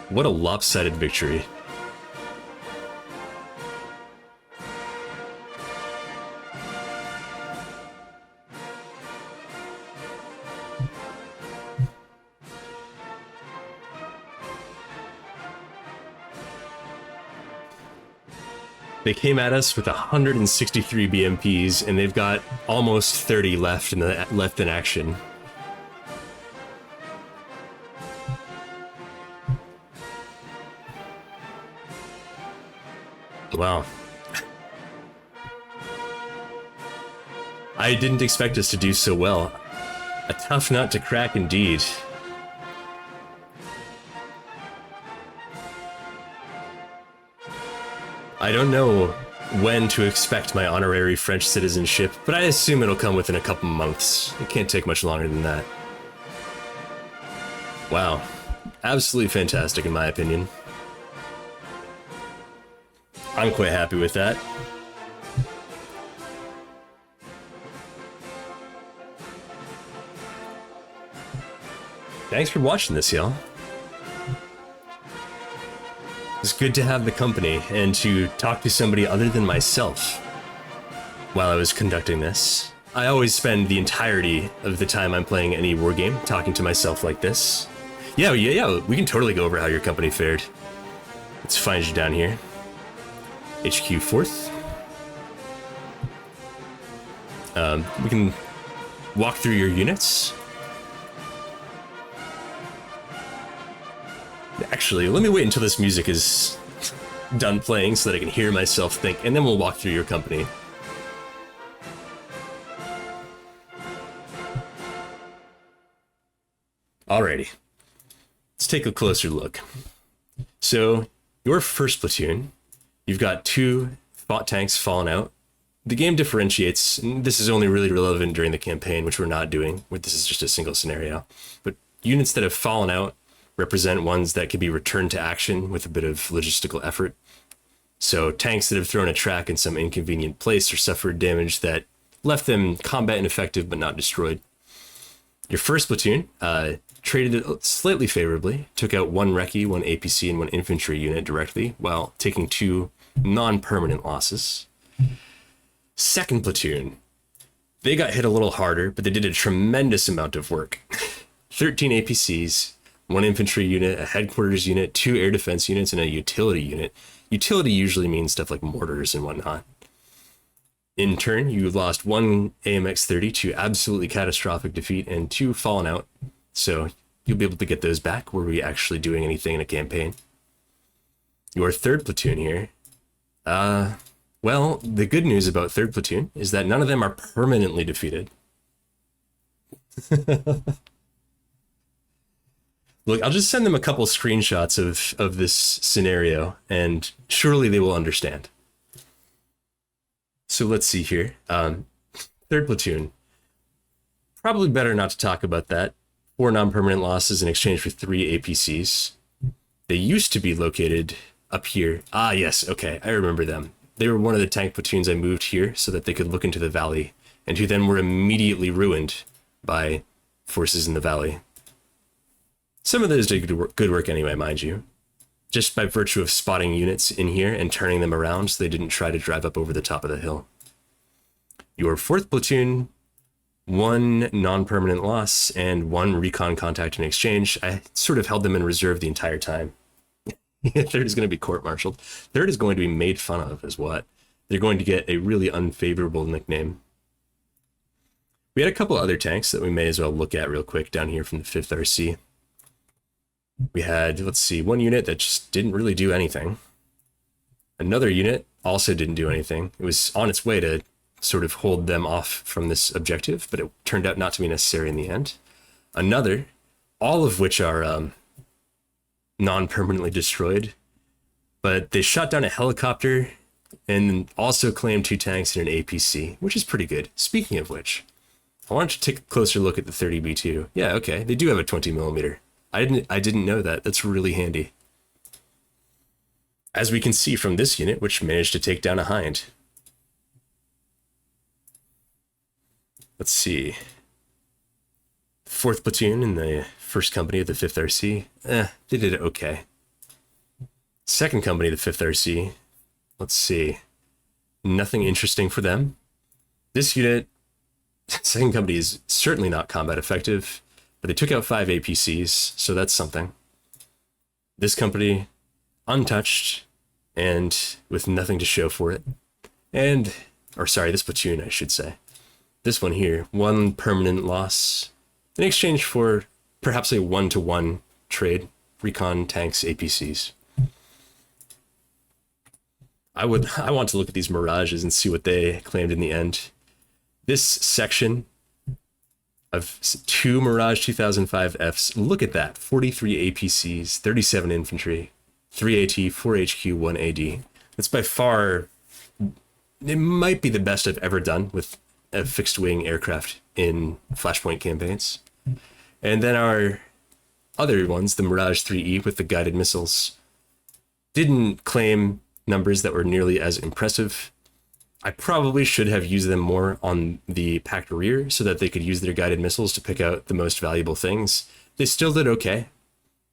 [SPEAKER 3] What a lopsided victory. They came at us with 163 BMPs, and they've got almost 30 left in action. Wow. I didn't expect us to do so well. A tough nut to crack indeed. I don't know when to expect my honorary French citizenship, but I assume it'll come within a couple months. It can't take much longer than that. Wow. Absolutely fantastic in my opinion. I'm quite happy with that. Thanks for watching this, y'all. It's good to have the company and to talk to somebody other than myself while I was conducting this. I always spend the entirety of the time I'm playing any war game talking to myself like this. Yeah, we can totally go over how your company fared. Let's find you down here. HQ 4th. We can walk through your units. Actually, let me wait until this music is done playing so that I can hear myself think, and then we'll walk through your company. Alrighty, let's take a closer look. So your first platoon, you've got 2 thought tanks falling out. The game differentiates, and this is only really relevant during the campaign, which we're not doing. This is just a single scenario. But units that have fallen out represent ones that can be returned to action with a bit of logistical effort. So tanks that have thrown a track in some inconvenient place or suffered damage that left them combat ineffective but not destroyed. Your first platoon traded it slightly favorably, took out 1 recce, 1 APC, and 1 infantry unit directly, while taking 2 non-permanent losses. Second platoon, they got hit a little harder, but they did a tremendous amount of work. 13 APCs, 1 infantry unit, a headquarters unit, 2 air defense units, and a utility unit. Utility usually means stuff like mortars and whatnot. In turn, you lost 1 AMX-30 to absolutely catastrophic defeat and 2 fallen out. So you'll be able to get those back. Were we actually doing anything in a campaign? Your third platoon here. Well, the good news about third platoon is that none of them are permanently defeated. Look, I'll just send them a couple screenshots of this scenario, and surely they will understand. So let's see here. Third platoon. Probably better not to talk about that. 4 non-permanent losses in exchange for 3 APCs. They used to be located up here. Ah, yes, okay, I remember them. They were one of the tank platoons I moved here so that they could look into the valley, and who then were immediately ruined by forces in the valley. Some of those did good work anyway, mind you, just by virtue of spotting units in here and turning them around so they didn't try to drive up over the top of the hill. Your fourth platoon, 1 non-permanent loss and 1 recon contact in exchange. I sort of held them in reserve the entire time. Third is going to be court-martialed. Third is going to be made fun of as what? They're going to get a really unfavorable nickname. We had a couple other tanks that we may as well look at real quick down here from the 5th RC. We had, let's see, 1 unit that just didn't really do anything. Another unit also didn't do anything. It was on its way to sort of hold them off from this objective, but it turned out not to be necessary in the end. Another, all of which are non-permanently destroyed, but they shot down a helicopter and also claimed 2 tanks and an APC, which is pretty good. Speaking of which, I wanted to take a closer look at the 30B2. Yeah, okay, they do have a 20mm. I didn't know that. That's really handy. As we can see from this unit, which managed to take down a hind. Let's see. 4th platoon in the 1st company of the 5th RC. They did it okay. 2nd company of the 5th RC. Let's see. Nothing interesting for them. This unit, 2nd company, is certainly not combat effective, but they took out 5 APCs, so that's something. This company, untouched, and with nothing to show for it. And, or sorry, this platoon, I should say. This one here, 1 permanent loss in exchange for perhaps a 1-to-1 trade, recon tanks, APCs. I want to look at these Mirages and see what they claimed in the end. This section of 2 Mirage 2005Fs, look at that, 43 APCs, 37 infantry, 3 AT, 4 HQ, 1 AD. That's by far, it might be the best I've ever done with a fixed wing aircraft in Flashpoint campaigns. And then our other ones, the Mirage 3E with the guided missiles, didn't claim numbers that were nearly as impressive. I probably should have used them more on the Pact rear so that they could use their guided missiles to pick out the most valuable things. They still did okay.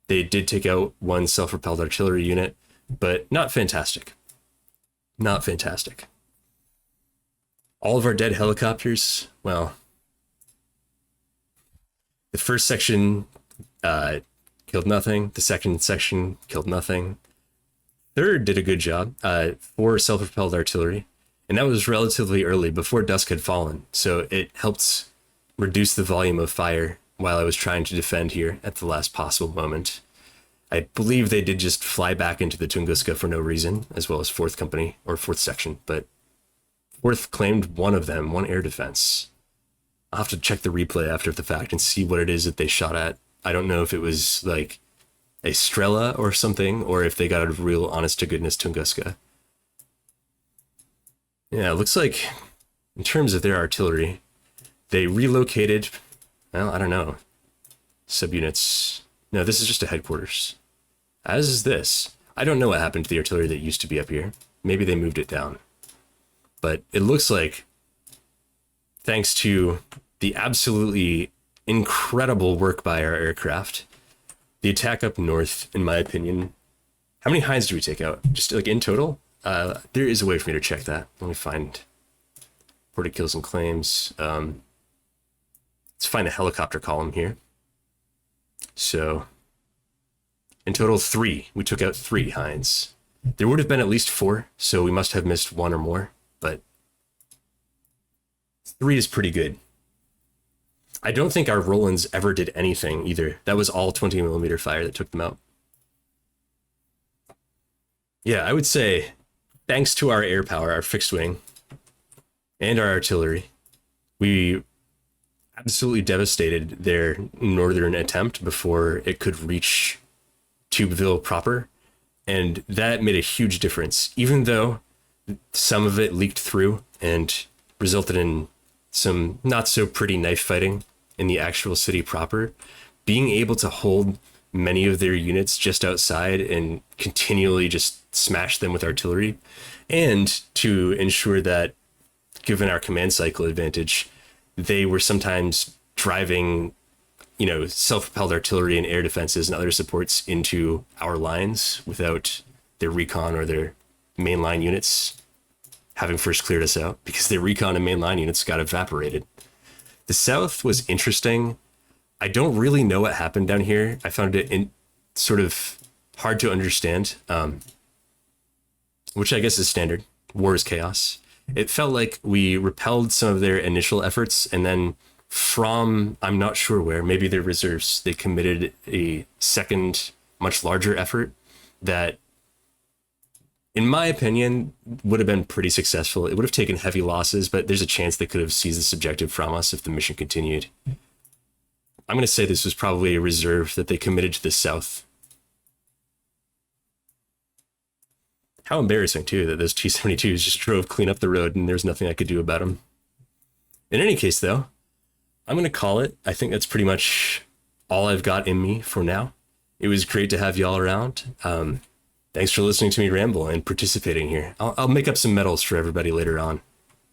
[SPEAKER 3] They did take out 1 self-propelled artillery unit, but not fantastic. Not fantastic. All of our dead helicopters, well, the first section killed nothing. The second section killed nothing. Third did a good job, 4 self-propelled artillery. And that was relatively early, before dusk had fallen. So it helped reduce the volume of fire while I was trying to defend here at the last possible moment. I believe they did just fly back into the Tunguska for no reason, as well as 4th company, or 4th section. But 4th claimed 1 of them, 1 air defense. I'll have to check the replay after the fact and see what it is that they shot at. I don't know if it was like a Strela or something, or if they got a real honest to goodness Tunguska. Yeah, it looks like in terms of their artillery, they relocated, well, I don't know, subunits. No, this is just a headquarters. As is this. I don't know what happened to the artillery that used to be up here. Maybe they moved it down. But it looks like, thanks to the absolutely incredible work by our aircraft, the attack up north, in my opinion, how many Hinds do we take out? Just like in total? There is a way for me to check that. Let me find reported kills and claims. Let's find a helicopter column here. So, in total, 3. We took out 3 Hinds. There would have been at least 4, so we must have missed 1 or more, but 3 is pretty good. I don't think our Rolands ever did anything either. That was all 20mm fire that took them out. Yeah, I would say, thanks to our air power, our fixed wing, and our artillery, we absolutely devastated their northern attempt before it could reach Tubeville proper. And that made a huge difference, even though some of it leaked through and resulted in some not so pretty knife fighting in the actual city proper. Being able to hold many of their units just outside and continually just smash them with artillery, and to ensure that, given our command cycle advantage, they were sometimes driving, self-propelled artillery and air defenses and other supports into our lines without their recon or their mainline units having first cleared us out, because their recon and mainline units got evaporated. The south was interesting. I don't really know what happened down here. I found it sort of hard to understand, which I guess is standard. War is chaos. It felt like we repelled some of their initial efforts, and then from, I'm not sure where, maybe their reserves, they committed a second, much larger effort that, in my opinion, would have been pretty successful. It would have taken heavy losses, but there's a chance they could have seized this objective from us if the mission continued. I'm going to say this was probably a reserve that they committed to the south. How embarrassing, too, that those T-72s just drove clean up the road and there's nothing I could do about them. In any case, though, I'm going to call it. I think that's pretty much all I've got in me for now. It was great to have y'all around. Thanks for listening to me ramble and participating here. I'll make up some medals for everybody later on.